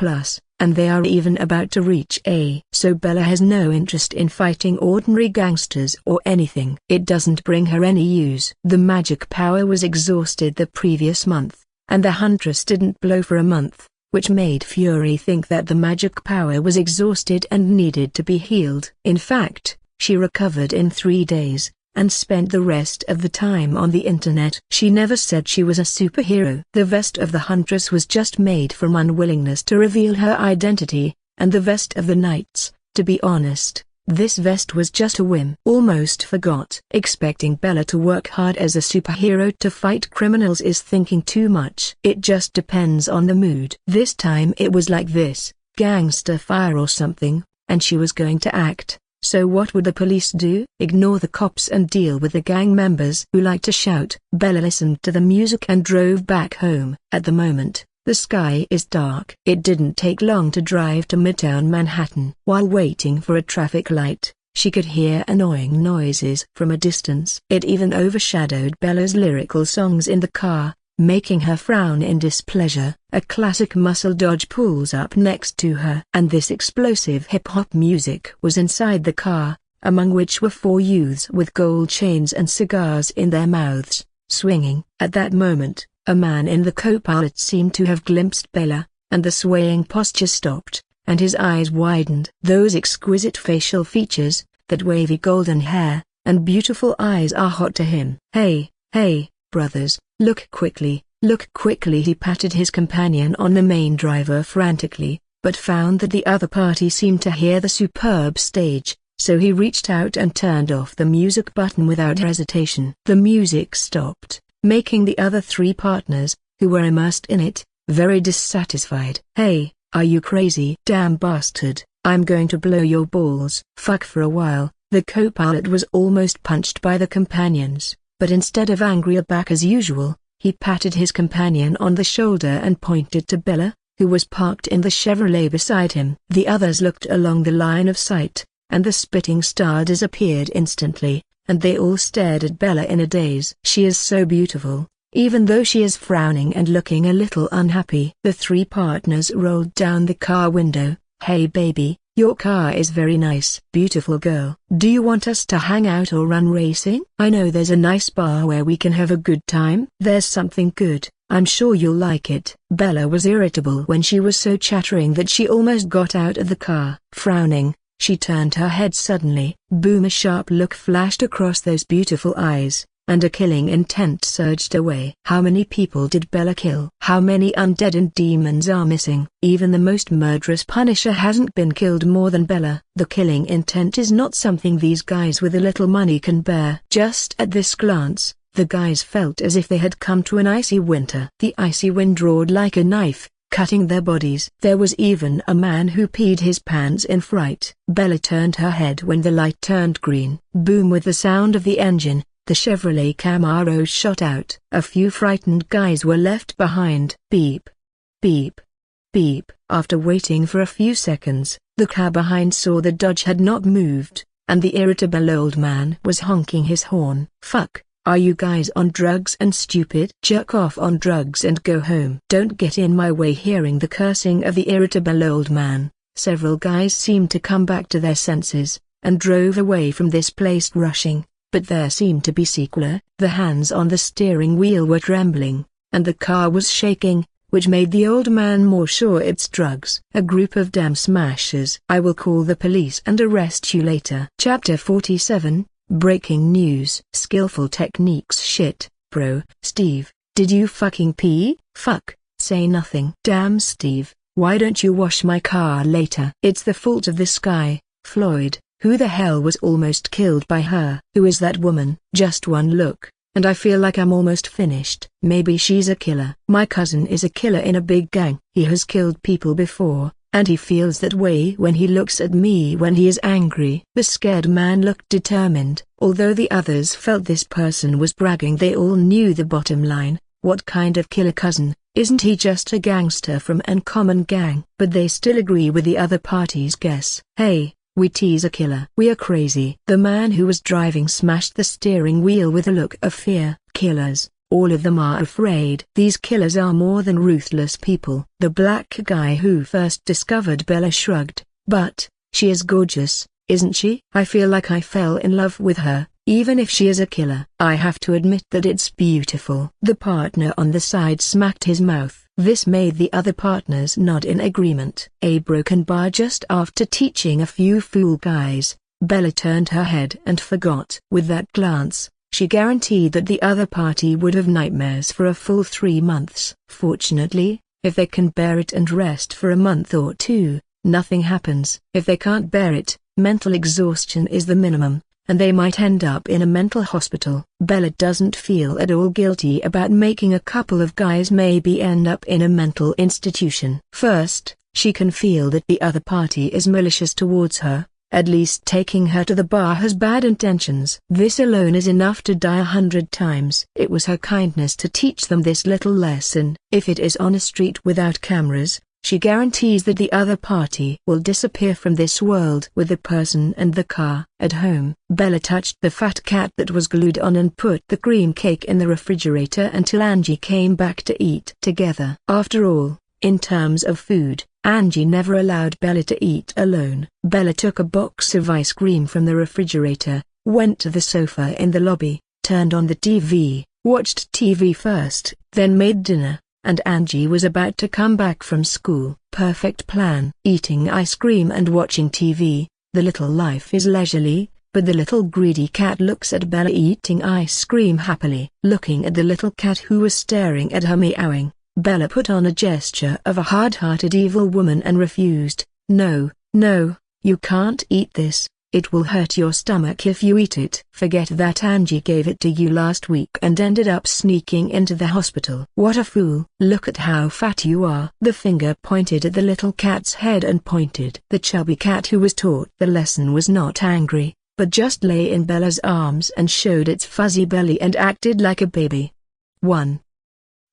and they are even about to reach A. So Bella has no interest in fighting ordinary gangsters or anything. It doesn't bring her any use. The magic power was exhausted the previous month, and the Huntress didn't blow for a month, which made Fury think that the magic power was exhausted and needed to be healed. In fact, she recovered in 3 days, and spent the rest of the time on the internet. She never said she was a superhero. The vest of the Huntress was just made from unwillingness to reveal her identity, and the vest of the Knights, to be honest, this vest was just a whim. Almost forgot. Expecting Bella to work hard as a superhero to fight criminals is thinking too much. It just depends on the mood. This time it was like this, gangster fire or something, and she was going to act. So what would the police do? Ignore the cops and deal with the gang members who like to shout. Bella listened to the music and drove back home. At the moment, the sky is dark. It didn't take long to drive to Midtown Manhattan. While waiting for a traffic light, she could hear annoying noises from a distance. It even overshadowed Bella's lyrical songs in the car, making her frown in displeasure. A classic muscle dodge pulls up next to her. And this explosive hip-hop music was inside the car, among which were 4 youths with gold chains and cigars in their mouths, swinging. At that moment, a man in the co-pilot seemed to have glimpsed Bella, and the swaying posture stopped, and his eyes widened. Those exquisite facial features, that wavy golden hair, and beautiful eyes are hot to him. Hey, brothers, look quickly, look quickly. He patted his companion on the main driver frantically, but found that the other party seemed to hear the superb stage, so he reached out and turned off the music button without hesitation. The music stopped, making the other 3 partners, who were immersed in it, very dissatisfied. Hey, are you crazy? Damn bastard, I'm going to blow your balls. Fuck. For a while, the co-pilot was almost punched by the companions, but instead of angry back as usual, he patted his companion on the shoulder and pointed to Bella, who was parked in the Chevrolet beside him. The others looked along the line of sight, and the spitting star disappeared instantly, and they all stared at Bella in a daze. She is so beautiful, even though she is frowning and looking a little unhappy. The three partners rolled down the car window. "Hey baby, your car is very nice." "Beautiful girl. Do you want us to hang out or run racing? I know there's a nice bar where we can have a good time." "There's something good. I'm sure you'll like it." Bella was irritable when she was so chattering that she almost got out of the car. Frowning, she turned her head suddenly. Boom! A sharp look flashed across those beautiful eyes, and a killing intent surged away. How many people did Bella kill? How many undead and demons are missing? Even the most murderous Punisher hasn't been killed more than Bella. The killing intent is not something these guys with a little money can bear. Just at this glance, the guys felt as if they had come to an icy winter. The icy wind roared like a knife, cutting their bodies. There was even a man who peed his pants in fright. Bella turned her head when the light turned green. Boom! With the sound of the engine, the Chevrolet Camaro shot out. A few frightened guys were left behind. Beep. Beep. Beep. After waiting for a few seconds, the car behind saw the Dodge had not moved, and the irritable old man was honking his horn. "Fuck. Are you guys on drugs and stupid? Jerk off on drugs and go home. Don't get in my way." Hearing the cursing of the irritable old man, several guys seemed to come back to their senses, and drove away from this place rushing, but there seemed to be sequel. The hands on the steering wheel were trembling, and the car was shaking, which made the old man more sure it's drugs. A group of damn smashers. "I will call the police and arrest you later." Chapter 47. Breaking news. Skillful techniques. Shit, bro. "Steve, did you fucking pee?" "Fuck, say nothing." "Damn Steve, why don't you wash my car later?" "It's the fault of this guy, Floyd, who the hell was almost killed by her." "Who is that woman?" "Just one look, and I feel like I'm almost finished." "Maybe she's a killer." "My cousin is a killer in a big gang. He has killed people before, and he feels that way when he looks at me when he is angry." The scared man looked determined. Although the others felt this person was bragging, they all knew the bottom line. What kind of killer cousin? Isn't he just a gangster from Uncommon Gang? But they still agree with the other party's guess. "Hey, we tease a killer. We are crazy." The man who was driving smashed the steering wheel with a look of fear. "Killers, all of them are afraid. These killers are more than ruthless people." The black guy who first discovered Bella shrugged. "But, she is gorgeous, isn't she? I feel like I fell in love with her, even if she is a killer. I have to admit that it's beautiful." The partner on the side smacked his mouth. This made the other partners nod in agreement. A broken bar. Just after teaching a few fool guys, Bella turned her head and forgot. With that glance, she guaranteed that the other party would have nightmares for a full 3 months. Fortunately, if they can bear it and rest for a month or two, nothing happens. If they can't bear it, mental exhaustion is the minimum, and they might end up in a mental hospital. Bella doesn't feel at all guilty about making a couple of guys maybe end up in a mental institution. First, she can feel that the other party is malicious towards her. At least taking her to the bar has bad intentions. This alone is enough to die 100 times. It was her kindness to teach them this little lesson. If it is on a street without cameras, she guarantees that the other party will disappear from this world with the person and the car. At home, Bella touched the fat cat that was glued on and put the cream cake in the refrigerator until Angie came back to eat together. After all, in terms of food, Angie never allowed Bella to eat alone. Bella took a box of ice cream from the refrigerator, went to the sofa in the lobby, turned on the TV, watched TV first, then made dinner, and Angie was about to come back from school. Perfect plan. Eating ice cream and watching TV, the little life is leisurely, but the little greedy cat looks at Bella eating ice cream happily. Looking at the little cat who was staring at her meowing, Bella put on a gesture of a hard-hearted evil woman and refused. "No, no, you can't eat this. It will hurt your stomach if you eat it." "Forget that. Angie gave it to you last week and ended up sneaking into the hospital." "What a fool. Look at how fat you are." The finger pointed at the little cat's head and pointed. The chubby cat who was taught the lesson was not angry, but just lay in Bella's arms and showed its fuzzy belly and acted like a baby. 1.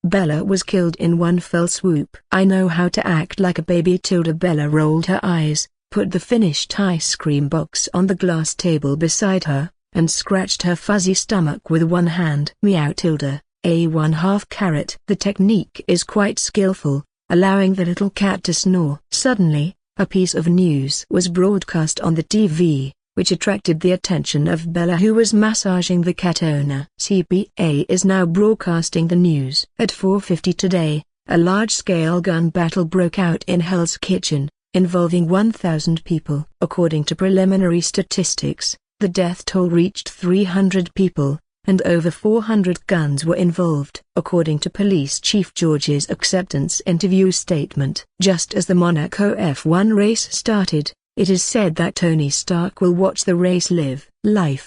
Bella was killed in one fell swoop. "I know how to act like a baby." Bella rolled her eyes, put the finished ice cream box on the glass table beside her, and scratched her fuzzy stomach with one hand. Meow tilde, a 1/2 carrot. The technique is quite skillful, allowing the little cat to snore. Suddenly, a piece of news was broadcast on the TV, which attracted the attention of Bella, who was massaging the cat owner. CBA is now broadcasting the news. At 4:50 today, a large-scale gun battle broke out in Hell's Kitchen, involving 1,000 people. According to preliminary statistics, the death toll reached 300 people, and over 400 guns were involved. According to Police Chief George's acceptance interview statement, just as the Monaco F1 race started, it is said that Tony Stark will watch the race live.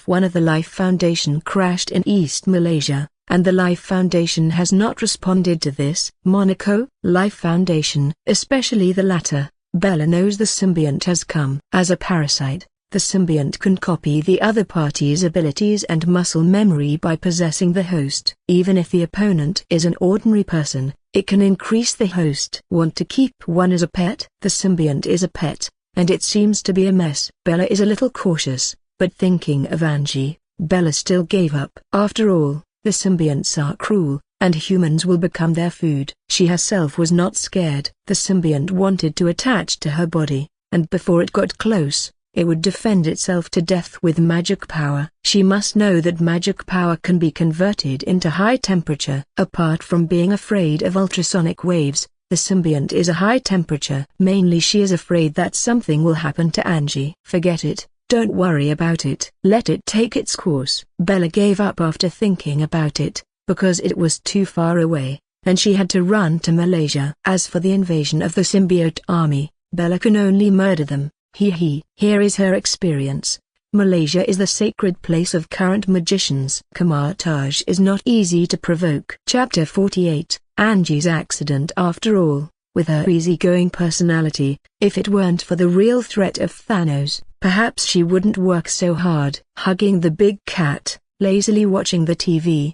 One of the Life Foundation crashed in East Malaysia, and the Life Foundation has not responded to this. Monaco, Life Foundation, especially the latter. Bella knows the symbiont has come. As a parasite, the symbiont can copy the other party's abilities and muscle memory by possessing the host. Even if the opponent is an ordinary person, it can increase the host. Want to keep one as a pet? The symbiont is a pet, and it seems to be a mess. Bella is a little cautious, but thinking of Angie, Bella still gave up. After all, the symbionts are cruel, and humans will become their food. She herself was not scared. The symbiont wanted to attach to her body, and before it got close, it would defend itself to death with magic power. She must know that magic power can be converted into high temperature. Apart from being afraid of ultrasonic waves, the symbiont is a high temperature. Mainly she is afraid that something will happen to Angie. Forget it. Don't worry about it. Let it take its course. Bella gave up after thinking about it, because it was too far away, and she had to run to Malaysia. As for the invasion of the symbiote army, Bella can only murder them. Here is her experience. Malaysia is the sacred place of current magicians. Camouflage is not easy to provoke. Chapter 48, Angie's accident. After all, with her easygoing personality, if it weren't for the real threat of Thanos, perhaps she wouldn't work so hard. Hugging the big cat, lazily watching the TV.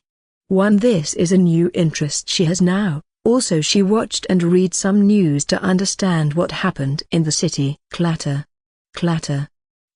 This is a new interest she has now. Also she watched and read some news to understand what happened in the city. Clatter. Clatter.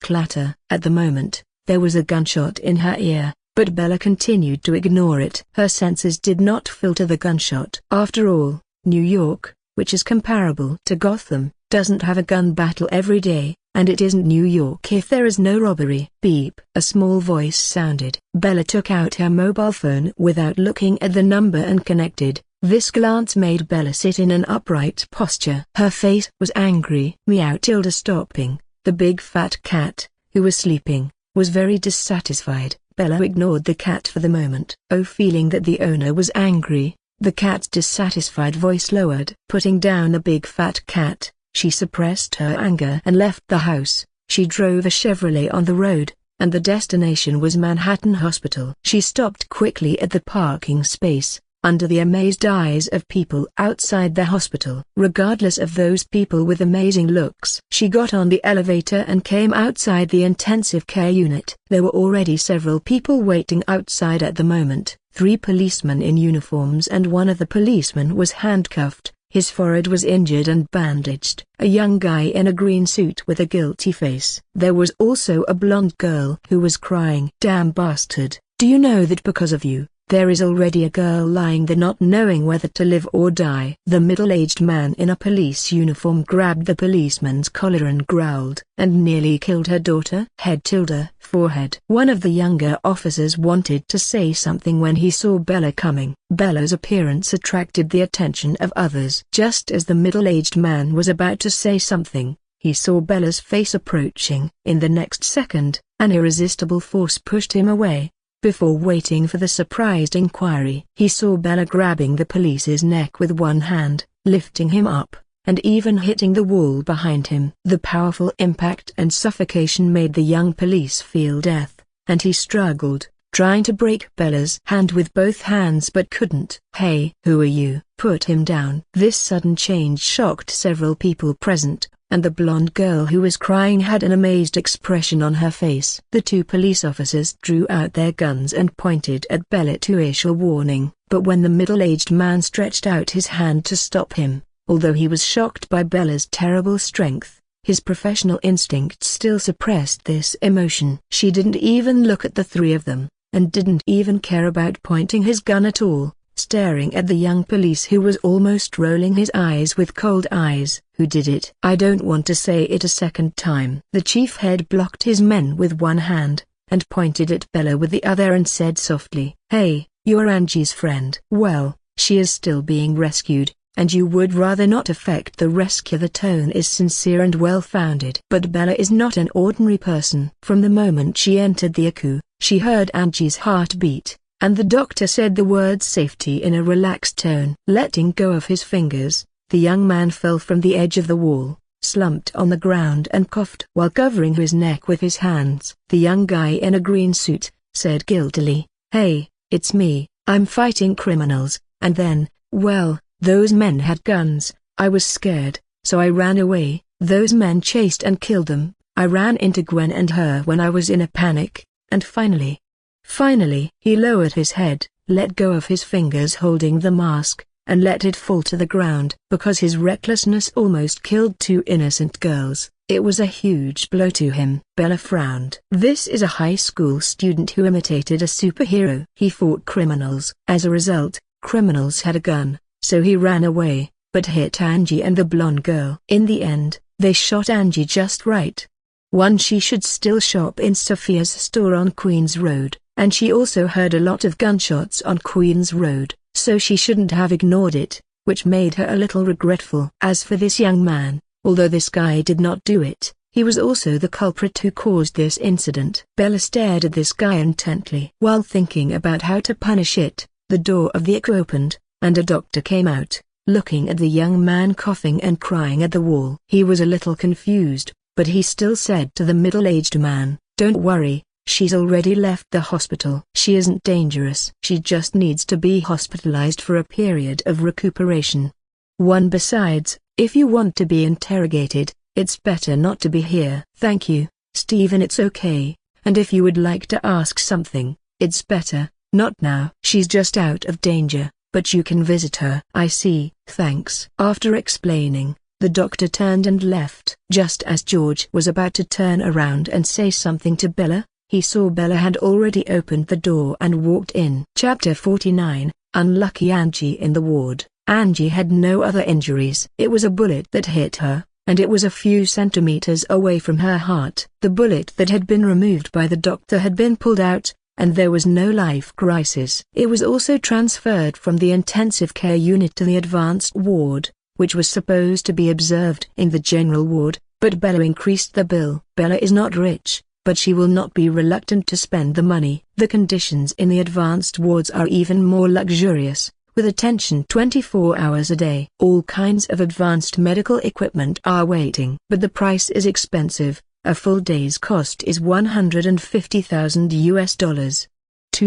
Clatter. At the moment, there was a gunshot in her ear, but Bella continued to ignore it. Her senses did not filter the gunshot. After all, New York, which is comparable to Gotham, doesn't have a gun battle every day, and it isn't New York if there is no robbery. Beep. A small voice sounded. Bella took out her mobile phone without looking at the number and connected. This glance made Bella sit in an upright posture. Her face was angry. Meow tilde stopping. The big fat cat, who was sleeping, was very dissatisfied. Bella ignored the cat for the moment. Feeling that the owner was angry, the cat's dissatisfied voice lowered. Putting down the big fat cat, she suppressed her anger and left the house. She drove a Chevrolet on the road, and the destination was Manhattan Hospital. She stopped quickly at the parking space, under the amazed eyes of people outside the hospital. Regardless of those people with amazing looks, she got on the elevator and came outside the intensive care unit. There were already several people waiting outside at the moment. 3 policemen in uniforms, and one of the policemen was handcuffed. His forehead was injured and bandaged. A young guy in a green suit with a guilty face. There was also a blonde girl who was crying. Damn bastard, do you know that because of you, there is already a girl lying there not knowing whether to live or die? The middle-aged man in a police uniform grabbed the policeman's collar and growled. And nearly killed her daughter? Head tilde, forehead. One of the younger officers wanted to say something when he saw Bella coming. Bella's appearance attracted the attention of others. Just as the middle-aged man was about to say something, he saw Bella's face approaching. In the next second, an irresistible force pushed him away. Before waiting for the surprised inquiry, he saw Bella grabbing the police's neck with one hand, lifting him up, and even hitting the wall behind him. The powerful impact and suffocation made the young police feel death, and he struggled, trying to break Bella's hand with both hands but couldn't. Hey, who are you? Put him down. This sudden change shocked several people present, and the blonde girl who was crying had an amazed expression on her face. The 2 police officers drew out their guns and pointed at Bella to issue a warning, but when the middle-aged man stretched out his hand to stop him, although he was shocked by Bella's terrible strength, His professional instinct still suppressed this emotion. She didn't even look at the three of them, and didn't even care about pointing his gun at all, staring at the young police who was almost rolling his eyes with cold eyes. Who did it? I don't want to say it a second time. The chief head blocked his men with one hand, and pointed at Bella with the other and said softly, "Hey, you're Angie's friend. Well, she is still being rescued, and you would rather not affect the rescue." The tone is sincere and well-founded. But Bella is not an ordinary person. From the moment she entered the ACU, she heard Angie's heartbeat, and the doctor said the word safety in a relaxed tone. Letting go of his fingers, the young man fell from the edge of the wall, slumped on the ground and coughed while covering his neck with his hands. The young guy in a green suit said guiltily, "Hey, it's me, I'm fighting criminals, and then, well, those men had guns, I was scared, so I ran away, those men chased and killed them, I ran into Gwen and her when I was in a panic, and finally..." He lowered his head, let go of his fingers holding the mask, and let it fall to the ground. Because his recklessness almost killed two innocent girls, it was a huge blow to him. Bella frowned. This is a high school student who imitated a superhero. He fought criminals. As a result, criminals had a gun, so he ran away, but hit Angie and the blonde girl. In the end, they shot Angie just right. She should still shop in Sophia's store on Queens Road, and she also heard a lot of gunshots on Queens Road, so she shouldn't have ignored it, which made her a little regretful. As for this young man, although this guy did not do it, he was also the culprit who caused this incident. Bella stared at this guy intently. While thinking about how to punish it, the door of the ACU opened, and a doctor came out, looking at the young man coughing and crying at the wall. He was a little confused, but he still said to the middle-aged man, "Don't worry, she's already left the hospital. She isn't dangerous. She just needs to be hospitalized for a period of recuperation. Besides, if you want to be interrogated, it's better not to be here." "Thank you, Stephen, it's okay, and if you would like to ask something, it's better, not now. She's just out of danger, but you can visit her." "I see, thanks." After explaining, the doctor turned and left. Just as George was about to turn around and say something to Bella, he saw Bella had already opened the door and walked in. Chapter 49, Unlucky Angie in the ward. Angie had no other injuries. It was a bullet that hit her, and it was a few centimeters away from her heart. The bullet that had been removed by the doctor had been pulled out, and there was no life crisis. It was also transferred from the intensive care unit to the advanced ward, which was supposed to be observed in the general ward, but Bella increased the bill. Bella is not rich, but she will not be reluctant to spend the money. The conditions in the advanced wards are even more luxurious, with attention 24 hours a day. All kinds of advanced medical equipment are waiting. But the price is expensive. A full day's cost is $150,000.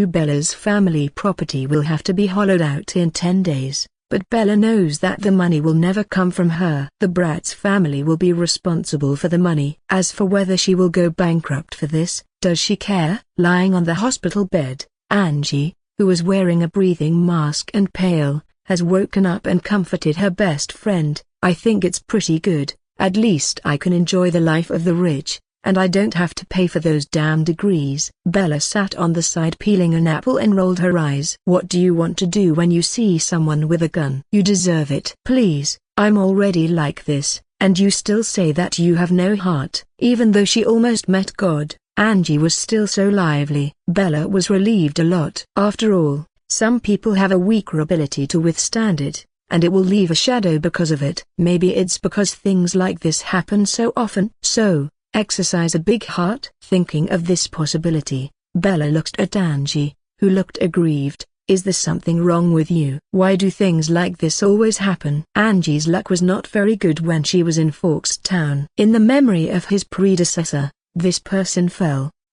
Bella's family property will have to be hollowed out in 10 days. But Bella knows that the money will never come from her. The brat's family will be responsible for the money. As for whether she will go bankrupt for this, does she care? Lying on the hospital bed, Angie, who was wearing a breathing mask and pale, has woken up and comforted her best friend. "I think it's pretty good, at least I can enjoy the life of the rich, and I don't have to pay for those damn degrees." Bella sat on the side peeling an apple and rolled her eyes. "What do you want to do when you see someone with a gun?" "You deserve it." "Please, I'm already like this, and you still say that you have no heart." Even though she almost met God, Angie was still so lively. Bella was relieved a lot. After all, some people have a weaker ability to withstand it, and it will leave a shadow because of it. Maybe it's because things like this happen so often. So, exercise a big heart. Thinking of this possibility, Bella looked at Angie, who looked aggrieved. "Is there something wrong with you? Why do things like this always happen?" Angie's luck was not very good when she was in Forkstown. In the memory of his predecessor, this person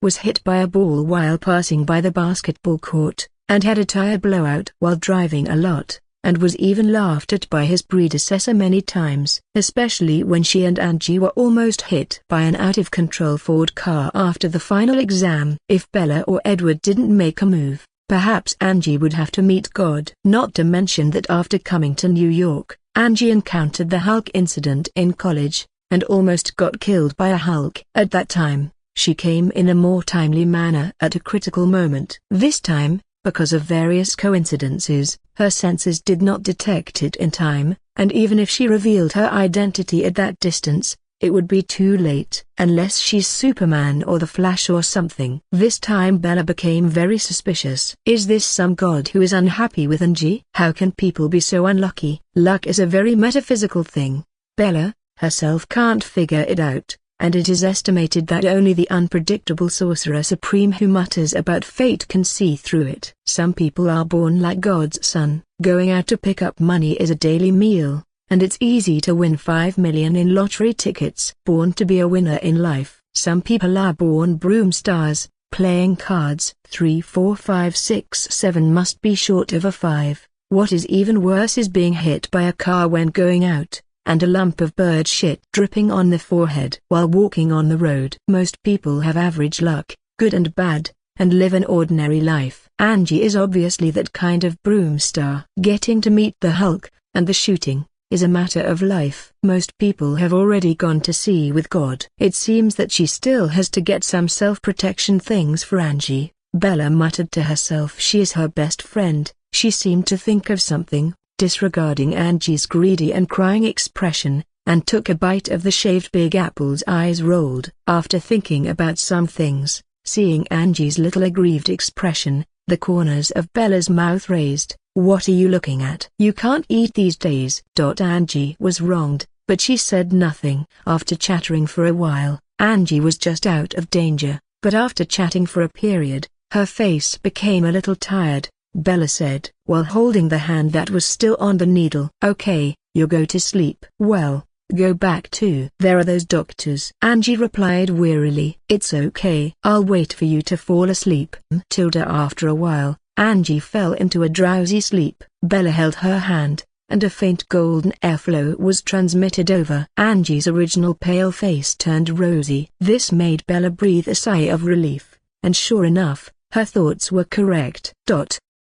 was hit by a ball while passing by the basketball court, and had a tire blowout while driving a lot, and was even laughed at by his predecessor many times. Especially when she and Angie were almost hit by an out-of-control Ford car after the final exam. If Bella or Edward didn't make a move, perhaps Angie would have to meet God. Not to mention that after coming to New York, Angie encountered the Hulk incident in college, and almost got killed by a Hulk. At that time, she came in a more timely manner at a critical moment. This time, because of various coincidences, her senses did not detect it in time, and even if she revealed her identity at that distance, it would be too late. Unless she's Superman or the Flash or something. This time Bella became very suspicious. Is this some god who is unhappy with Angie? How can people be so unlucky? Luck is a very metaphysical thing. Bella, herself can't figure it out, and it is estimated that only the unpredictable sorcerer supreme who mutters about fate can see through it. Some people are born like God's son. Going out to pick up money is a daily meal, and it's easy to win 5 million in lottery tickets. Born to be a winner in life. Some people are born broom stars, playing cards. 3 4 5 6 7 must be short of a 5. What is even worse is being hit by a car when going out, and a lump of bird shit dripping on the forehead while walking on the road. Most people have average luck, good and bad, and live an ordinary life. Angie is obviously that kind of broom star. Getting to meet the Hulk, and the shooting, is a matter of life. Most people have already gone to sea with God. It seems that she still has to get some self-protection things for Angie. Bella muttered to herself she is her best friend. She seemed to think of something, disregarding Angie's greedy and crying expression, and took a bite of the shaved Big Apple's eyes rolled. After thinking about some things, seeing Angie's little aggrieved expression, the corners of Bella's mouth raised. What are you looking at? You can't eat these days. Angie was wronged, but she said nothing. After chattering for a while, Angie was just out of danger, but after chatting for a period, her face became a little tired. Bella said, while holding the hand that was still on the needle. Okay, you'll go to sleep. Well, go back too. There are those doctors. Angie replied wearily. It's okay. I'll wait for you to fall asleep. After a while, Angie fell into a drowsy sleep. Bella held her hand, and a faint golden airflow was transmitted over. Angie's original pale face turned rosy. This made Bella breathe a sigh of relief, and sure enough, her thoughts were correct.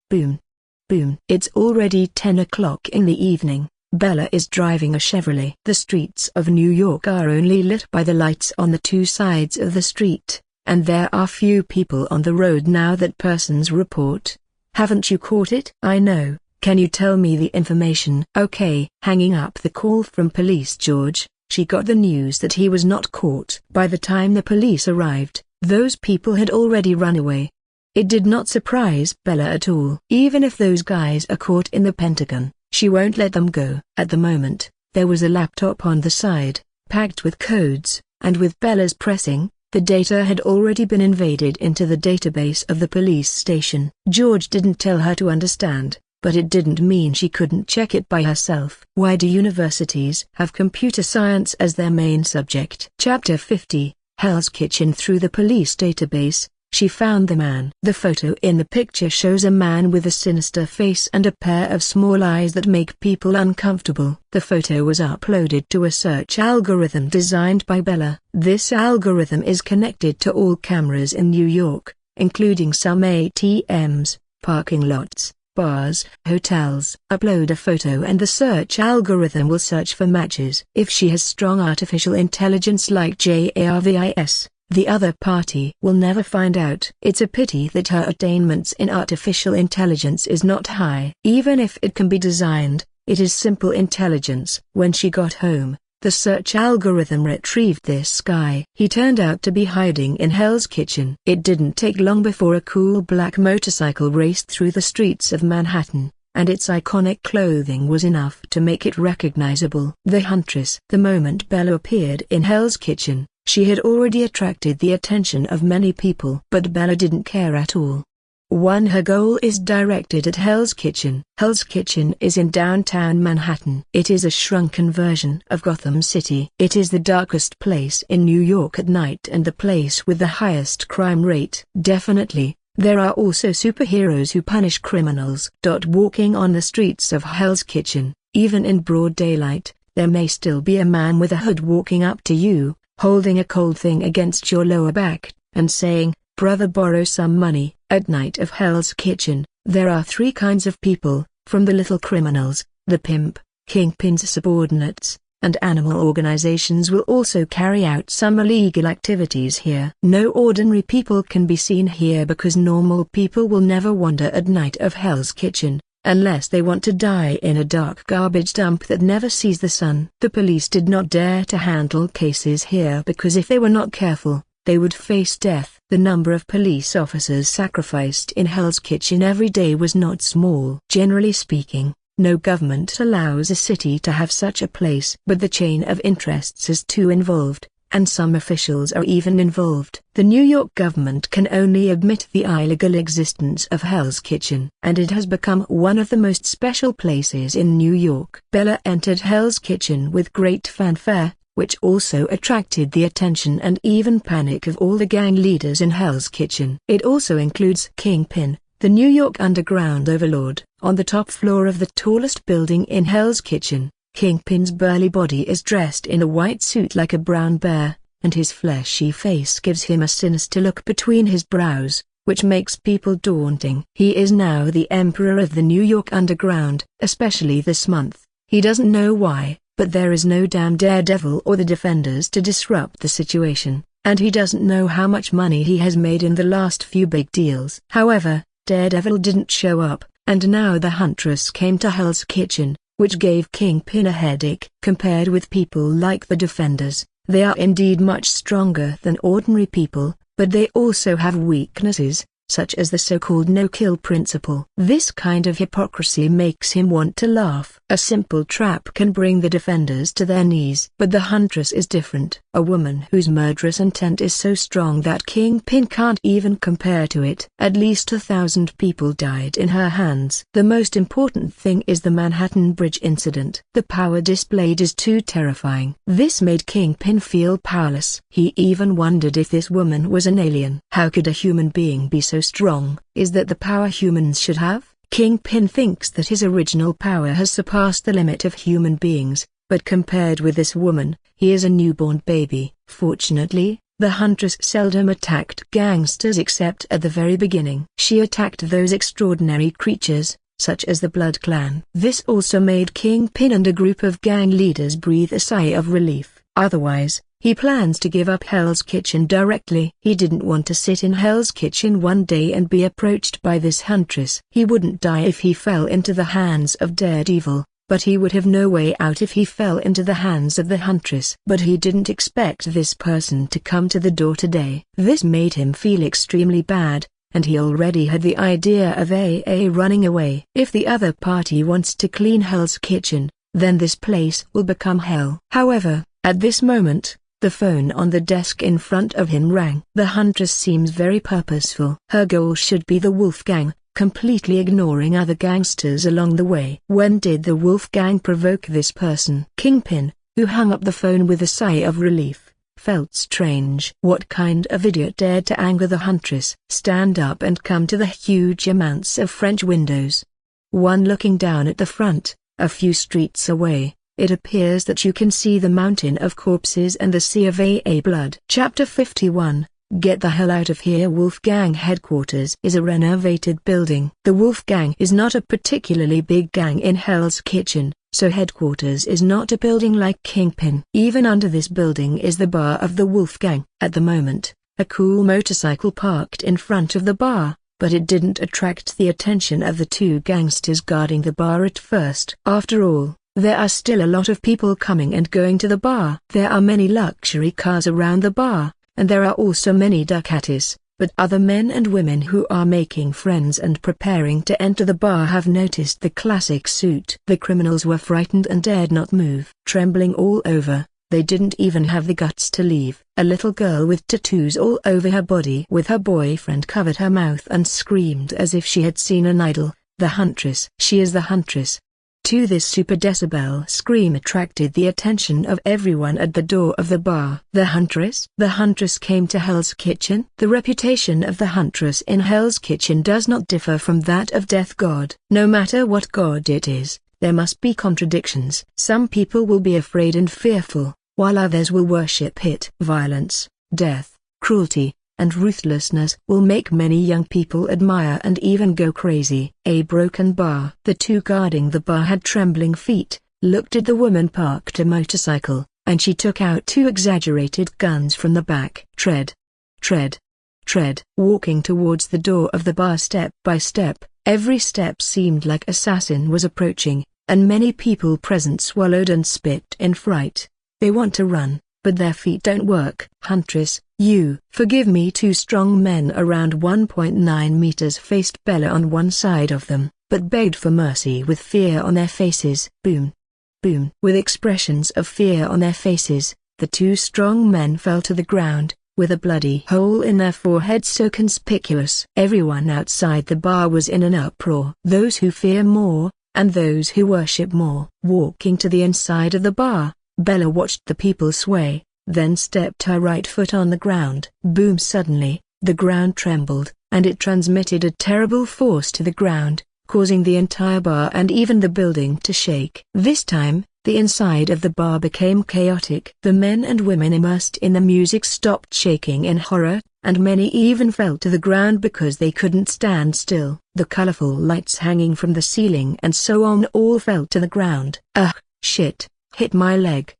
Boom. Boom. It's already 10 o'clock in the evening. Bella is driving a Chevrolet. The streets of New York are only lit by the lights on the two sides of the street, and there are few people on the road now that persons report. Haven't you caught it? I know. Can you tell me the information? Okay. Hanging up the call from police George, she got the news that he was not caught. By the time the police arrived, those people had already run away. It did not surprise Bella at all. Even if those guys are caught in the Pentagon, she won't let them go. At the moment, there was a laptop on the side, packed with codes, and with Bella's pressing, the data had already been invaded into the database of the police station. George didn't tell her to understand, but it didn't mean she couldn't check it by herself. Why do universities have computer science as their main subject? Chapter 50, Hell's Kitchen. Through the police database, she found the man. The photo in the picture shows a man with a sinister face and a pair of small eyes that make people uncomfortable. The photo was uploaded to a search algorithm designed by Bella. This algorithm is connected to all cameras in New York, including some ATMs, parking lots, bars, hotels. Upload a photo and the search algorithm will search for matches. If she has strong artificial intelligence like Jarvis, the other party will never find out. It's a pity that her attainments in artificial intelligence is not high. Even if it can be designed, it is simple intelligence. When she got home, the search algorithm retrieved this guy. He turned out to be hiding in Hell's Kitchen. It didn't take long before a cool black motorcycle raced through the streets of Manhattan, and its iconic clothing was enough to make it recognizable. The Huntress. The moment Bella appeared in Hell's Kitchen, she had already attracted the attention of many people. But Bella didn't care at all. Her goal is directed at Hell's Kitchen. Hell's Kitchen is in downtown Manhattan. It is a shrunken version of Gotham City. It is the darkest place in New York at night and the place with the highest crime rate. Definitely, there are also superheroes who punish criminals. Walking on the streets of Hell's Kitchen, even in broad daylight, there may still be a man with a hood walking up to you, holding a cold thing against your lower back, and saying, "Brother, borrow some money." At night of Hell's Kitchen, there are three kinds of people, from the little criminals, the pimp, kingpin's subordinates, and animal organizations will also carry out some illegal activities here. No ordinary people can be seen here because normal people will never wander at night of Hell's Kitchen, unless they want to die in a dark garbage dump that never sees the sun. The police did not dare to handle cases here because if they were not careful, they would face death. The number of police officers sacrificed in Hell's Kitchen every day was not small. Generally speaking, no government allows a city to have such a place. But the chain of interests is too involved, and some officials are even involved. The New York government can only admit the illegal existence of Hell's Kitchen, and it has become one of the most special places in New York. Bella entered Hell's Kitchen with great fanfare, which also attracted the attention and even panic of all the gang leaders in Hell's Kitchen. It also includes Kingpin, the New York underground overlord. On the top floor of the tallest building in Hell's Kitchen, Kingpin's burly body is dressed in a white suit like a brown bear, and his fleshy face gives him a sinister look between his brows, which makes people daunting. He is now the emperor of the New York underground, especially this month. He doesn't know why, but there is no damn Daredevil or the Defenders to disrupt the situation, and he doesn't know how much money he has made in the last few big deals. However, Daredevil didn't show up, and now the Huntress came to Hell's Kitchen, which gave Kingpin a headache. Compared with people like the Defenders, they are indeed much stronger than ordinary people, but they also have weaknesses, such as the so-called no-kill principle. This kind of hypocrisy makes him want to laugh. A simple trap can bring the Defenders to their knees. But the Huntress is different. A woman whose murderous intent is so strong that Kingpin can't even compare to it. At least 1,000 people died in her hands. The most important thing is the Manhattan Bridge incident. The power displayed is too terrifying. This made Kingpin feel powerless. He even wondered if this woman was an alien. How could a human being be so strong? Is that the power humans should have? Kingpin thinks that his original power has surpassed the limit of human beings, but compared with this woman, he is a newborn baby. Fortunately, the Huntress seldom attacked gangsters except at the very beginning. She attacked those extraordinary creatures, such as the Blood Clan. This also made Kingpin and a group of gang leaders breathe a sigh of relief. Otherwise, he plans to give up Hell's Kitchen directly. He didn't want to sit in Hell's Kitchen one day and be approached by this Huntress. He wouldn't die if he fell into the hands of Daredevil, but he would have no way out if he fell into the hands of the Huntress. But he didn't expect this person to come to the door today. This made him feel extremely bad, and he already had the idea of AA running away. If the other party wants to clean Hell's Kitchen, then this place will become hell. However, at this moment, the phone on the desk in front of him rang. The Huntress seems very purposeful. Her goal should be the Wolfgang, completely ignoring other gangsters along the way. When did the Wolfgang provoke this person? Kingpin, who hung up the phone with a sigh of relief, felt strange. What kind of idiot dared to anger the Huntress? Stand up and come to the huge amounts of French windows. One looking down at the front, a few streets away. It appears that you can see the mountain of corpses and the sea of AA blood. Chapter 51, Get the Hell Out of Here. Wolfgang headquarters is a renovated building. The Wolfgang is not a particularly big gang in Hell's Kitchen, so headquarters is not a building like Kingpin. Even under this building is the bar of the Wolfgang. At the moment, a cool motorcycle parked in front of the bar, but it didn't attract the attention of the two gangsters guarding the bar at first. After all, there are still a lot of people coming and going to the bar. There are many luxury cars around the bar, and there are also many Ducatis, but other men and women who are making friends and preparing to enter the bar have noticed the classic suit. The criminals were frightened and dared not move. Trembling all over, they didn't even have the guts to leave. A little girl with tattoos all over her body with her boyfriend covered her mouth and screamed as if she had seen an idol. The Huntress. She is the Huntress. To this super decibel scream attracted the attention of everyone at the door of the bar. The Huntress? The Huntress came to Hell's Kitchen? The reputation of the Huntress in Hell's Kitchen does not differ from that of Death God. No matter what god it is, there must be contradictions. Some people will be afraid and fearful, while others will worship it. Violence, death, cruelty, and ruthlessness will make many young people admire and even go crazy. A broken bar. The two guarding the bar had trembling feet, looked at the woman parked a motorcycle, and she took out 2 exaggerated guns from the back. Tread. Tread. Tread. Walking towards the door of the bar step by step, every step seemed like assassin was approaching, and many people present swallowed and spit in fright. They want to run, but their feet don't work. Huntress, you. Forgive me. 2 strong men around 1.9 meters faced Bella on one side of them, but begged for mercy with fear on their faces. Boom. Boom. With expressions of fear on their faces, the 2 strong men fell to the ground, with a bloody hole in their foreheads so conspicuous. Everyone outside the bar was in an uproar. Those who fear more, and those who worship more. Walking to the inside of the bar, Bella watched the people sway, then stepped her right foot on the ground. Boom. Suddenly, the ground trembled, and it transmitted a terrible force to the ground, causing the entire bar and even the building to shake. This time, the inside of the bar became chaotic. The men and women immersed in the music stopped shaking in horror, and many even fell to the ground because they couldn't stand still. The colorful lights hanging from the ceiling and so on all fell to the ground. Ugh, shit, hit my leg,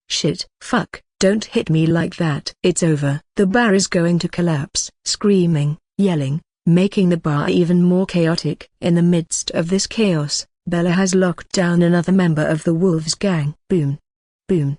shit, fuck, don't hit me like that. It's over. The bar is going to collapse. Screaming, yelling, making the bar even more chaotic. In the midst of this chaos, Bella has locked down another member of the Wolves gang. Boom. Boom.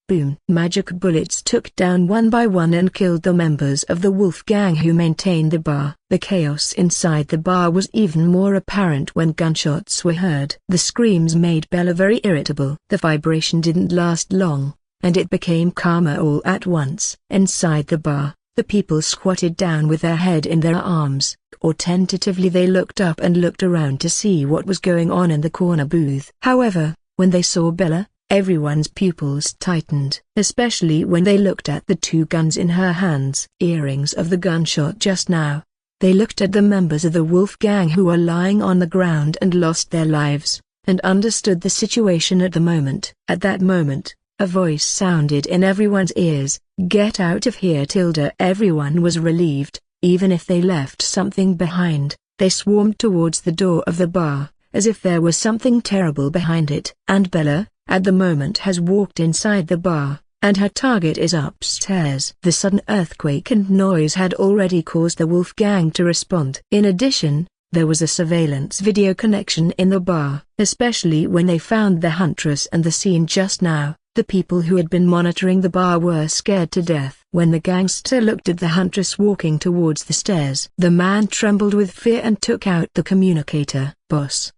Boom. Magic bullets took down one by one and killed the members of the Wolf gang who maintained the bar. The chaos inside the bar was even more apparent when gunshots were heard. The screams made Bella very irritable. The vibration didn't last long, and it became calmer all at once. Inside the bar, the people squatted down with their head in their arms, or tentatively they looked up and looked around to see what was going on in the corner booth. However, when they saw Bella, everyone's pupils tightened, especially when they looked at the 2 guns in her hands. Earrings of the gunshot just now. They looked at the members of the Wolf gang who were lying on the ground and lost their lives, and understood the situation at the moment. At that moment, a voice sounded in everyone's ears, "Get out of here, Tilda." Everyone was relieved, even if they left something behind. They swarmed towards the door of the bar, as if there was something terrible behind it. And Bella, at the moment, has walked inside the bar, and her target is upstairs. The sudden earthquake and noise had already caused the Wolf gang to respond. In addition, there was a surveillance video connection in the bar, especially when they found the Huntress and the scene just now. The people who had been monitoring the bar were scared to death. When the gangster looked at the Huntress walking towards the stairs, the man trembled with fear and took out the communicator. Boss,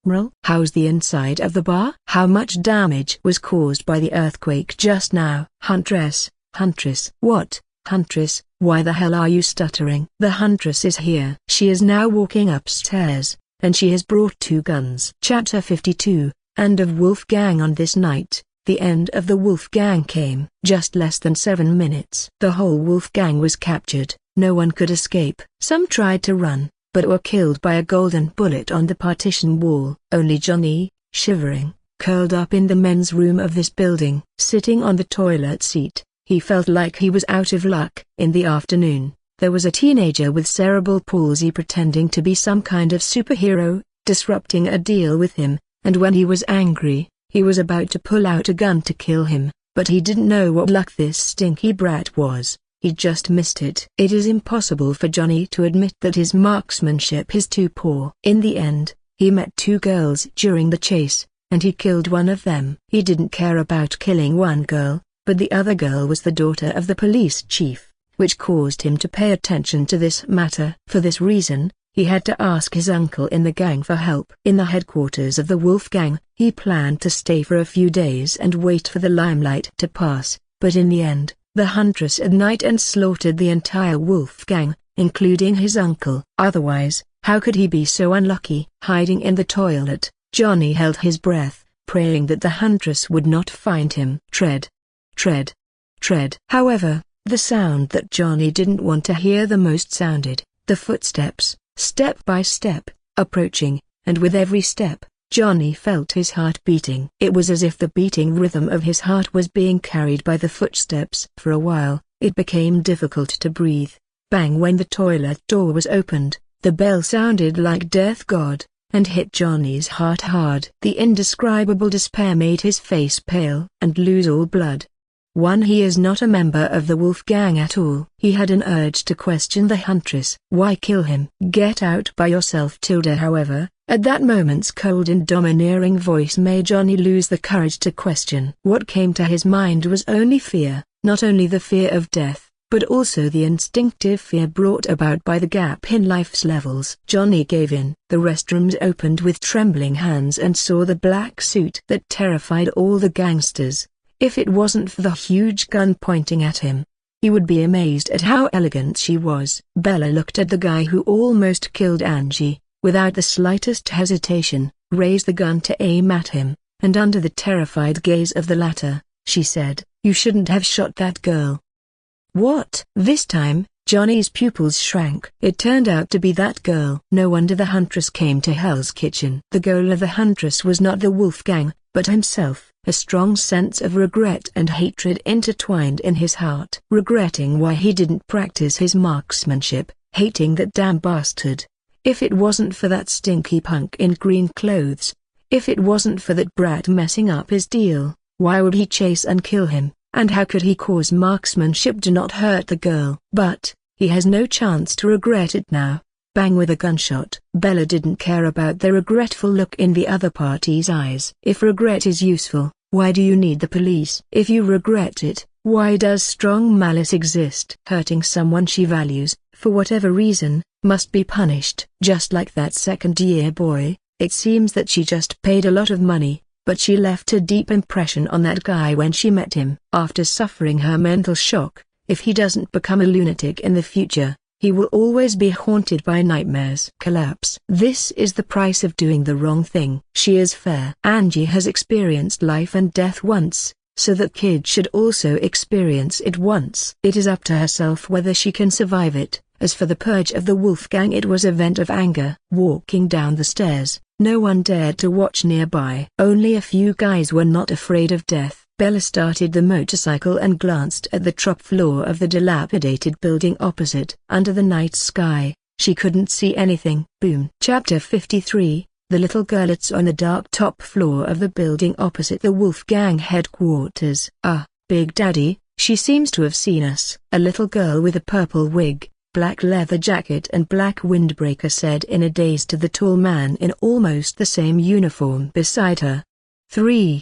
Merle? How's the inside of the bar? How much damage was caused by the earthquake just now? Huntress. What? Huntress, why the hell are you stuttering? The Huntress is here. She is now walking upstairs, and she has brought 2 guns. Chapter 52, End of Wolf Gang. On this night, the end of the Wolf Gang came. Just less than 7 minutes. The whole Wolf Gang was captured. No one could escape. Some tried to run, but were killed by a golden bullet on the partition wall. Only Johnny, shivering, curled up in the men's room of this building. Sitting on the toilet seat, he felt like he was out of luck. In the afternoon, there was a teenager with cerebral palsy pretending to be some kind of superhero, disrupting a deal with him, and when he was angry, he was about to pull out a gun to kill him, but he didn't know what luck this stinky brat was. He just missed it. It is impossible for Johnny to admit that his marksmanship is too poor. In the end, he met 2 girls during the chase, and he killed one of them. He didn't care about killing one girl, but the other girl was the daughter of the police chief, which caused him to pay attention to this matter. For this reason, he had to ask his uncle in the gang for help. In the headquarters of the Wolf Gang, he planned to stay for a few days and wait for the limelight to pass, but in the end, the Huntress at night and slaughtered the entire Wolf Gang, including his uncle. Otherwise, how could he be so unlucky? Hiding in the toilet, Johnny held his breath, praying that the Huntress would not find him. Tread. However, the sound that Johnny didn't want to hear the most sounded, the footsteps, step by step, approaching, and with every step, Johnny felt his heart beating. It was as if the beating rhythm of his heart was being carried by the footsteps. For a while, it became difficult to breathe. Bang! When the toilet door was opened, the bell sounded like Death God, and hit Johnny's heart hard. The indescribable despair made his face pale and lose all blood. He is not a member of the Wolf Gang at all. He had an urge to question the huntress. Why kill him? Get out by yourself, Tilda. However, at that moment's cold and domineering voice made Johnny lose the courage to question. What came to his mind was only fear, not only the fear of death, but also the instinctive fear brought about by the gap in life's levels. Johnny gave in. The restrooms opened with trembling hands and saw the black suit that terrified all the gangsters. If it wasn't for the huge gun pointing at him, he would be amazed at how elegant she was. Bella looked at the guy who almost killed Angie, without the slightest hesitation, raised the gun to aim at him, and under the terrified gaze of the latter, she said, "You shouldn't have shot that girl." What? This time, Johnny's pupils shrank. It turned out to be that girl. No wonder the huntress came to Hell's Kitchen. The goal of the huntress was not the Wolf Gang, but himself. A strong sense of regret and hatred intertwined in his heart. Regretting why he didn't practice his marksmanship, hating that damn bastard. If it wasn't for that stinky punk in green clothes, if it wasn't for that brat messing up his deal, why would he chase and kill him, and how could he cause marksmanship to not hurt the girl? But he has no chance to regret it now. Bang with a gunshot. Bella didn't care about the regretful look in the other party's eyes. If regret is useful, why do you need the police? If you regret it, why does strong malice exist? Hurting someone she values, for whatever reason, must be punished. Just like that second-year boy, it seems that she just paid a lot of money, but she left a deep impression on that guy when she met him. After suffering her mental shock, if he doesn't become a lunatic in the future, he will always be haunted by nightmares. Collapse. This is the price of doing the wrong thing. She is fair. Angie has experienced life and death once, so that kid should also experience it once. It is up to herself whether she can survive it. As for the purge of the Wolf Gang, it was a vent of anger. Walking down the stairs, no one dared to watch nearby. Only a few guys were not afraid of death. Bella started the motorcycle and glanced at the top floor of the dilapidated building opposite. Under the night sky, she couldn't see anything. Boom. Chapter 53. The little girl. It's on the dark top floor of the building opposite the Wolf Gang headquarters. Big Daddy, she seems to have seen us. A little girl with a purple wig, black leather jacket and black windbreaker said in a daze to the tall man in almost the same uniform beside her. 3.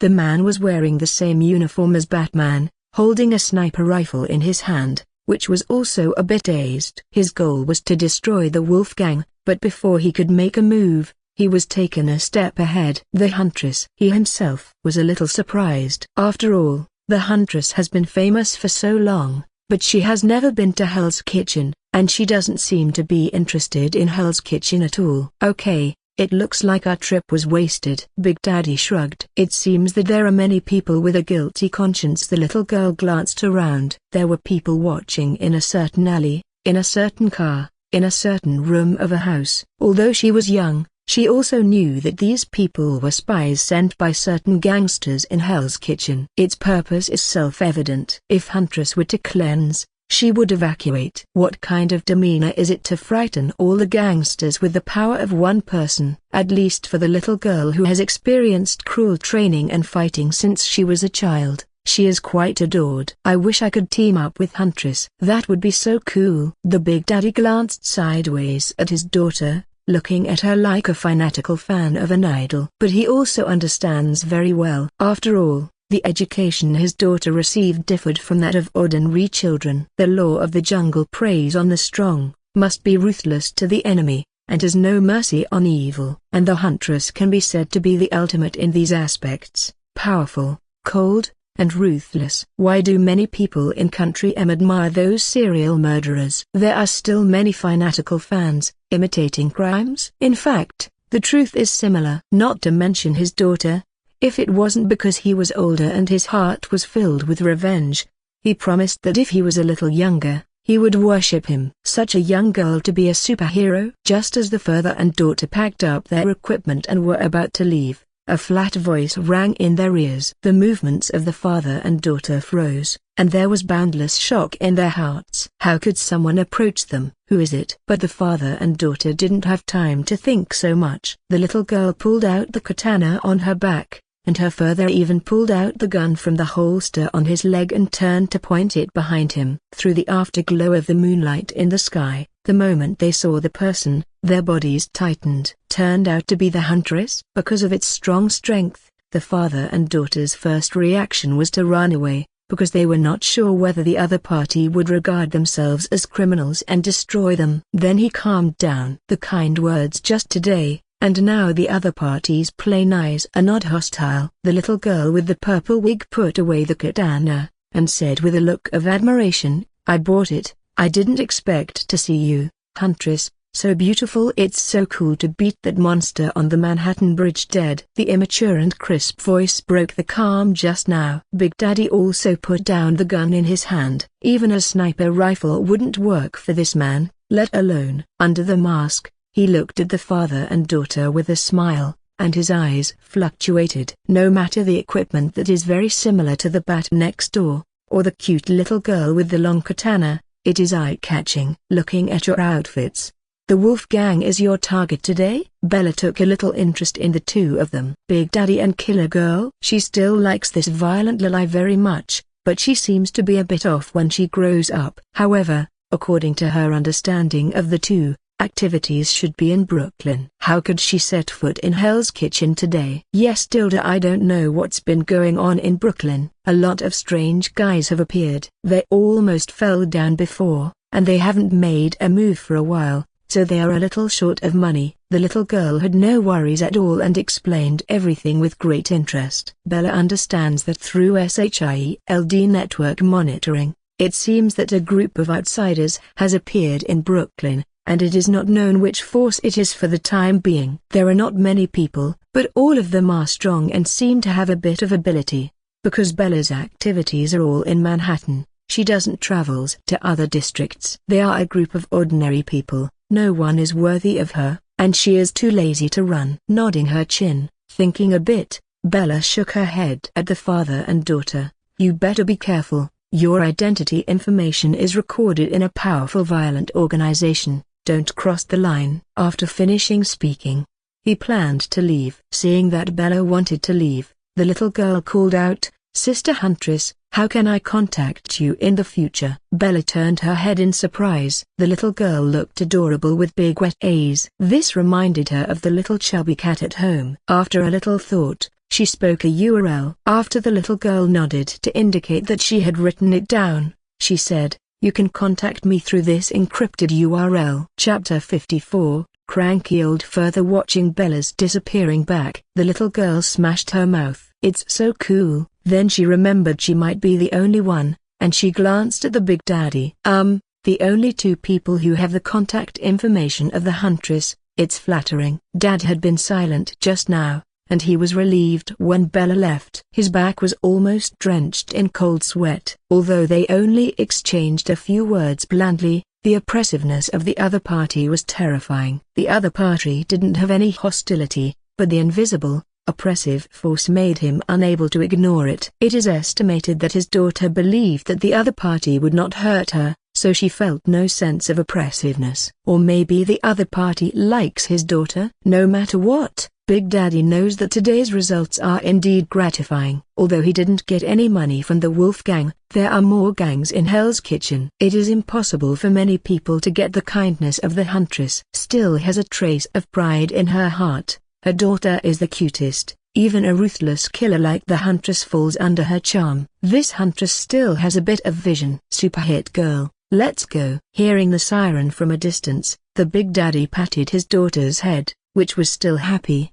The man was wearing the same uniform as Batman, holding a sniper rifle in his hand, which was also a bit dazed. His goal was to destroy the Wolf Gang, but before he could make a move, he was taken a step ahead. The huntress. He himself was a little surprised. After all, the huntress has been famous for so long, but she has never been to Hell's Kitchen, and she doesn't seem to be interested in Hell's Kitchen at all. Okay. It looks like our trip was wasted. Big Daddy shrugged. It seems that there are many people with a guilty conscience. The little girl glanced around. There were people watching in a certain alley, in a certain car, in a certain room of a house. Although she was young, she also knew that these people were spies sent by certain gangsters in Hell's Kitchen. Its purpose is self-evident. If Huntress were to cleanse, she would evacuate. What kind of demeanor is it to frighten all the gangsters with the power of one person? At least for the little girl who has experienced cruel training and fighting since she was a child, she is quite adored. I wish I could team up with Huntress. That would be so cool. The Big Daddy glanced sideways at his daughter, looking at her like a fanatical fan of an idol. But he also understands very well. After all, the education his daughter received differed from that of ordinary children. The law of the jungle preys on the strong, must be ruthless to the enemy, and has no mercy on evil. And the huntress can be said to be the ultimate in these aspects, powerful, cold, and ruthless. Why do many people in Country M admire those serial murderers? There are still many fanatical fans, imitating crimes. In fact, the truth is similar. Not to mention his daughter. If it wasn't because he was older and his heart was filled with revenge, he promised that if he was a little younger, he would worship him. Such a young girl to be a superhero. Just as the father and daughter packed up their equipment and were about to leave, A flat voice rang in their ears. The movements of the father and daughter froze, and there was boundless shock in their hearts. How could someone approach them? Who is it? But the father and daughter didn't have time to think so much. The little girl pulled out the katana on her back, and her father even pulled out the gun from the holster on his leg and turned to point it behind him. Through the afterglow of the moonlight in the sky, the moment they saw the person, their bodies tightened. Turned out to be the huntress. Because of its strong strength, the father and daughter's first reaction was to run away, because they were not sure whether the other party would regard themselves as criminals and destroy them. Then he calmed down. The kind words just today, and now the other party's plain eyes are not hostile. The little girl with the purple wig put away the katana, and said with a look of admiration, "I bought it. I didn't expect to see you, Huntress. So beautiful. It's so cool to beat that monster on the Manhattan Bridge dead." The immature and crisp voice broke the calm just now. Big Daddy also put down the gun in his hand. Even a sniper rifle wouldn't work for this man, let alone. Under the mask, he looked at the father and daughter with a smile, and his eyes fluctuated. No matter the equipment that is very similar to the bat next door, or the cute little girl with the long katana, it is eye-catching. Looking at your outfits, the Wolf Gang is your target today? Bella took a little interest in the two of them. Big Daddy and Killer Girl. She still likes this violent Lily very much, but she seems to be a bit off when she grows up. However, according to her understanding of the two, activities should be in Brooklyn. How could she set foot in Hell's Kitchen today? Yes, Tilda, I don't know what's been going on in Brooklyn. A lot of strange guys have appeared. They almost fell down before, and they haven't made a move for a while, so they are a little short of money. The little girl had no worries at all and explained everything with great interest. Bella understands that through SHIELD network monitoring, it seems that a group of outsiders has appeared in Brooklyn, and it is not known which force it is for the time being. There are not many people, but all of them are strong and seem to have a bit of ability. Because Bella's activities are all in Manhattan, she doesn't travel to other districts. They are a group of ordinary people. No one is worthy of her, and she is too lazy to run. Nodding her chin, thinking a bit, Bella shook her head at the father and daughter. You better be careful. Your identity information is recorded in a powerful violent organization. Don't cross the line. After finishing speaking, he planned to leave. Seeing that Bella wanted to leave, the little girl called out, "Sister Huntress, how can I contact you in the future?" Bella turned her head in surprise. The little girl looked adorable with big wet eyes. This reminded her of the little chubby cat at home. After a little thought, she spoke a URL. After the little girl nodded to indicate that she had written it down, she said, "You can contact me through this encrypted URL." Chapter 54, Cranky Old Further. Watching Bella's disappearing back, the little girl smashed her mouth. It's so cool. Then she remembered she might be the only one, and she glanced at the Big Daddy. The only two people who have the contact information of the Huntress. It's flattering. Dad had been silent just now, and he was relieved when Bella left. His back was almost drenched in cold sweat. Although they only exchanged a few words blandly, the oppressiveness of the other party was terrifying. The other party didn't have any hostility, but the invisible, oppressive force made him unable to ignore it. It is estimated that his daughter believed that the other party would not hurt her, so she felt no sense of oppressiveness. Or maybe the other party likes his daughter. No matter what, Big Daddy knows that today's results are indeed gratifying. Although he didn't get any money from the Wolf Gang, there are more gangs in Hell's Kitchen. It is impossible for many people to get the kindness of the Huntress. Still has a trace of pride in her heart. Her daughter is the cutest. Even a ruthless killer like the Huntress falls under her charm. This Huntress still has a bit of vision. Super hit girl, let's go. Hearing the siren from a distance, the Big Daddy patted his daughter's head, which was still happy.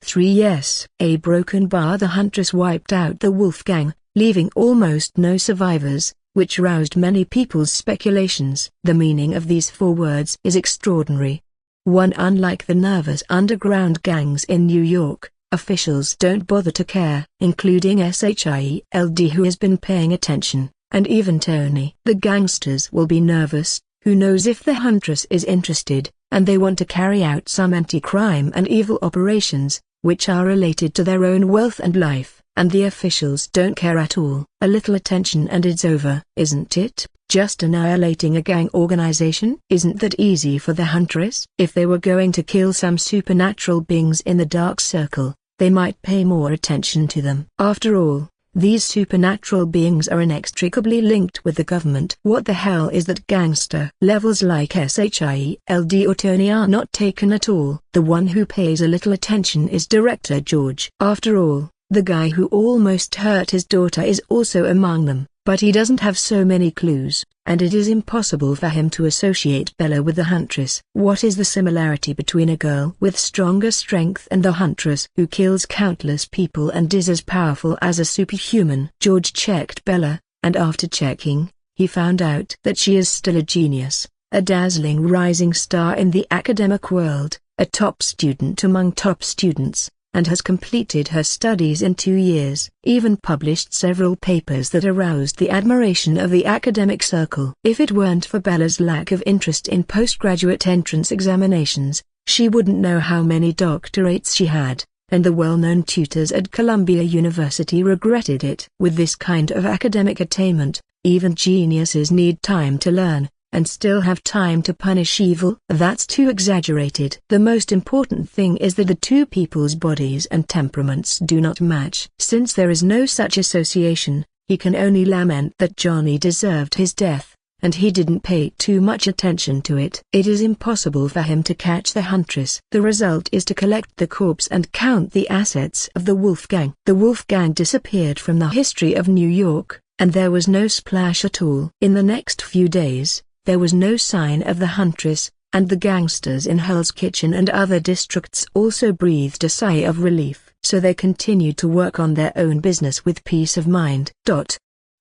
3 Yes. A broken bar. The Huntress wiped out the Wolf Gang, leaving almost no survivors, which roused many people's speculations. The meaning of these 4 words is extraordinary. 1. Unlike the nervous underground gangs in New York, officials don't bother to care, including SHIELD, who has been paying attention, and even Tony. The gangsters will be nervous. Who knows if the Huntress is interested, and they want to carry out some anti-crime and evil operations, which are related to their own wealth and life, and the officials don't care at all. A little attention and it's over, isn't it? Just annihilating a gang organization? Isn't that easy for the Huntress? If they were going to kill some supernatural beings in the Dark Circle, they might pay more attention to them. After all, these supernatural beings are inextricably linked with the government. What the hell is that gangster? Levels like SHIELD or Tony are not taken at all. The one who pays a little attention is Director George. After all, the guy who almost hurt his daughter is also among them, but he doesn't have so many clues, and it is impossible for him to associate Bella with the Huntress. What is the similarity between a girl with stronger strength and the Huntress who kills countless people and is as powerful as a superhuman? George checked Bella, and after checking, he found out that she is still a genius, a dazzling rising star in the academic world, a top student among top students, and has completed her studies in 2 years, even published several papers that aroused the admiration of the academic circle. If it weren't for Bella's lack of interest in postgraduate entrance examinations, she wouldn't know how many doctorates she had, and the well-known tutors at Columbia University regretted it. With this kind of academic attainment, even geniuses need time to learn, and still have time to punish evil. That's too exaggerated. The most important thing is that the two people's bodies and temperaments do not match. Since there is no such association, he can only lament that Johnny deserved his death, and he didn't pay too much attention to it. It is impossible for him to catch the Huntress. The result is to collect the corpse and count the assets of the Wolfgang. The Wolfgang disappeared from the history of New York, and there was no splash at all. In the next few days, there was no sign of the Huntress, and the gangsters in Hell's Kitchen and other districts also breathed a sigh of relief. So they continued to work on their own business with peace of mind.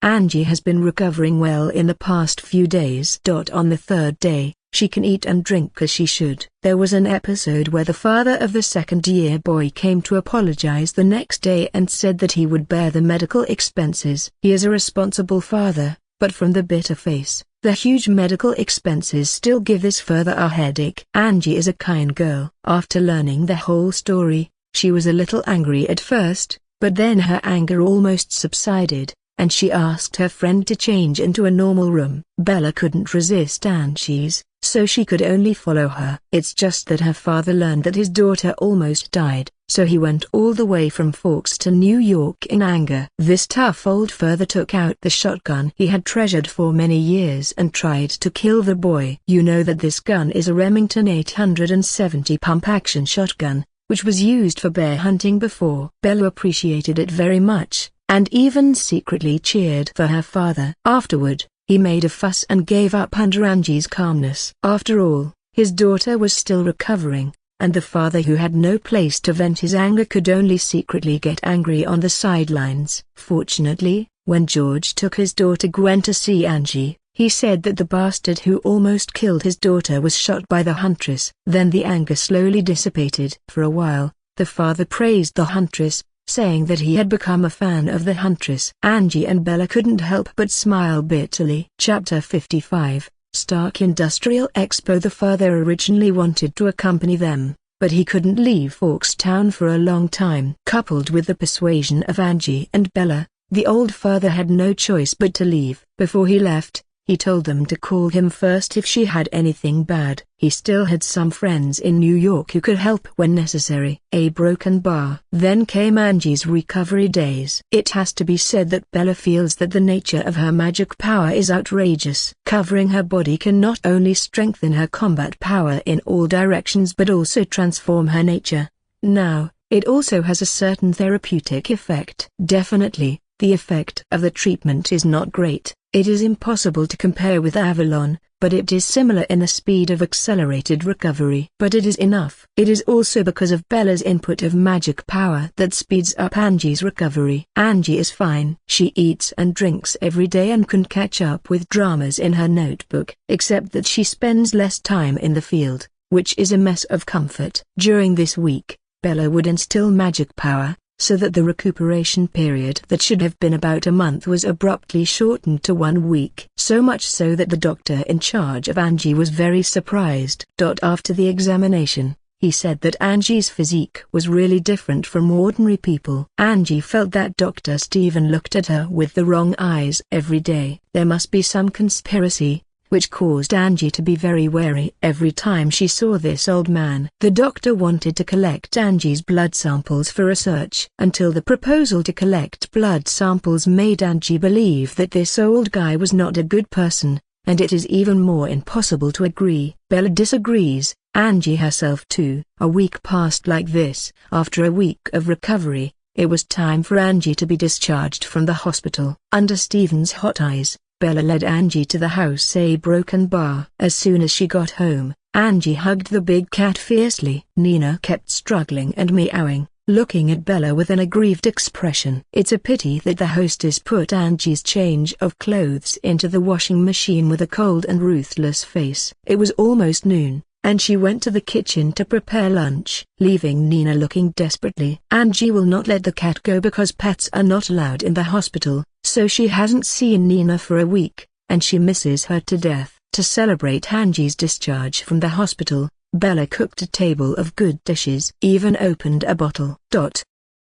Angie has been recovering well in the past few days. On the third day, she can eat and drink as she should. There was an episode where the father of the second-year boy came to apologize the next day and said that he would bear the medical expenses. He is a responsible father, but from the bitter face, the huge medical expenses still give this father a headache. Angie is a kind girl. After learning the whole story, she was a little angry at first, but then her anger almost subsided, and she asked her friend to change into a normal room. Bella couldn't resist Angie's, so she could only follow her. It's just that her father learned that his daughter almost died, so he went all the way from Forks to New York in anger. This tough old father took out the shotgun he had treasured for many years and tried to kill the boy. You know that this gun is a Remington 870 pump-action shotgun, which was used for bear hunting before. Bella appreciated it very much, and even secretly cheered for her father. Afterward, he made a fuss and gave up under Angie's calmness. After all, his daughter was still recovering, and the father who had no place to vent his anger could only secretly get angry on the sidelines. Fortunately, when George took his daughter Gwen to see Angie, he said that the bastard who almost killed his daughter was shot by the Huntress. Then the anger slowly dissipated. For a while, the father praised the Huntress, saying that he had become a fan of the Huntress. Angie and Bella couldn't help but smile bitterly. Chapter 55, Stark Industrial Expo. The father originally wanted to accompany them, but he couldn't leave Forkstown for a long time. Coupled with the persuasion of Angie and Bella, the old father had no choice but to leave. Before he left, he told them to call him first if she had anything bad. He still had some friends in New York who could help when necessary. A broken bar. Then came Angie's recovery days. It has to be said that Bella feels that the nature of her magic power is outrageous. Covering her body can not only strengthen her combat power in all directions but also transform her nature. Now, it also has a certain therapeutic effect. Definitely, the effect of the treatment is not great. It is impossible to compare with Avalon, but it is similar in the speed of accelerated recovery. But it is enough. It is also because of Bella's input of magic power that speeds up Angie's recovery. Angie is fine. She eats and drinks every day and can catch up with dramas in her notebook, except that she spends less time in the field, which is a mess of comfort. During this week, Bella would instill magic power, so that the recuperation period that should have been about a month was abruptly shortened to 1 week. So much so that the doctor in charge of Angie was very surprised. After the examination, He said that Angie's physique was really different from ordinary people. Angie felt that Dr. Steven looked at her with the wrong eyes every day. There must be some conspiracy, which caused Angie to be very wary every time she saw this old man. The doctor wanted to collect Angie's blood samples for research until the proposal to collect blood samples made Angie believe that this old guy was not a good person, and it is even more impossible to agree. Bella disagrees, Angie herself too. A week passed like this. After a week of recovery, it was time for Angie to be discharged from the hospital. Under Steven's hot eyes, Bella led Angie to the house a broken bar. As soon as she got home, Angie hugged the big cat fiercely. Nina kept struggling and meowing, looking at Bella with an aggrieved expression. It's a pity that the hostess put Angie's change of clothes into the washing machine with a cold and ruthless face. It was almost noon, and she went to the kitchen to prepare lunch, leaving Nina looking desperately. Angie will not let the cat go because pets are not allowed in the hospital, so she hasn't seen Nina for a week, and she misses her to death. To celebrate Angie's discharge from the hospital, Bella cooked a table of good dishes, even opened a bottle.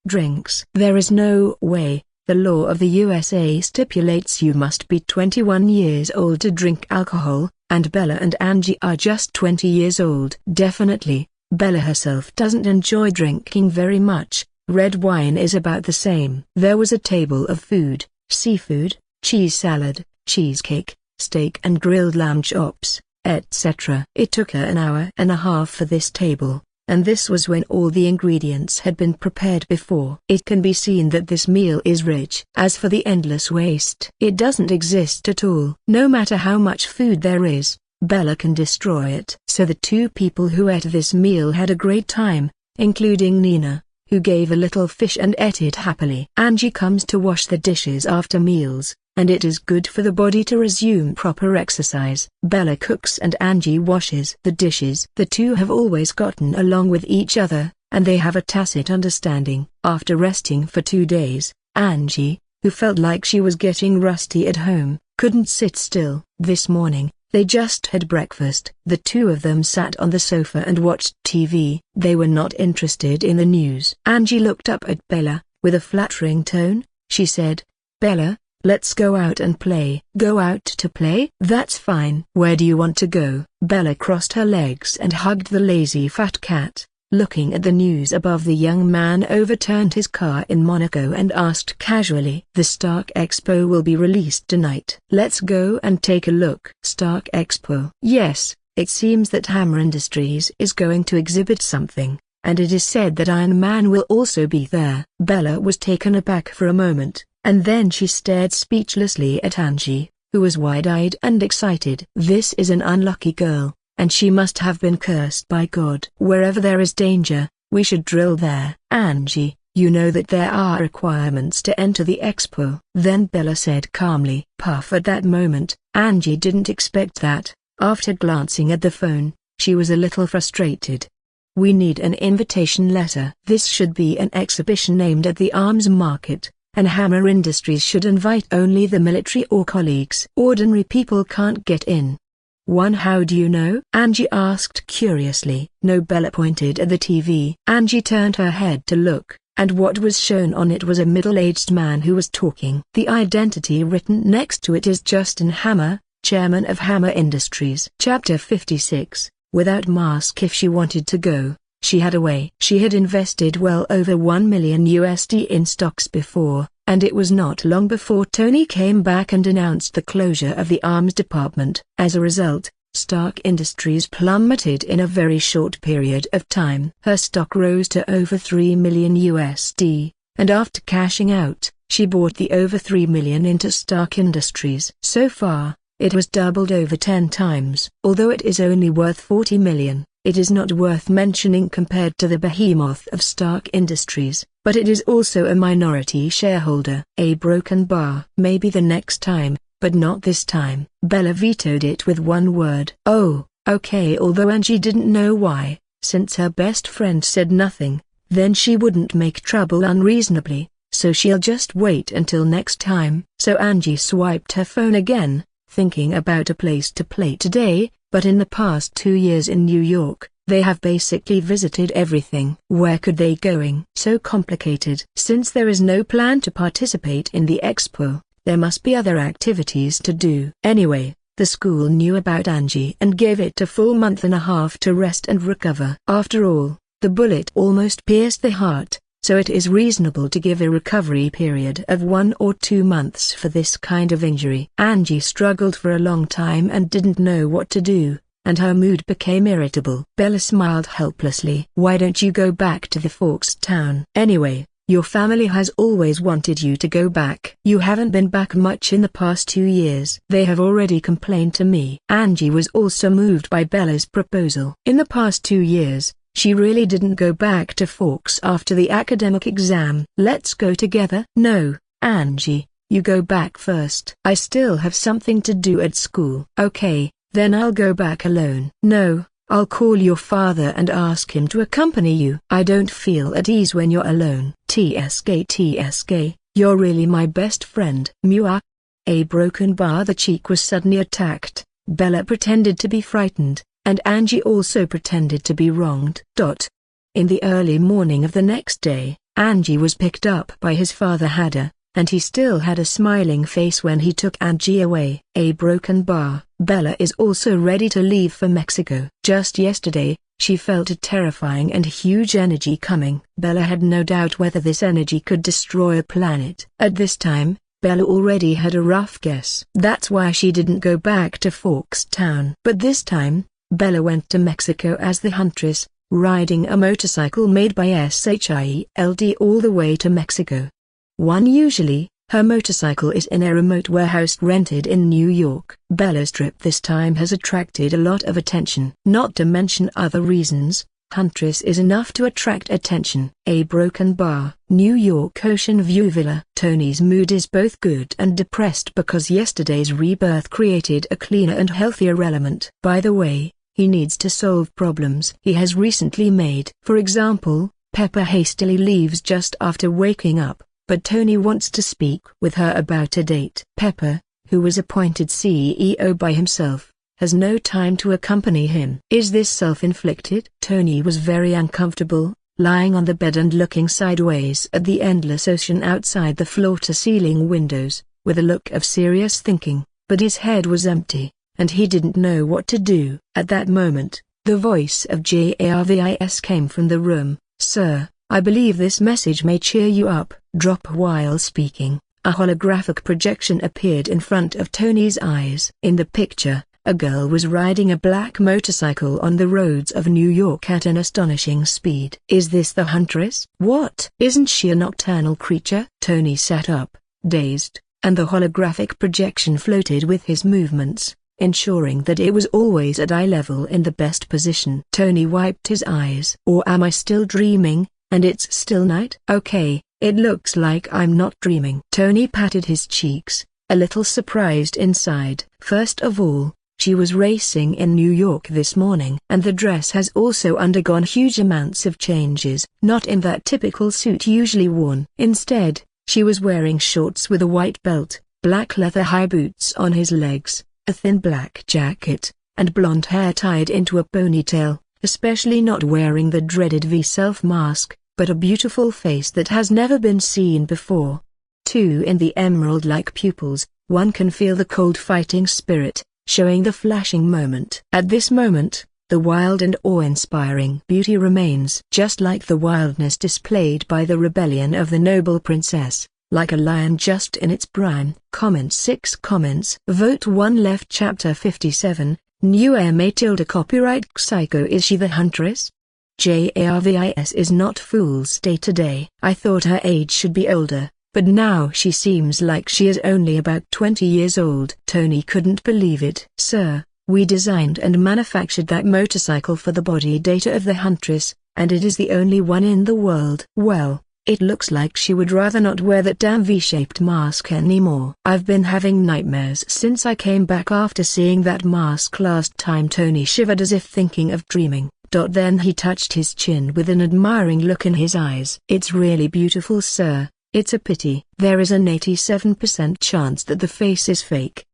Drinks. There is no way. The law of the USA stipulates you must be 21 years old to drink alcohol, and Bella and Angie are just 20 years old. Definitely, Bella herself doesn't enjoy drinking very much. Red wine is about the same. There was a table of food, seafood, cheese salad, cheesecake, steak and grilled lamb chops, etc. It took her an hour and a half for this table, and this was when all the ingredients had been prepared before. It can be seen that this meal is rich. As for the endless waste, it doesn't exist at all. No matter how much food there is, Bella can destroy it. So the two people who ate this meal had a great time, including Nina, who gave a little fish and ate it happily. Angie comes to wash the dishes after meals, and it is good for the body to resume proper exercise. Bella cooks and Angie washes the dishes. The two have always gotten along with each other, and they have a tacit understanding. After resting for 2 days, Angie, who felt like she was getting rusty at home, couldn't sit still. This morning, they just had breakfast. The two of them sat on the sofa and watched TV. They were not interested in the news. Angie looked up at Bella, with a flattering tone. She said, "Bella, let's go out and play." "Go out to play? That's fine. Where do you want to go?" Bella crossed her legs and hugged the lazy fat cat. Looking at the news above, the young man overturned his car in Monaco and asked casually, "The Stark Expo will be released tonight. Let's go and take a look." Stark Expo? Yes, it seems that Hammer Industries is going to exhibit something, and it is said that Iron Man will also be there. Bella was taken aback for a moment, and then she stared speechlessly at Angie, who was wide-eyed and excited. This is an unlucky girl, and she must have been cursed by God. Wherever there is danger, we should drill there. "Angie, you know that there are requirements to enter the expo." Then Bella said calmly. Puff. At that moment, Angie didn't expect that. After glancing at the phone, she was a little frustrated. "We need an invitation letter. This should be an exhibition aimed at the arms market, and Hammer Industries should invite only the military or colleagues. Ordinary people can't get in." "How do you know?" Angie asked curiously. No. Bella pointed at the TV. Angie turned her head to look, and what was shown on it was a middle-aged man who was talking. The identity written next to it is Justin Hammer, chairman of Hammer Industries. Chapter 56. Without mask. If she wanted to go, she had a way. She had invested well over $1 million in stocks before, and it was not long before Tony came back and announced the closure of the arms department. As a result, Stark Industries plummeted in a very short period of time. Her stock rose to over $3 million, and after cashing out, she bought the over $3 million into Stark Industries. So far, it was doubled over 10 times. Although it is only worth $40 million, it is not worth mentioning compared to the behemoth of Stark Industries, but it is also a minority shareholder. A broken bar. Maybe the next time, but not this time. Bella vetoed it with one word. "Oh, okay." Although Angie didn't know why, since her best friend said nothing, then she wouldn't make trouble unreasonably, so she'll just wait until next time. So Angie swiped her phone again, thinking about a place to play today, but in the past 2 years in New York, They have basically visited everything. Where could they going? So complicated. Since there is no plan to participate in the expo, there must be other activities to do. Anyway, the school knew about Angie and gave it a full month and a half to rest and recover. After all, the bullet almost pierced the heart, so it is reasonable to give a recovery period of 1 or 2 months for this kind of injury. Angie struggled for a long time and didn't know what to do, and her mood became irritable. Bella smiled helplessly. Why don't you go back to the Forks town? Anyway, your family has always wanted you to go back. You haven't been back much in the past 2 years. They have already complained to me. Angie was also moved by Bella's proposal. In the past 2 years, she really didn't go back to Forks after the academic exam. Let's go together. No, Angie, you go back first. I still have something to do at school. Okay, then I'll go back alone. No, I'll call your father and ask him to accompany you. I don't feel at ease when you're alone. TSK, you're really my best friend. Mua. A broken bar. The cheek was suddenly attacked. Bella pretended to be frightened, and Angie also pretended to be wronged. In the early morning of the next day, Angie was picked up by his father Hada, and he still had a smiling face when he took Angie away. A broken bar. Bella is also ready to leave for Mexico. Just yesterday, she felt a terrifying and huge energy coming. Bella had no doubt whether this energy could destroy a planet. At this time, Bella already had a rough guess. That's why she didn't go back to Forks town. But this time, Bella went to Mexico as the Huntress, riding a motorcycle made by SHIELD all the way to Mexico. Usually, her motorcycle is in a remote warehouse rented in New York. Bella's trip this time has attracted a lot of attention. Not to mention other reasons, Huntress is enough to attract attention. A broken bar. New York Ocean View Villa. Tony's mood is both good and depressed because yesterday's rebirth created a cleaner and healthier element. By the way, he needs to solve problems he has recently made. For example, Pepper hastily leaves just after waking up, but Tony wants to speak with her about a date. Pepper, who was appointed CEO by himself, has no time to accompany him. Is this self-inflicted? Tony was very uncomfortable, lying on the bed and looking sideways at the endless ocean outside the floor-to-ceiling windows, with a look of serious thinking, but his head was empty, and he didn't know what to do. At that moment, the voice of Jarvis came from the room. Sir, I believe this message may cheer you up. Drop. While speaking, a holographic projection appeared in front of Tony's eyes. In the picture, a girl was riding a black motorcycle on the roads of New York at an astonishing speed. Is this the Huntress? What? Isn't she a nocturnal creature? Tony sat up, dazed, and the holographic projection floated with his movements, ensuring that it was always at eye level in the best position. Tony wiped his eyes. Or am I still dreaming, and it's still night? Okay, it looks like I'm not dreaming. Tony patted his cheeks, a little surprised inside. First of all, she was racing in New York this morning, and the dress has also undergone huge amounts of changes. Not in that typical suit usually worn. Instead, she was wearing shorts with a white belt, black leather high boots on his legs, a thin black jacket, and blonde hair tied into a ponytail, especially not wearing the dreaded V-self mask, but a beautiful face that has never been seen before. In the emerald-like pupils, one can feel the cold fighting spirit, showing the flashing moment. At this moment, the wild and awe-inspiring beauty remains. Just like the wildness displayed by the rebellion of the noble princess, like a lion just in its prime. Comments. 6 comments. Vote 1 left. Chapter 57, New MA tilde copyright Psycho. Is she the Huntress? Jarvis is not Fool's Day today. I thought her age should be older, but now she seems like she is only about 20 years old. Tony couldn't believe it. Sir, we designed and manufactured that motorcycle for the body data of the Huntress, and it is the only one in the world. Well, it looks like she would rather not wear that damn V-shaped mask anymore. I've been having nightmares since I came back after seeing that mask last time. Tony shivered as if thinking of dreaming. Then he touched his chin with an admiring look in his eyes. It's really beautiful, sir. It's a pity. There is an 87% chance that the face is fake.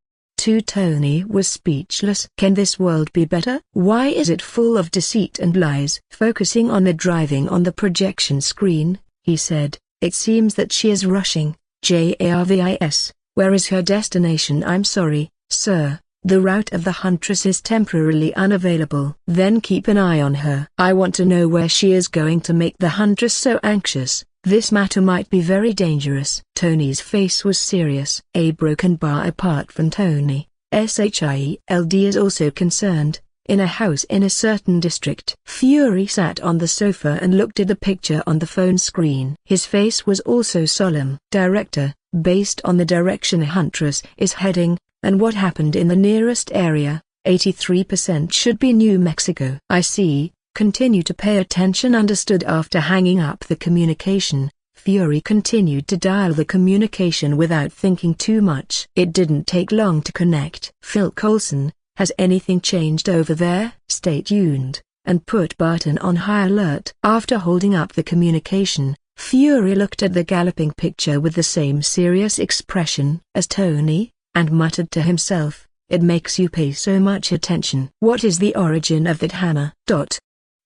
Tony was speechless. Can this world be better? Why is it full of deceit and lies? Focusing on the driving on the projection screen, he said, it seems that she is rushing. Jarvis, where is her destination? I'm sorry, sir, the route of the Huntress is temporarily unavailable. Then keep an eye on her. I want to know where she is going to make the Huntress so anxious. This matter might be very dangerous. Tony's face was serious. A broken bar. Apart from Tony, Shield is also concerned, in a house in a certain district. Fury sat on the sofa and looked at the picture on the phone screen. His face was also solemn. Director, based on the direction Huntress is heading, and what happened in the nearest area, 83% should be New Mexico. I see. Continue to pay attention. Understood. After hanging up the communication, Fury continued to dial the communication without thinking too much. It didn't take long to connect. Phil Coulson, has anything changed over there? Stay tuned, and put Barton on high alert. After holding up the communication, Fury looked at the galloping picture with the same serious expression as Tony, and muttered to himself, it makes you pay so much attention. What is the origin of that hammer?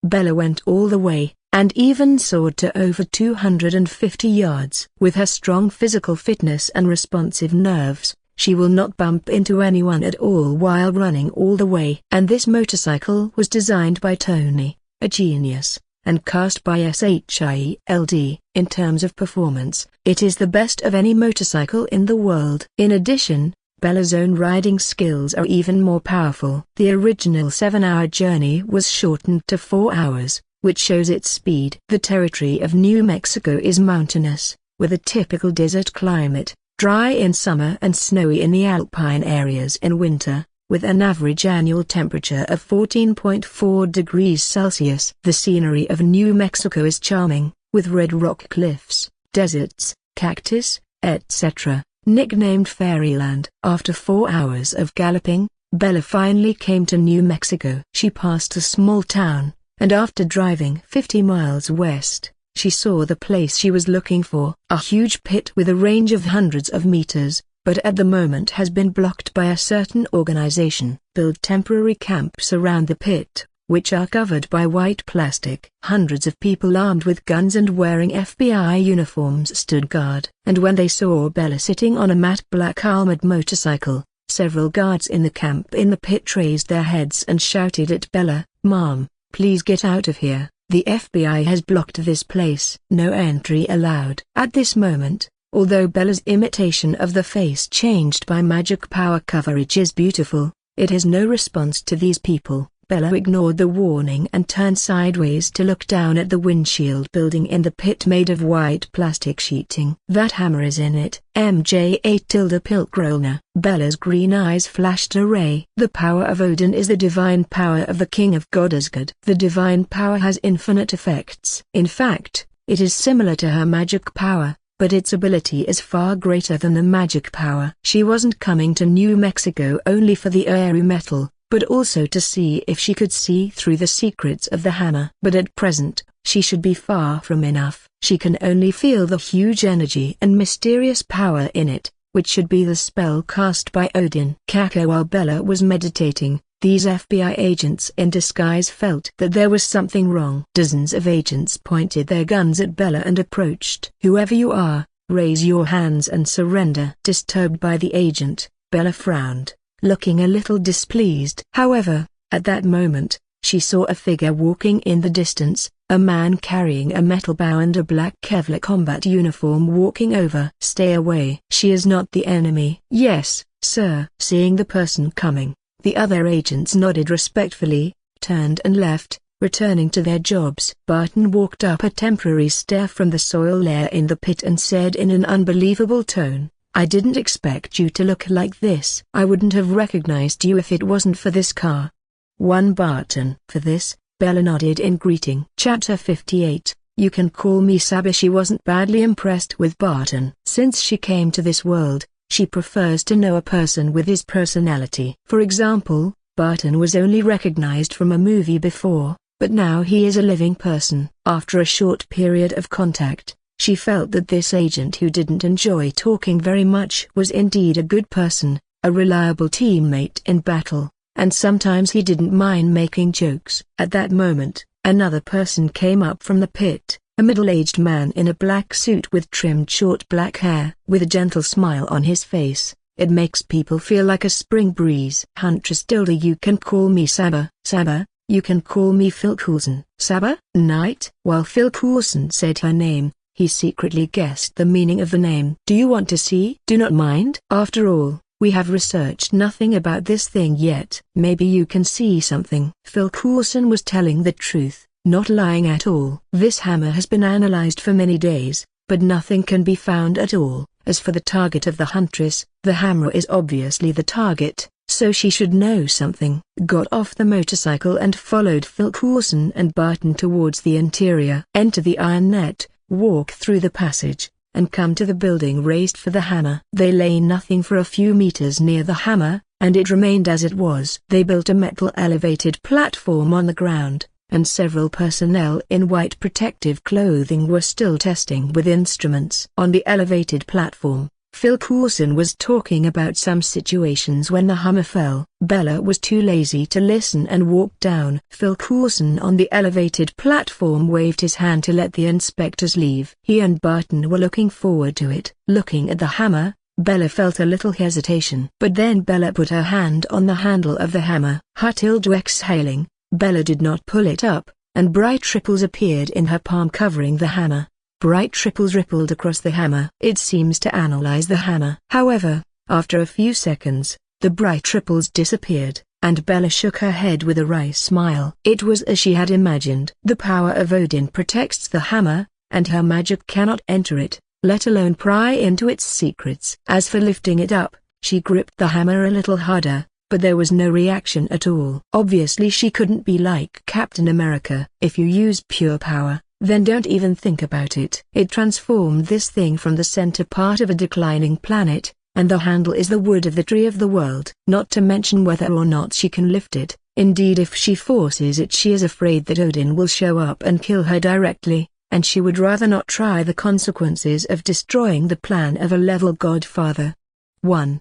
Bella went all the way, and even soared to over 250 yards. With her strong physical fitness and responsive nerves, she will not bump into anyone at all while running all the way. And this motorcycle was designed by Tony, a genius, and cast by Shield. In terms of performance, it is the best of any motorcycle in the world. In addition, Bella's own riding skills are even more powerful. The original 7-hour journey was shortened to 4 hours, which shows its speed. The territory of New Mexico is mountainous, with a typical desert climate, dry in summer and snowy in the alpine areas in winter, with an average annual temperature of 14.4 degrees Celsius. The scenery of New Mexico is charming, with red rock cliffs, deserts, cactus, etc., nicknamed Fairyland. After 4 hours of galloping, Bella finally came to New Mexico. She passed a small town, and after driving 50 miles west, she saw the place she was looking for. A huge pit with a range of hundreds of meters, but at the moment has been blocked by a certain organization. Build temporary camps around the pit, which are covered by white plastic. Hundreds of people armed with guns and wearing FBI uniforms stood guard. And when they saw Bella sitting on a matte black armored motorcycle, several guards in the camp in the pit raised their heads and shouted at Bella, "Ma'am, please get out of here. The FBI has blocked this place. No entry allowed." At this moment, although Bella's imitation of the face changed by magic power coverage is beautiful, it has no response to these people. Bella ignored the warning and turned sideways to look down at the windshield building in the pit made of white plastic sheeting. That hammer is in it. Pilkrona. Bella's green eyes flashed a ray. The power of Odin is the divine power of the king of Godasgard. The divine power has infinite effects. In fact, it is similar to her magic power, but its ability is far greater than the magic power. She wasn't coming to New Mexico only for the airy metal, but also to see if she could see through the secrets of the hammer. But at present, she should be far from enough. She can only feel the huge energy and mysterious power in it, which should be the spell cast by Odin. While Bella was meditating, these FBI agents in disguise felt that there was something wrong. Dozens of agents pointed their guns at Bella and approached. "Whoever you are, raise your hands and surrender." Disturbed by the agent, Bella frowned, looking a little displeased. However, at that moment, she saw a figure walking in the distance, a man carrying a metal bow and a black Kevlar combat uniform walking over. "Stay away. She is not the enemy." "Yes, sir." Seeing the person coming, the other agents nodded respectfully, turned and left, returning to their jobs. Barton walked up a temporary stair from the soil layer in the pit and said in an unbelievable tone, "I didn't expect you to look like this. I wouldn't have recognized you if it wasn't for this car." "One Barton." For this, Bella nodded in greeting. Chapter 58, You Can Call Me Saber. She wasn't badly impressed with Barton. Since she came to this world, she prefers to know a person with his personality. For example, Barton was only recognized from a movie before, but now he is a living person. After a short period of contact, she felt that this agent who didn't enjoy talking very much was indeed a good person, a reliable teammate in battle, and sometimes he didn't mind making jokes. At that moment, another person came up from the pit, a middle-aged man in a black suit with trimmed short black hair. With a gentle smile on his face, it makes people feel like a spring breeze. Huntress Tilda, you can call me Saba. Saba, you can call me Phil Coulson. Saba, Knight. While Phil Coulson said her name, he secretly guessed the meaning of the name. Do you want to see? Do not mind. After all, we have researched nothing about this thing yet. Maybe you can see something. Phil Coulson was telling the truth, not lying at all. This hammer has been analyzed for many days, but nothing can be found at all. As for the target of the Huntress, the hammer is obviously the target, so she should know something. Got off the motorcycle and followed Phil Coulson and Barton towards the interior. Enter the iron net, walk through the passage, and come to the building raised for the hammer. They lay nothing for a few meters near the hammer, and it remained as it was. They built a metal elevated platform on the ground, and several personnel in white protective clothing were still testing with instruments. On the elevated platform, Phil Coulson was talking about some situations when the hammer fell. Bella was too lazy to listen and walked down. Phil Coulson on the elevated platform waved his hand to let the inspectors leave. He and Barton were looking forward to it. Looking at the hammer, Bella felt a little hesitation. But then Bella put her hand on the handle of the hammer. Tilda exhaling, Bella did not pull it up, and bright ripples appeared in her palm covering the hammer. Bright ripples rippled across the hammer. It seems to analyze the hammer. However, after a few seconds, the bright ripples disappeared, and Bella shook her head with a wry smile. It was as she had imagined. The power of Odin protects the hammer, and her magic cannot enter it, let alone pry into its secrets. As for lifting it up, she gripped the hammer a little harder, but there was no reaction at all. Obviously she couldn't be like Captain America. If you use pure power, then don't even think about it. It transformed this thing from the center part of a declining planet, and the handle is the wood of the tree of the world. Not to mention whether or not she can lift it. Indeed, if she forces it, she is afraid that Odin will show up and kill her directly, and she would rather not try the consequences of destroying the plan of a level godfather. 1.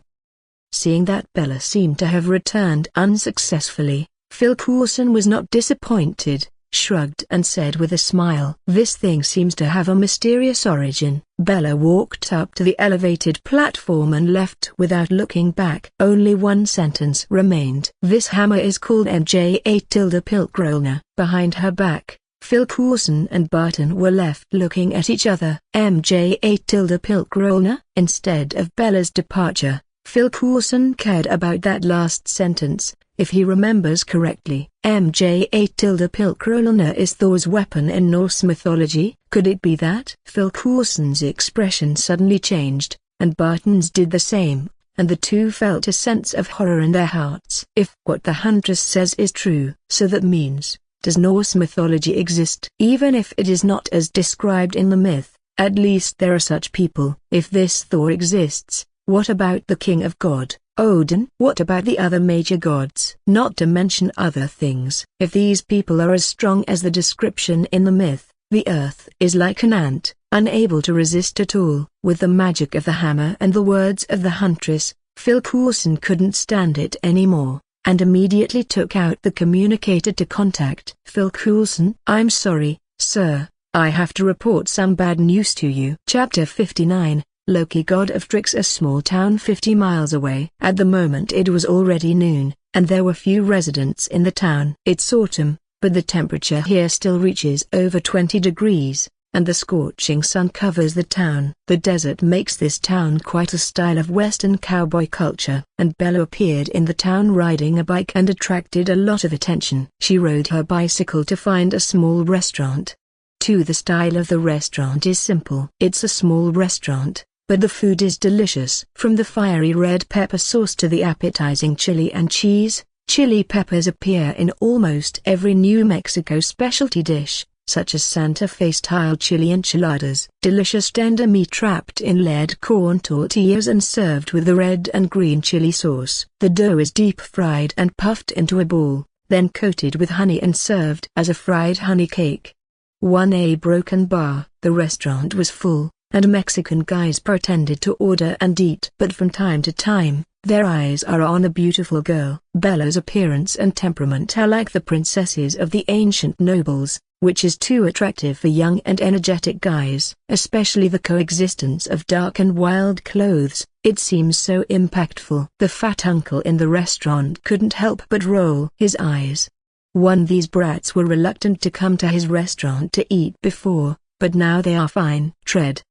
Seeing that Bella seemed to have returned unsuccessfully, Phil Coulson was not disappointed, shrugged and said with a smile, "This thing seems to have a mysterious origin." Bella walked up to the elevated platform and left without looking back. Only one sentence remained. "This hammer is called MJ-Pilkrolna." Behind her back, Phil Coulson and Barton were left looking at each other. MJ-Pilkrolna? Instead of Bella's departure, Phil Coulson cared about that last sentence. If he remembers correctly, MJ-Pilkrolna is Thor's weapon in Norse mythology. Could it be that? Phil Coulson's expression suddenly changed, and Barton's did the same, and the two felt a sense of horror in their hearts. If what the Huntress says is true, so that means, does Norse mythology exist? Even if it is not as described in the myth, at least there are such people. If this Thor exists, what about the king of God, Odin? What about the other major gods? Not to mention other things. If these people are as strong as the description in the myth, the earth is like an ant, unable to resist at all. With the magic of the hammer and the words of the Huntress, Phil Coulson couldn't stand it anymore, and immediately took out the communicator to contact Phil Coulson. "I'm sorry, sir, I have to report some bad news to you." Chapter 59. Loki, god of tricks. A small town 50 miles away. At the moment it was already noon, and there were few residents in the town. It's autumn, but the temperature here still reaches over 20 degrees, and the scorching sun covers the town. The desert makes this town quite a style of western cowboy culture, and Bella appeared in the town riding a bike and attracted a lot of attention. She rode her bicycle to find a small restaurant. The style of the restaurant is simple. It's a small restaurant, but the food is delicious. From the fiery red pepper sauce to the appetizing chili and cheese, chili peppers appear in almost every New Mexico specialty dish, such as Santa Fe-style chili enchiladas. Delicious tender meat wrapped in layered corn tortillas and served with the red and green chili sauce. The dough is deep fried and puffed into a ball, then coated with honey and served as a fried honey cake. A broken bar. The restaurant was full, and Mexican guys pretended to order and eat. But from time to time, their eyes are on a beautiful girl. Bella's appearance and temperament are like the princesses of the ancient nobles, which is too attractive for young and energetic guys. Especially the coexistence of dark and wild clothes, it seems so impactful. The fat uncle in the restaurant couldn't help but roll his eyes. These brats were reluctant to come to his restaurant to eat before, but now they are fine. Tread.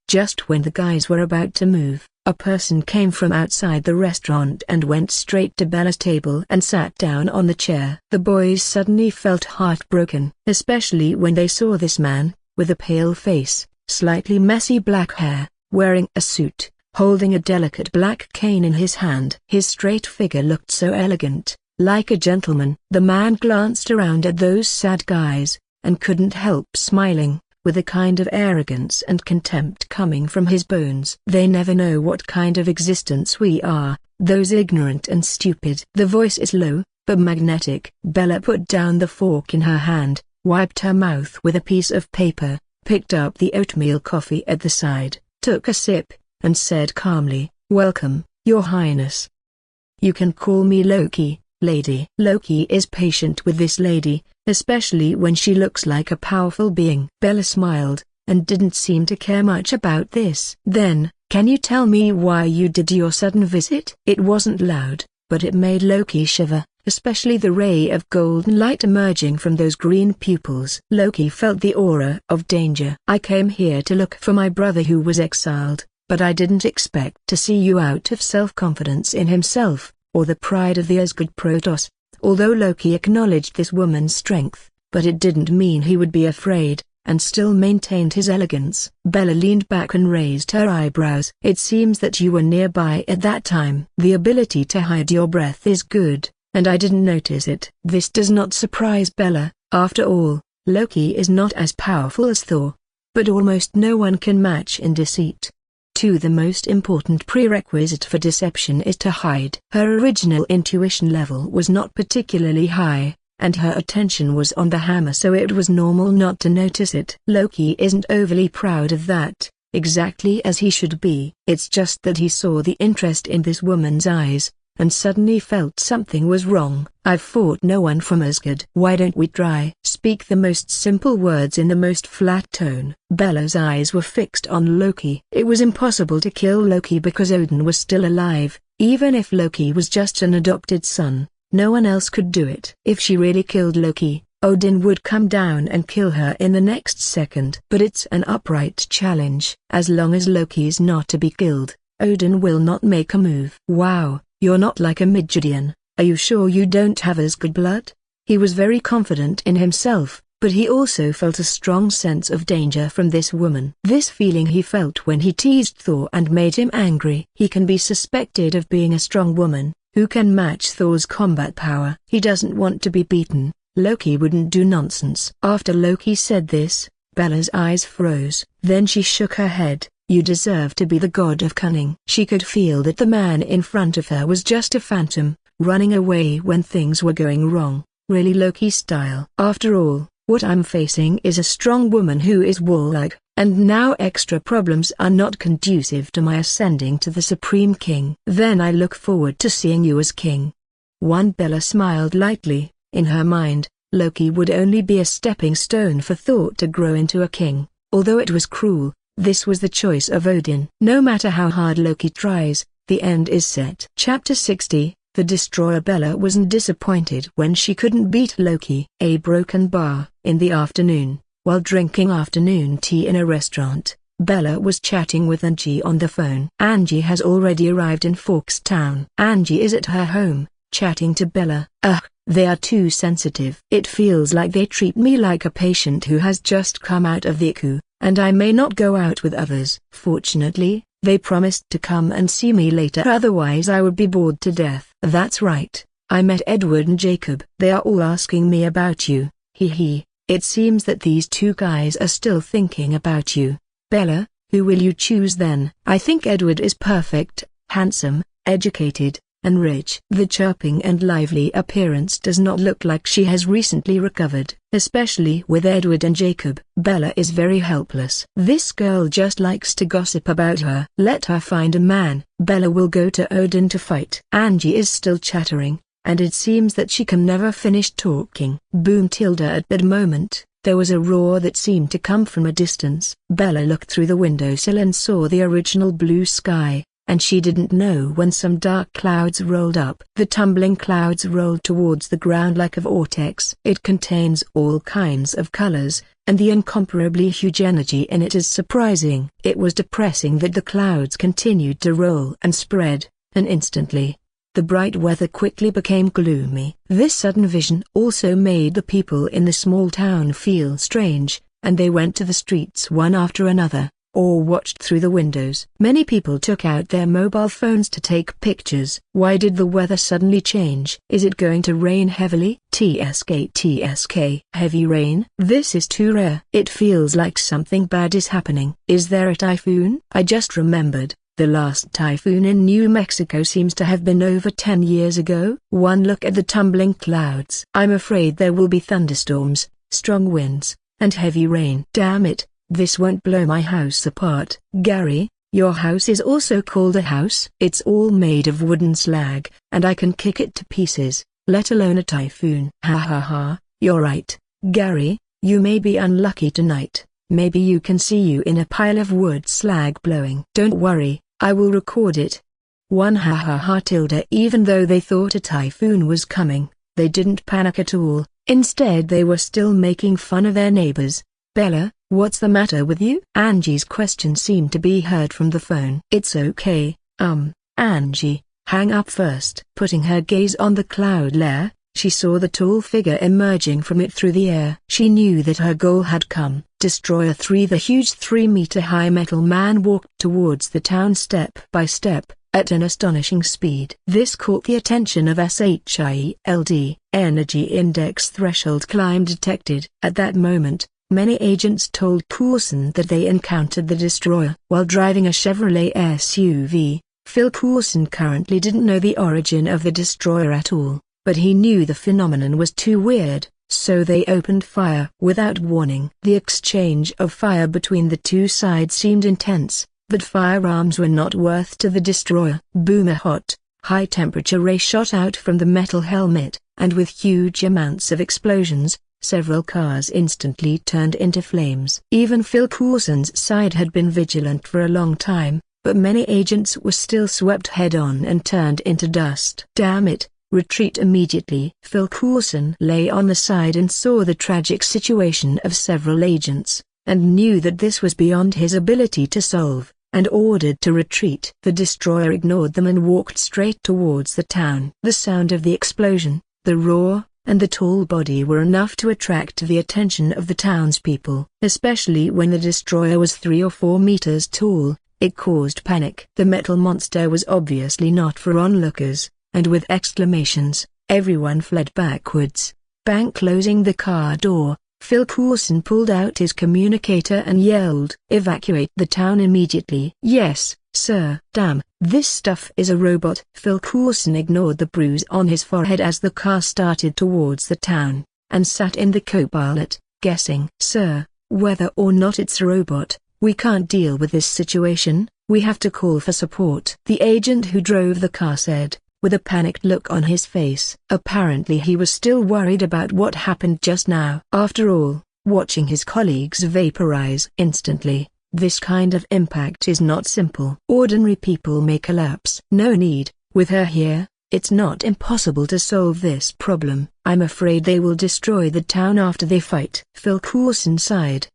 Just when the guys were about to move, a person came from outside the restaurant and went straight to Bella's table and sat down on the chair. The boys suddenly felt heartbroken, especially when they saw this man, with a pale face, slightly messy black hair, wearing a suit, holding a delicate black cane in his hand. His straight figure looked so elegant, like a gentleman. The man glanced around at those sad guys, and couldn't help smiling, with a kind of arrogance and contempt coming from his bones. They never know what kind of existence we are, those ignorant and stupid. The voice is low, but magnetic. Bella put down the fork in her hand, wiped her mouth with a piece of paper, picked up the oatmeal coffee at the side, took a sip, and said calmly, "Welcome, Your Highness. You can call me Loki, lady." Loki is patient with this lady, especially when she looks like a powerful being. Bella smiled, and didn't seem to care much about this. "Then, can you tell me why you did your sudden visit?" It wasn't loud, but it made Loki shiver, especially the ray of golden light emerging from those green pupils. Loki felt the aura of danger. "I came here to look for my brother who was exiled, but I didn't expect to see you." Out of self-confidence in himself, or the pride of the Asgard Protoss. Although Loki acknowledged this woman's strength, but it didn't mean he would be afraid, and still maintained his elegance. Bella leaned back and raised her eyebrows. "It seems that you were nearby at that time. The ability to hide your breath is good, and I didn't notice it." This does not surprise Bella. After all, Loki is not as powerful as Thor, but almost no one can match in deceit. The most important prerequisite for deception is to hide. Her original intuition level was not particularly high, and her attention was on the hammer, so it was normal not to notice it. Loki isn't overly proud of that, exactly as he should be. It's just that he saw the interest in this woman's eyes, and suddenly felt something was wrong. "I've fought no one from Asgard. Why don't we try?" Speak the most simple words in the most flat tone. Bella's eyes were fixed on Loki. It was impossible to kill Loki because Odin was still alive. Even if Loki was just an adopted son, no one else could do it. If she really killed Loki, Odin would come down and kill her in the next second. But it's an upright challenge. As long as Loki's not to be killed, Odin will not make a move. "Wow. You're not like a Midgardian. Are you sure you don't have Asgard blood?" He was very confident in himself, but he also felt a strong sense of danger from this woman. This feeling he felt when he teased Thor and made him angry. He can be suspected of being a strong woman, who can match Thor's combat power. He doesn't want to be beaten. Loki wouldn't do nonsense. After Loki said this, Bella's eyes froze. Then she shook her head. "You deserve to be the god of cunning." She could feel that the man in front of her was just a phantom, running away when things were going wrong, really Loki style. "After all, what I'm facing is a strong woman who is warlike, and now extra problems are not conducive to my ascending to the Supreme King. Then I look forward to seeing you as king." Bella smiled lightly. In her mind, Loki would only be a stepping stone for Thor to grow into a king. Although it was cruel, this was the choice of Odin. No matter how hard Loki tries, the end is set. Chapter 60, The Destroyer. Bella wasn't disappointed when she couldn't beat Loki. A broken bar. In the afternoon, while drinking afternoon tea in a restaurant, Bella was chatting with Angie on the phone. Angie has already arrived in Forkstown. Angie is at her home, chatting to Bella. "Ugh, they are too sensitive. It feels like they treat me like a patient who has just come out of the ICU. And I may not go out with others. Fortunately, they promised to come and see me later, otherwise I would be bored to death." "That's right, I met Edward and Jacob. They are all asking me about you. Hee. It seems that these two guys are still thinking about you." "Bella, who will you choose then?" "I think Edward is perfect, handsome, educated, and rich. The chirping and lively appearance does not look like she has recently recovered, especially with Edward and Jacob. Bella is very helpless. This girl just likes to gossip about her. Let her find a man. Bella will go to Odin to fight. Angie is still chattering, and it seems that she can never finish talking. Boom tilde. At that moment, there was a roar that seemed to come from a distance. Bella looked through the windowsill and saw the original blue sky, and she didn't know when some dark clouds rolled up. The tumbling clouds rolled towards the ground like a vortex. It contains all kinds of colors, and the incomparably huge energy in it is surprising. It was depressing that the clouds continued to roll and spread, and instantly, the bright weather quickly became gloomy. This sudden vision also made the people in the small town feel strange, and they went to the streets one after another, or watched through the windows. Many people took out their mobile phones to take pictures. Why did the weather suddenly change? Is it going to rain heavily? TSK. Heavy rain? This is too rare. It feels like something bad is happening. Is there a typhoon? I just remembered. The last typhoon in New Mexico seems to have been over 10 years ago. One look at the tumbling clouds. I'm afraid there will be thunderstorms, strong winds, and heavy rain. Damn it, this won't blow my house apart. Gary, your house is also called a house? It's all made of wooden slag, and I can kick it to pieces, let alone a typhoon. Ha ha ha, you're right, Gary, you may be unlucky tonight. Maybe you can see you in a pile of wood slag blowing. Don't worry, I will record it. One ha ha ha tilde. Even though they thought a typhoon was coming, they didn't panic at all. Instead they were still making fun of their neighbors. Bella, what's the matter with you? Angie's question seemed to be heard from the phone. It's okay, Angie, hang up first. Putting her gaze on the cloud layer, she saw the tall figure emerging from it through the air. She knew that her goal had come. Destroyer 3. The huge 3-meter-high metal man walked towards the town step by step, at an astonishing speed. This caught the attention of SHIELD. Energy index threshold climb detected. At that moment, many agents told Coulson that they encountered the destroyer. While driving a Chevrolet SUV, Phil Coulson currently didn't know the origin of the destroyer at all. But he knew the phenomenon was too weird, so they opened fire. Without warning, the exchange of fire between the two sides seemed intense, but firearms were not worth to the destroyer. Boom! A hot, high-temperature ray shot out from the metal helmet, and with huge amounts of explosions, several cars instantly turned into flames. Even Phil Coulson's side had been vigilant for a long time, but many agents were still swept head-on and turned into dust. Damn it! Retreat immediately. Phil Coulson lay on the side and saw the tragic situation of several agents, and knew that this was beyond his ability to solve, and ordered to retreat. The destroyer ignored them and walked straight towards the town. The sound of the explosion, the roar, and the tall body were enough to attract the attention of the townspeople, especially when the destroyer was 3 or 4 meters tall. It caused panic. The metal monster was obviously not for onlookers, and with exclamations, everyone fled backwards. Bang! Closing the car door, Phil Coulson pulled out his communicator and yelled, "Evacuate the town immediately." "Yes, sir." "Damn, this stuff is a robot." Phil Coulson ignored the bruise on his forehead as the car started towards the town, and sat in the co-pilot, guessing. "Sir, whether or not it's a robot, we can't deal with this situation, we have to call for support," the agent who drove the car said, with a panicked look on his face. Apparently he was still worried about what happened just now. After all, watching his colleagues vaporize instantly, this kind of impact is not simple. Ordinary people may collapse. No need, with her here, it's not impossible to solve this problem. I'm afraid they will destroy the town after they fight. Phil Coulson sighed.